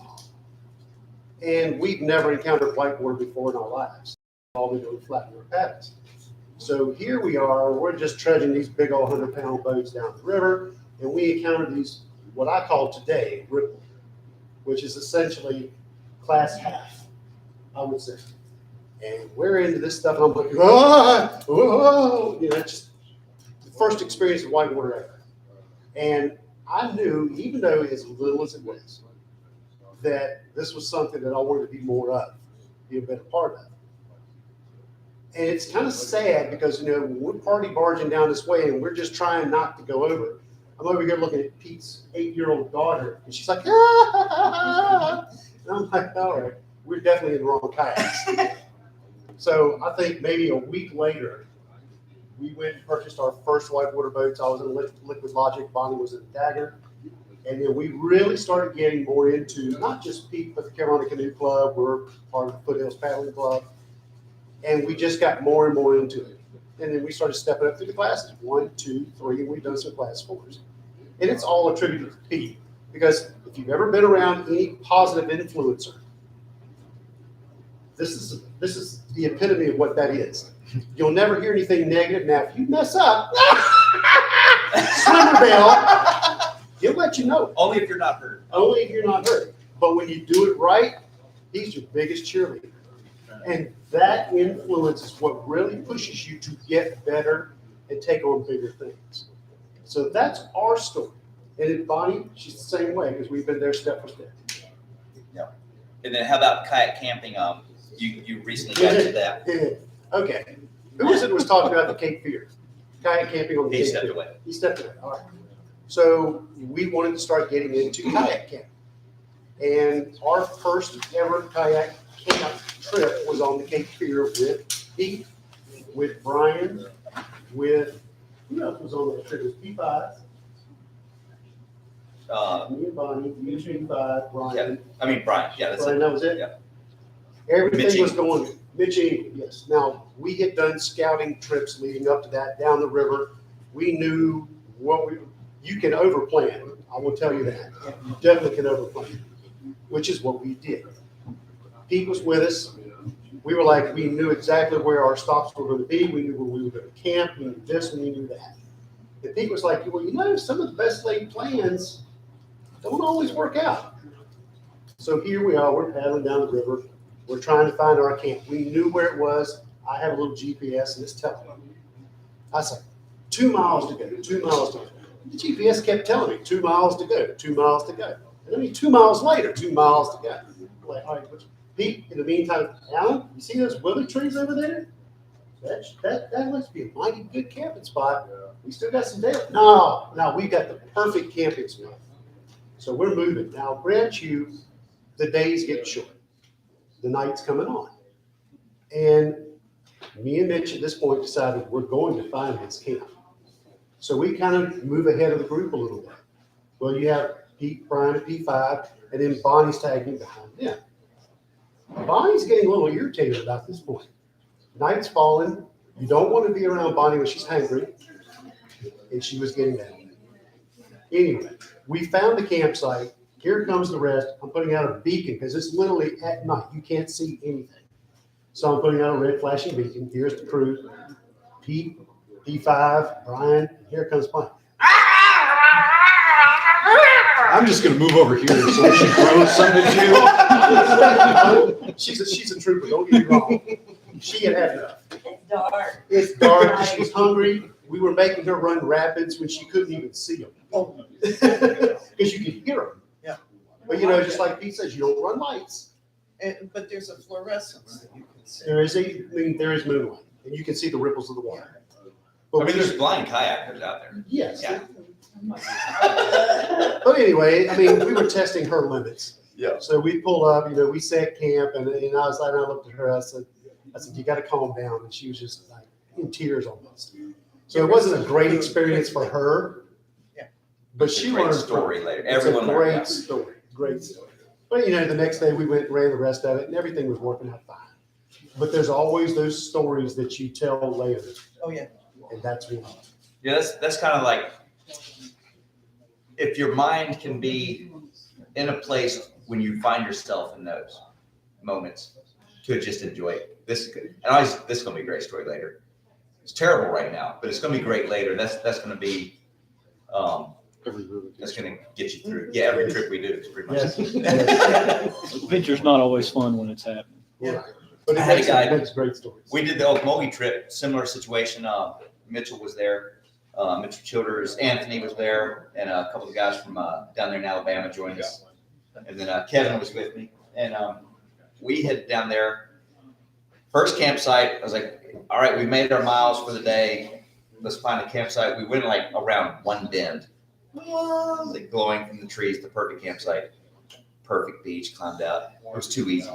And we've never encountered whitewater before in our lives. All we do is flatwater paddles. So here we are, we're just trudging these big old 100-pound boats down the river, and we encounter these, what I call today, ripple, which is essentially class half, I would say. And we're into this stuff, and I'm like, oh, you know, it's just the first experience of whitewater ever. And I knew, even though as little as it was, that this was something that I wanted to be more of, be a better part of. And it's kind of sad because, you know, when we're party barging down this way and we're just trying not to go over, I'm over here looking at Pete's 8-year-old daughter, and she's like, ah! And I'm like, all right, we're definitely in the wrong kayaks. So I think maybe a week later, we went and purchased our first whitewater boats. I was in Liquid Logic, Bonnie was in Dagger. And then we really started getting more into not just Pete, but the Carolina Canoe Club. We're part of the Foothills Paddling Club. And we just got more and more into it. And then we started stepping up through the classes, 1, 2, 3, and we've done some class 4s. And it's all attributed to Pete. Because if you've ever been around any positive influencer, this is the epitome of what that is. You'll never hear anything negative. Now, if you mess up, Slimmer Bell, he'll let you know. Only if you're not hurt. Only if you're not hurt. But when you do it right, he's your biggest cheerleader. And that influence is what really pushes you to get better and take on bigger things. So that's our story. And in Bonnie, she's the same way because we've been there step for step. Yeah. And then how about kayak camping? You recently got into that. Okay. Who was it who was talking about the Cape Fear? Kayak camping on the He Cape stepped Fear. away. He stepped away. All right. So we wanted to start getting into kayak camping. And our first ever kayak camp trip was on the Cape Fear with Pete, with Brian, with, who else was on that trip? It was P5. Me and Bonnie, you, P5, Brian. Brian, yeah, that's Brian, it. that was it? Yeah. Everything Mitch was Ingram. going, Mitch Ingram, yes. Now, we had done scouting trips leading up to that down the river. We knew you can overplan. I will tell you that. You definitely can overplan, which is what we did. Pete was with us. We were like, we knew exactly where our stops were going to be. We knew where we were going to camp. We knew this and we knew that. And Pete was like, well, you know, some of the best laid plans don't always work out. So here we are, we're paddling down the river. We're trying to find our camp. We knew where it was. I have a little GPS and it's telling me. I said, 2 miles to go, 2 miles to go. The GPS kept telling me 2 miles to go, 2 miles to go. And then 2 miles later, 2 miles to go. I'm like, all right, Pete, in the meantime, Alan, you see those willow trees over there? That must be a mighty good camping spot. We still got some daylight. No, we got the perfect camping spot. So we're moving. Now, grant you, the days get short. The night's coming on. And me and Mitch at this point decided we're going to find this camp. So we kind of move ahead of the group a little bit. Well, you have Pete, Brian at P5, and then Bonnie's tagging behind them. Bonnie's getting a little irritated about this point. Night's falling. You don't want to be around Bonnie when she's hungry. And she was getting that. Anyway, we found the campsite. Here comes the rest. I'm putting out a beacon because it's literally at night. You can't see anything. So I'm putting out a red flashing beacon. Here's the crew. Pete, P5, Brian, here comes Bonnie. I'm just going to move over here so she throws something at you. She's a trooper, don't get me wrong. She had enough. It's dark. It's dark. She's hungry. We were making her run rapids when she couldn't even see them. Because you could hear them. Yeah. But you know, just like Pete says, you don't run lights. But there's a fluorescence that you can see. There is moonlight, and you can see the ripples of the water. There's blind kayakers out there. Yes. Yeah. But anyway, we were testing her limits. Yeah. So we pull up, we set camp, and I was like, I looked at her, I said, you got to calm down. And she was just like in tears almost. So it wasn't a great experience for her. Yeah. But she Great learned story from it. later. It's Everyone a learned great from it. story. Great story. But the next day we went and ran the rest of it, and everything was working out fine. But there's always those stories that you tell later. Oh, yeah. And that's one. Yeah, that's kind of like, if your mind can be in a place when you find yourself in those moments to just enjoy it. This is good. And this is gonna be a great story later. It's terrible right now, but it's gonna be great later. That's gonna be, that's gonna get you through. Yeah, every trip we do is pretty much. Adventure's not always fun when it's happening. Yeah. But I had a guy, that's great stories. we did the Okmulgee trip, similar situation. Mitchell was there, Mitchell Childers, Anthony was there, and a couple of guys from down there in Alabama joined us. And then Kevin was with me, and we headed down there. First campsite, I was like, all right, we made our miles for the day. Let's find a campsite. We went like around one bend, like glowing from the trees, the perfect campsite, perfect beach, climbed out. It was too easy.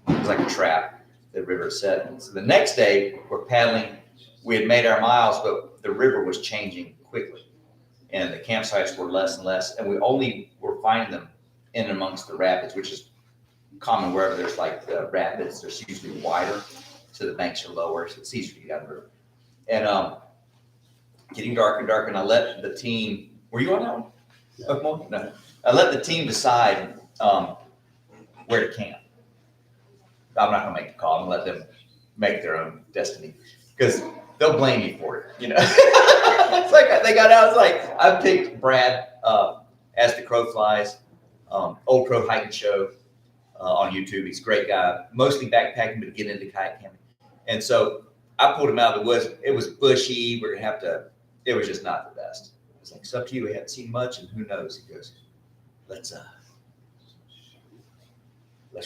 It was like a trap. The river set. And so the next day, we're paddling. We had made our miles, but the river was changing quickly, and the campsites were less and less, and we only were finding them in amongst the rapids, which is common wherever there's like the rapids. They're usually wider, so the banks are lower, so it's easier to get down the river. And getting darker and darker, and I let the team. Were you on that one? Okay, no. I let the team decide where to camp. I'm not gonna make the call. I'm gonna let them make their own destiny, because they'll blame me for it. You know, it's like they got out. It's like I picked Brad as the crow flies, Old Crow Hiking Show on YouTube. He's a great guy, mostly backpacking, but get into kayak camping. And so I pulled him out of the woods. It was bushy. We're gonna have to. It was just not the best. It's like, it's up to you. We haven't seen much, and who knows? He goes, let's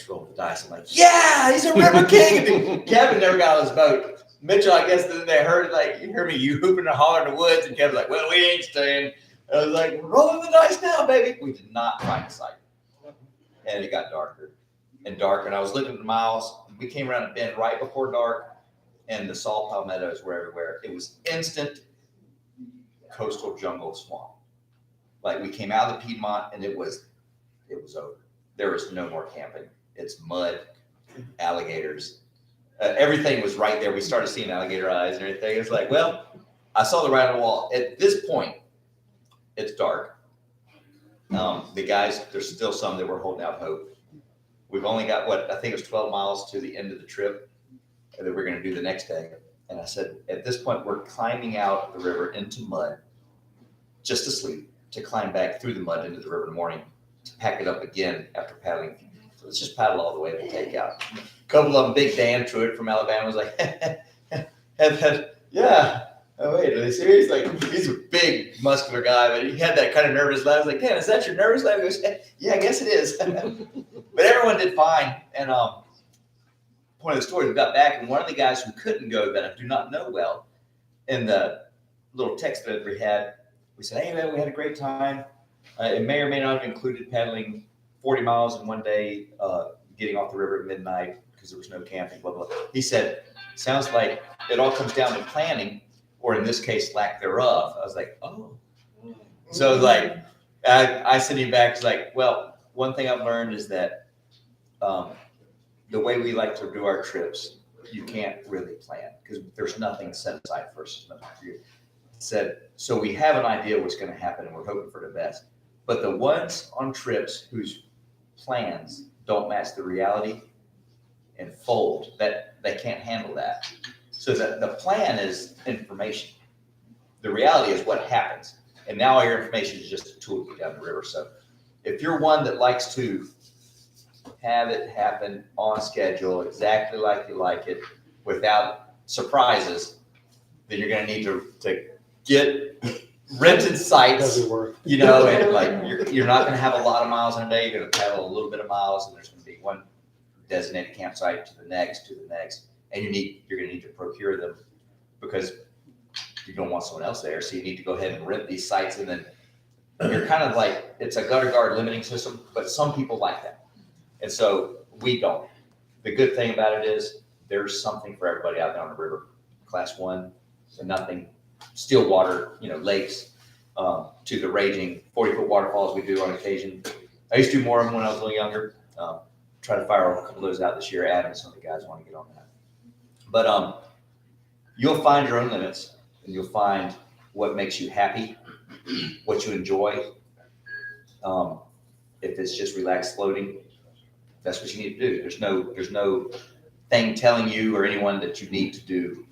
roll the dice. I'm like, yeah, he's a river king. And Kevin never got on his boat. Mitchell, I guess then they heard, like, you heard me, you hooping and hollering in the woods, and Kevin's like, well, we ain't staying. I was like, rolling the dice now, baby. We did not find a site. And it got darker and darker, and I was looking at the miles. We came around a bend right before dark, and the saw palmettos were everywhere. It was instant coastal jungle swamp. Like, we came out of the Piedmont, and it was over. There was no more camping. It's mud, alligators. Everything was right there. We started seeing alligator eyes and everything. It's like, well, I saw the writing on the wall. At this point, it's dark. The guys, there's still some that were holding out hope. We've only got, what, I think it was 12 miles to the end of the trip that we're going to do the next day. And I said, at this point, we're climbing out the river into mud just to sleep, to climb back through the mud into the river in the morning, to pack it up again after paddling. So let's just paddle all the way to the takeout. A couple of them, Big Dan Truitt from Alabama, was like, yeah. Oh, wait, are they serious? Like, he's a big, muscular guy, but he had that kind of nervous laugh. I was like, Dan, is that your nervous laugh? He goes, yeah, I guess it is. But everyone did fine. And point of the story, we got back, and one of the guys who couldn't go, that I do not know well, in the little text that we had, we said, hey, man, we had a great time. It may or may not have included paddling 40 miles in one day, getting off the river at midnight because there was no camping, blah, blah, blah. He said, sounds like it all comes down to planning, or in this case, lack thereof. I was like, oh. So like, I sent him back, it's like, well, one thing I've learned is that the way we like to do our trips, you can't really plan because there's nothing set aside first. Said, so we have an idea what's going to happen and we're hoping for the best. But the ones on trips whose plans don't match the reality and fold, that they can't handle that. So that the plan is information. The reality is what happens. And now all your information is just a tool to get down the river. So if you're one that likes to have it happen on schedule, exactly like you like it, without surprises, then you're going to need to get rented sites, you know, and like you're not going to have a lot of miles in a day. You're going to paddle a little bit of miles, and there's going to be one designated campsite to the next, and you're going to need to procure them because you don't want someone else there. So you need to go ahead and rent these sites, and then you're kind of like, it's a gutter guard limiting system, but some people like that. And so we don't. The good thing about it is there's something for everybody out there on the river. Class 1 to nothing, still water, you know, lakes, to the raging 40-foot waterfalls we do on occasion. I used to do more of them when I was a little younger. Try to fire a couple of those out this year. Adam and some of the guys want to get on that. But you'll find your own limits, and you'll find what makes you happy, what you enjoy, If it's just relaxed floating, that's what you need to do. There's no thing telling you or anyone that you need to do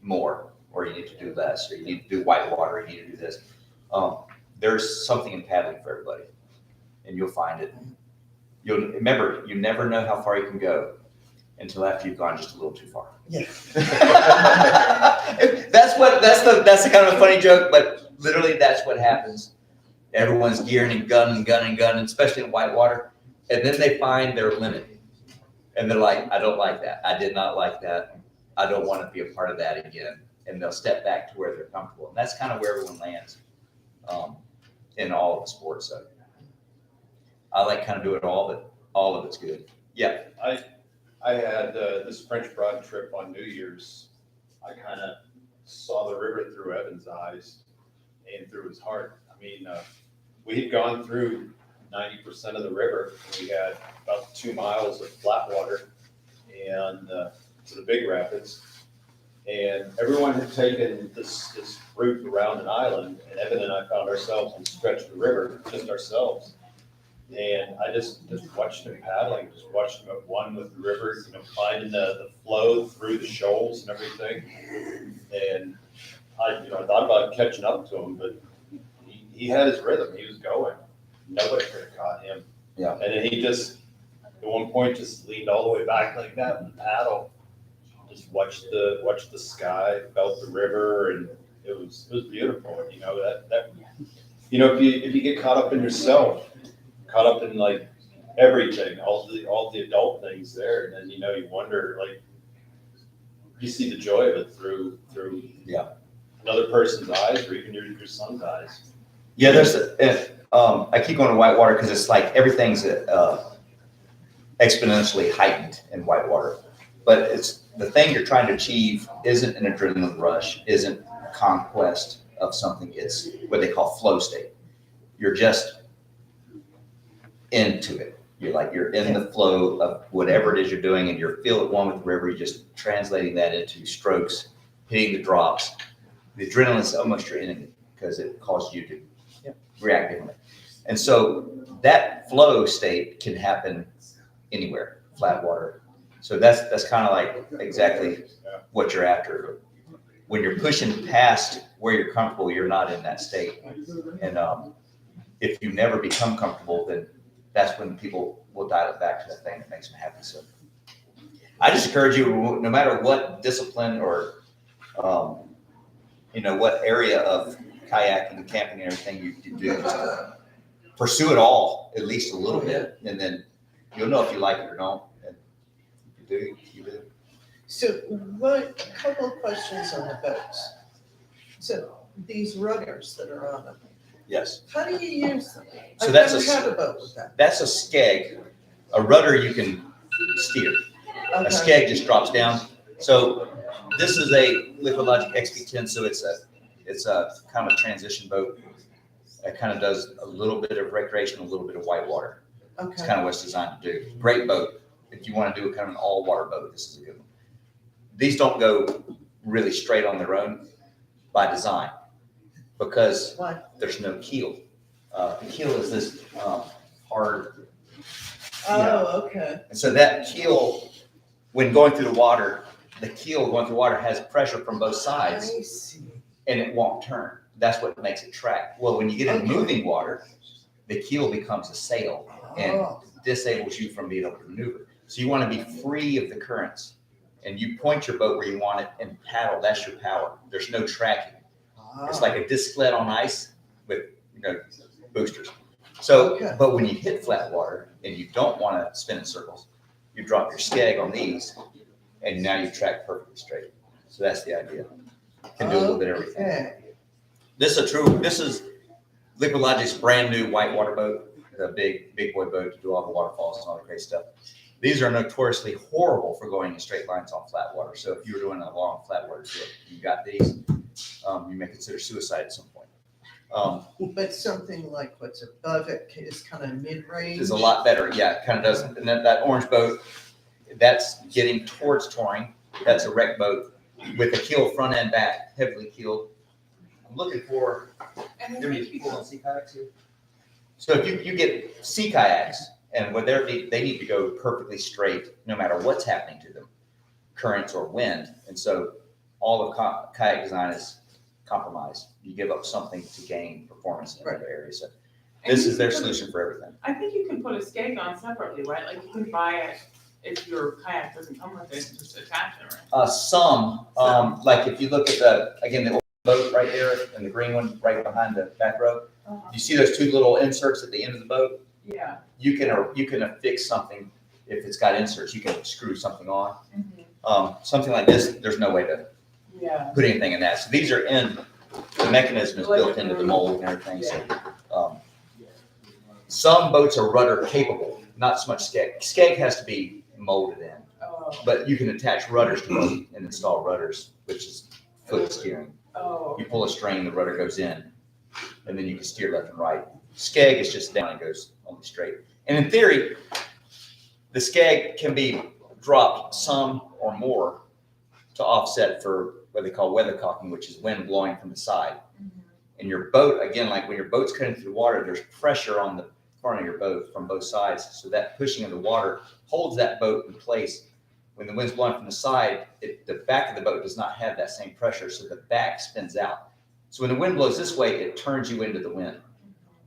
more, or you need to do less, or you need to do whitewater, you need to do this. There's something in paddling for everybody, and you'll find it. You'll remember, you never know how far you can go until after you've gone just a little too far. Yeah. That's the kind of a funny joke, but literally that's what happens. Everyone's gearing and gunning, especially in whitewater, and then they find their limit, and they're like, I don't like that. I did not like that. I don't want to be a part of that again. And they'll step back to where they're comfortable, and that's kind of where everyone lands in all of the sports. So I like kind of doing all, but all of it's good. Yeah. I had this French Broad trip on New Year's. I kind of saw the river through Evan's eyes and through his heart. I mean, we had gone through 90% of the river. We had about 2 miles of flat water and to the big rapids. And everyone had taken this route around an island, and Evan and I found ourselves on the stretch of the river, just ourselves. And I just watched him paddling, just watched him at one with the river, finding the flow through the shoals and everything. And I thought about catching up to him, but he had his rhythm. He was going. Nobody could have caught him. Yeah. And then he just, at one point, just leaned all the way back like that and paddled. Just watched the sky, felt the river, and it was beautiful. And if you get caught up in yourself, caught up in like everything, all the adult things there, and then you wonder, like, you see the joy of it through another person's eyes or even your son's eyes. Yeah, I keep going to whitewater because it's like everything's exponentially heightened in whitewater. But it's the thing you're trying to achieve isn't an adrenaline rush, isn't conquest of something. It's what they call flow state. You're just into it. You're in the flow of whatever it is you're doing, and you're feel at one with the river. You're just translating that into strokes, hitting the drops. The adrenaline is almost your enemy because it causes you to react differently. And so that flow state can happen anywhere, flat water. So that's kind of like exactly what you're after. When you're pushing past where you're comfortable, you're not in that state. And if you never become comfortable, then that's when people will dial it back to that thing that makes them happy. So I just encourage you, no matter what discipline or what area of kayaking, camping, and everything you do, just pursue it all at least a little bit, and then you'll know if you like it or don't. And if you do, you do. So a couple of questions on the boats. So these rudders that are on them, Yes. how do you use them? So I've that's never had a boat with that. That's a skeg. A rudder you can steer. A Okay. skeg just drops down. So this is a Liquilogic XP10, so it's a kind of a transition boat. It kind of does a little bit of recreation, a little bit of whitewater. It's Okay. kind of what it's designed to do. Great boat. If you want to do a kind of an all-water boat, this is a good one. These don't go really straight on their own by design because Why? there's no keel. The keel is this hard. Oh, okay. And so that keel, when going through the water, the keel going through the water has pressure from both sides. I see. And it won't turn. That's what makes it track. Well, when you get in moving water, the keel becomes a sail and disables you from being able to maneuver. So you want to be free of the currents, and you point your boat where you want it and paddle. That's your power. There's no tracking. It's like a disc sled on ice with boosters. So, but when you hit flat water and you don't want to spin in circles, you drop your skeg on these, and now you track perfectly straight. So that's the idea. Can do a little bit of everything. Okay. This is Liquilogic's brand new whitewater boat. It's a big boy boat to do all the waterfalls and all the great stuff. These are notoriously horrible for going in straight lines on flat water. So if you're doing a long flat water trip, you got these, you may consider suicide at some point. But something like what's above it is kind of mid-range. Is a lot better. Yeah, it kind of does. And then that orange boat, that's getting towards touring. That's a wreck boat with a keel front and back, heavily keeled. I'm looking for. And There then are people on sea kayaks here. So if you get sea kayaks, and what they need to go perfectly straight, no matter what's happening to them, currents or wind. And so all of kayak design is compromised. You give up something to gain performance in other areas. So this is their solution for everything. I think you can put a skeg on separately, right? Like you can buy it if your kayak doesn't come with it, just attach it, right? Like if you look at the boat right there and the green one right behind the back row, you see those two little inserts at the end of the boat? Yeah. You can affix something if it's got inserts. You can screw something on. Something like this, there's no way to put anything in that. So these are the mechanism is built into the mold and everything. So some boats are rudder capable, not so much skeg. Skeg has to be molded in, but you can attach rudders to boat and install rudders, which is foot steering. You pull a string, the rudder goes in, and then you can steer left and right. Skeg is just down and goes only straight. And in theory, the skeg can be dropped some or more to offset for what they call weathercocking, which is wind blowing from the side. And your boat, again, like when your boat's cutting through the water, there's pressure on the front of your boat from both sides. So that pushing of the water holds that boat in place. When the wind's blowing from the side, the back of the boat does not have that same pressure, so the back spins out. So when the wind blows this way, it turns you into the wind.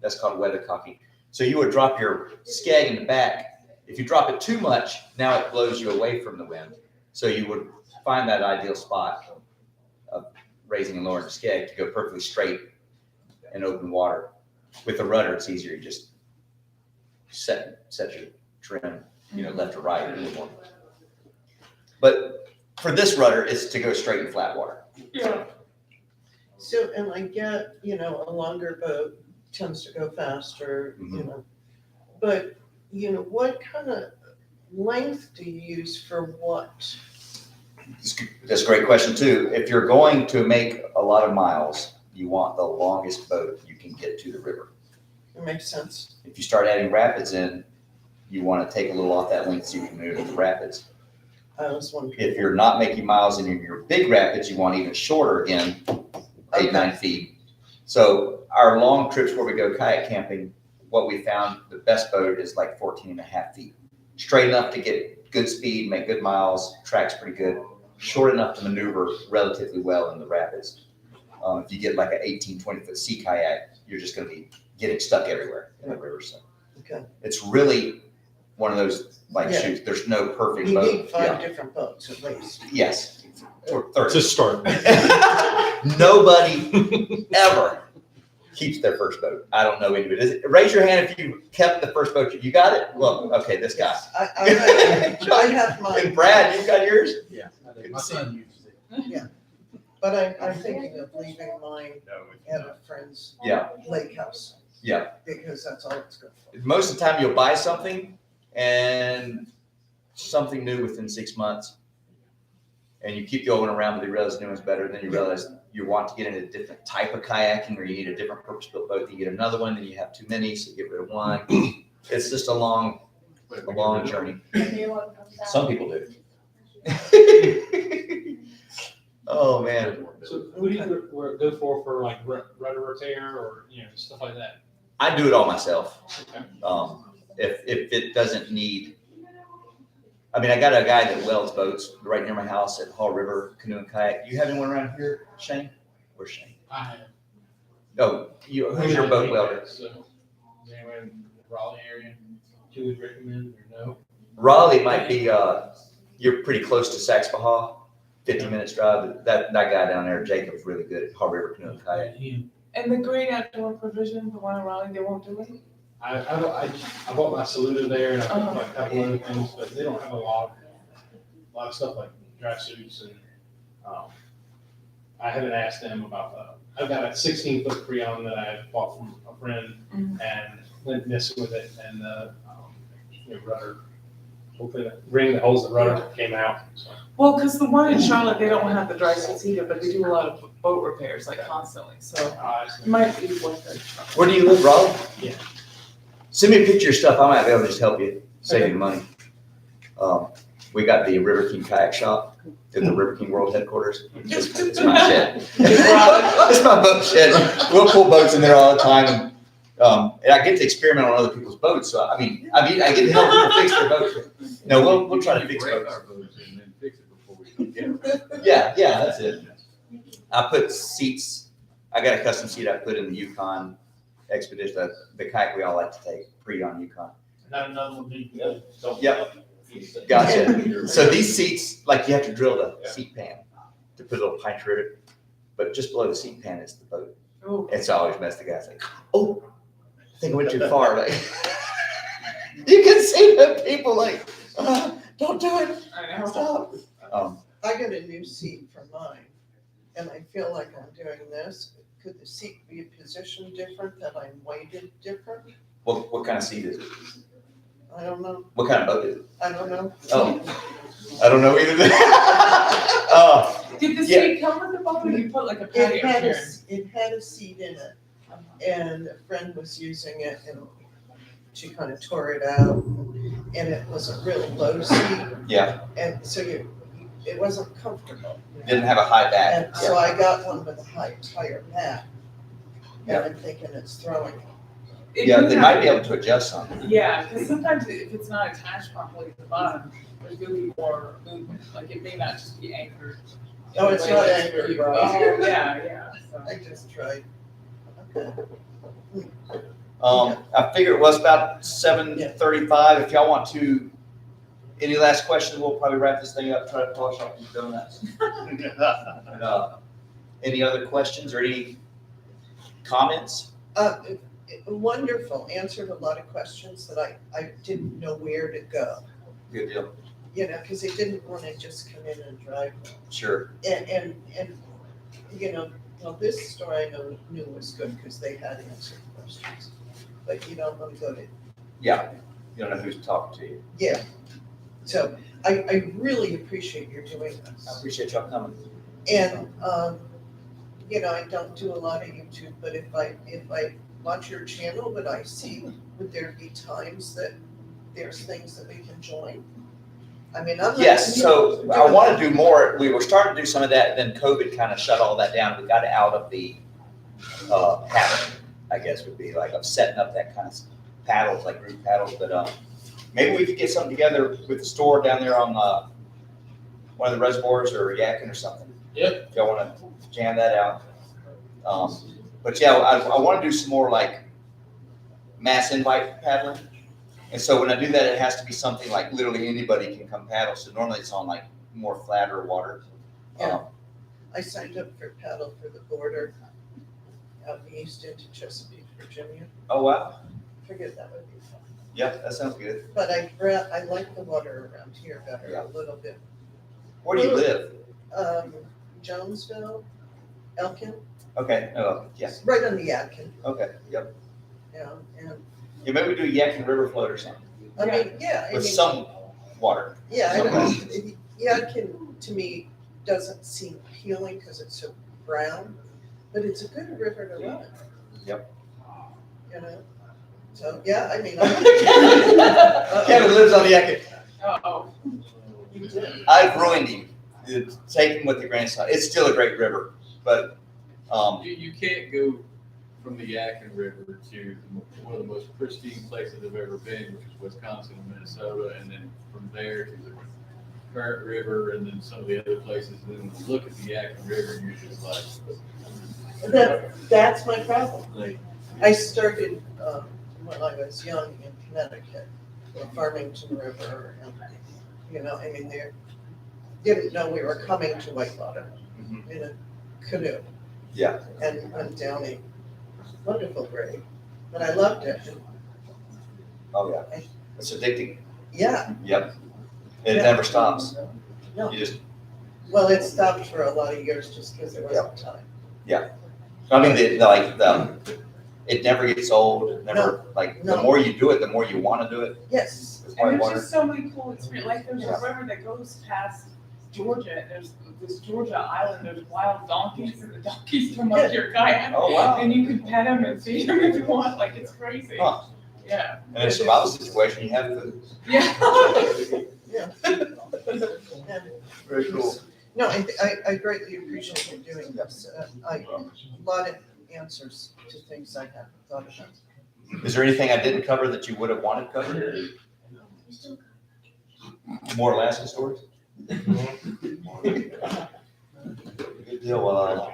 That's called weathercocking. So you would drop your skeg in the back. If you drop it too much, now it blows you away from the wind. So you would find that ideal spot of raising and lowering the skeg to go perfectly straight in open water. With the rudder, it's easier. You just set your trim, left or right a little more. But for this rudder, it's to go straight in flat water. Yeah. So, and I get, a longer boat tends to go faster, but, what kind of length do you use for what? That's a great question too. If you're going to make a lot of miles, you want the longest boat you can get to the river. It makes sense. If you start adding rapids in, you want to take a little off that length so you can move the rapids. I was wondering. If you're not making miles in your big rapids, you want even shorter again, 8-9 feet. So our long trips where we go kayak camping, what we found, the best boat is like 14.5 feet. Straight enough to get good speed, make good miles, track's pretty good. Short enough to maneuver relatively well in the rapids. If you get like an 18-20 foot sea kayak, you're just going to be getting stuck everywhere in the river. So it's really one of those shoes. There's no perfect you boat. You need 5 different boats at least. Yes. Or 30. To start. Nobody ever keeps their first boat. I don't know anybody. Raise your hand if you kept the first boat. You got it? Well, okay, this guy. I have mine. And Brad, you've got yours? Yeah. My son uses it. Yeah. But I'm thinking of leaving mine at a friend's lake house. Yeah. Because that's all it's good for. Most of the time you'll buy something and something new within 6 months. And you keep going around, but you realize the new one's better. Then you realize you want to get into a different type of kayaking, or you need a different purpose-built boat. Then you get another one, then you have too many, so you get rid of one. It's just a long journey. Some people do. Oh man. So who do you go for like rudder repair or stuff like that? I do it all myself. Okay. If it doesn't need, I mean, I got a guy that welds boats right near my house at Hall River Canoe and Kayak. You have anyone around here, Shane? Where's Shane? I have. Oh, who's your boat welder? So, is anyone in the Raleigh area you would recommend or no? Raleigh might be, you're pretty close to Saxbahaw, 50 minutes drive. That guy down there, Jacob's really good at Hall River Canoe and Kayak. And the Great Outdoor Provision, the one in Raleigh, they won't do it? I bought my Saluda there and I bought like a couple other things, but they don't have a lot of stuff like dry suits and I haven't asked them about I've got a 16-foot Freon that I bought from a friend and went messing with it and the rudder, hopefully the ring that holds the rudder came out. So. Well, because the one in Charlotte, they don't have the dry suits either, but they do a lot of boat repairs like constantly, so it might be worth it. Where do you live, Raleigh? Yeah. Send me a picture of stuff. I might be able to just help you save you money. We got the River King Kayak Shop at the River King World Headquarters. It's my shed. It's my boat shed. We'll pull boats in there all the time. And I get to experiment on other people's boats, so I mean, I get to help people fix their boats. No, we'll try to fix boats. And then fix it before we get them. Yeah, that's it. I put seats, I got a custom seat I put in the Yukon Expedition, the kayak we all like to take, pre-on Yukon. Not another one being good. Yep. Gotcha. So these seats, like you have to drill the seat pan to put a little punch rivet, but just below the seat pan is the boat. Oh. It's always messed the guys like, oh, I think I went too far. Like, you can see the people like, don't do it. I know. Stop. I got a new seat for mine, and I feel like I'm doing this. Could the seat be positioned different, that I'm weighted different? What kind of seat is it? I don't know. What kind of boat is it? I don't know. Oh, I don't know either. Did the Yeah. seat come with the boat or you put like a It patio had chair? it had a seat in it, and a friend was using it, and she kind of tore it out, and it was a real low seat, Yeah, and so it wasn't comfortable. didn't have a high back. And so I got one with a higher back, and I'm thinking it's throwing. Yeah, they might be able to adjust something. Yeah, because sometimes if it's not attached properly at the bottom, there's gonna be more movement, like it may not just be anchored. Oh, it's not anchored, Oh, right? yeah, so. I just tried. Okay. I figure it was about 7:35. If y'all want to, any last questions, we'll probably wrap this thing up, try to polish off these donuts. Any other questions or any comments? Wonderful, answered a lot of questions that I didn't know where to go, Good deal. you know, because they didn't want to just come in and drive. Sure. And, you know, well, this store I knew was good because they had answered questions. But you don't want to go to, Yeah, you don't know who's talking to you. yeah. So I really appreciate your doing I this. appreciate y'all coming. And, you know, I don't do a lot of YouTube, but if I watch your channel, would there be times that there's things that we can join? I mean, I'm not. Yes, so I want to do more. We were starting to do some of that, then COVID kind of shut all that down. We got out of the habit, I guess would be like, of setting up that kind of paddles, like group paddles. But maybe we could get something together with the store down there on one of the reservoirs or Yakin or something. Yep. If y'all want to jam that out. But yeah, I want to do some more like mass invite paddling. And so when I do that, it has to be something like literally anybody can come paddle. So normally it's on like more flatter water. Yeah. I signed up for Paddle for the Border out east into Chesapeake, Virginia. Oh, wow. Figured that would be fun. Yeah, that sounds good. But I like the water around here better a little bit. Where do you live? Jonesville, Elkin, Okay, yes. right on the Yadkin, Okay, yep. yeah, and, Yeah, maybe we do Yakin River float or something I mean, yeah, I with mean, some water. yeah, I Some don't, water. Yadkin to me doesn't seem appealing because it's so brown, but it's a good river to run. Yep. You know, so, yeah, I mean. Kevin lives on the Yakin. Uh-oh. You did. I've ruined him. Take him with the grandson. It's still a great river, but You can't go from the Yadkin River to one of the most pristine places I've ever been, which is Wisconsin and Minnesota, and then from there to the Current River and then some of the other places. And then when you look at the Yadkin River, and you're just like, That's my problem. I started, when I was young in Connecticut, the Farmington River, and, you know, I mean, they didn't know we were coming to Whitewater in a canoe. Yeah. And went down a wonderful grade, but I loved it. oh yeah, it's addicting. Yeah, Yep. It Yeah. never stops. No. You just, well, it stopped for a lot of years just because there wasn't time. I mean, it never gets old. It never, like, the No. more you do it, the more you want to do it. Yes. With And there's whitewater. just so many cool experiences, like there's Yeah. a river that goes past Georgia, and there's this Georgia island, there's wild donkeys, and the donkeys come up your kayak. Oh, wow. And you can pet them and feed them if you want, like, it's crazy. Huh. Yeah. And in a survival situation, you have food. Yeah. Yeah. Very cool. No, I greatly appreciate you doing this. A lot of answers to things I hadn't thought about. Is there anything I didn't cover that you would have wanted covered? More Alaska stories? Good deal.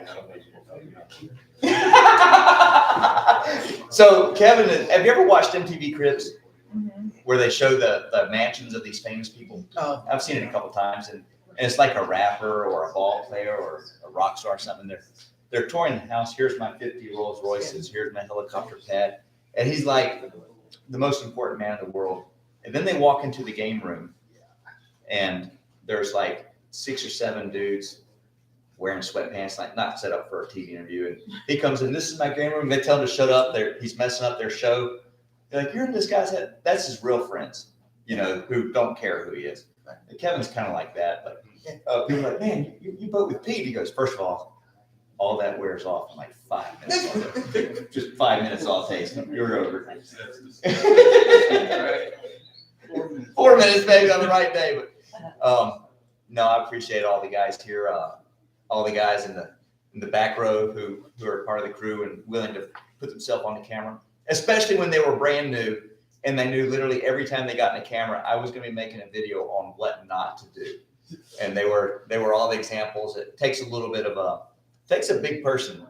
So Kevin, have you ever watched MTV Cribs? Where they show the mansions of these famous people? Oh. I've seen it a couple times, and it's like a rapper or a ball player or a rock star or something. They're touring the house. Here's my 50 Rolls Royces. Here's my helicopter pad. And he's like the most important man in the world. And then they walk into the game room, and there's like 6 or 7 dudes wearing sweatpants, like not set up for a TV interview. And he comes in, this is my game room. They tell him to shut up. He's messing up their show. They're like, you're in this guy's head. That's his real friends, who don't care who he is. And Kevin's kind of like that. Like, people are like, man, you vote with Pete. He goes, first of all that wears off in like 5 minutes. Just 5 minutes all takes. You're over. 4 minutes maybe on the right day. But no, I appreciate all the guys here, all the guys in the back row who are part of the crew and willing to put themselves on the camera, especially when they were brand new and they knew literally every time they got in the camera, I was going to be making a video on what not to do. And they were all the examples. It takes a little bit of takes a big person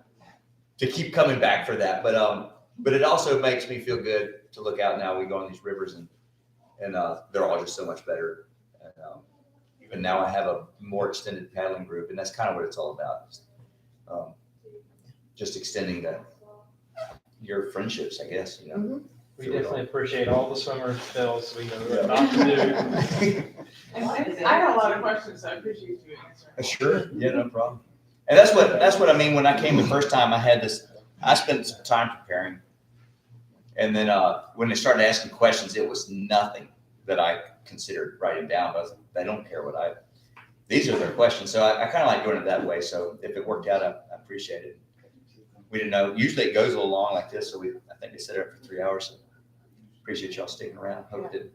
to keep coming back for that. But it also makes me feel good to look out now. We go on these rivers and they're all just so much better. And now I have a more extended paddling group, and that's kind of what it's all about. Just extending your friendships, I guess, We definitely appreciate all the swimmers' bills we know what not to do. I got a lot of questions, so I appreciate you answering. Sure, yeah, no problem. And that's what I mean. When I came the first time, I spent some time preparing. And then when they started asking questions, it was nothing that I considered writing down. But I was like, they don't care these are their questions. So I kind of like doing it that way. So if it worked out, I appreciate it. We didn't know. Usually it goes a little long like this. So I think they set it up for 3 hours. So appreciate y'all sticking around. Hope it didn't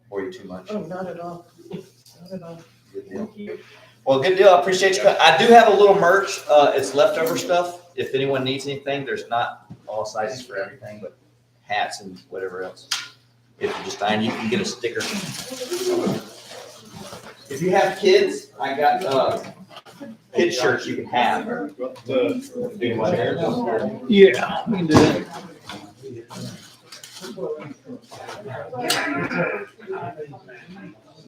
bore you too much. Oh, not at all. Not at all. Good deal. Well, good deal. I appreciate you. I do have a little merch. It's leftover stuff. If anyone needs anything, there's not all sizes for everything, but hats and whatever else. If you're just dying, you can get a sticker. If you have kids, I got kids shirts you can have. Yeah, we can do that.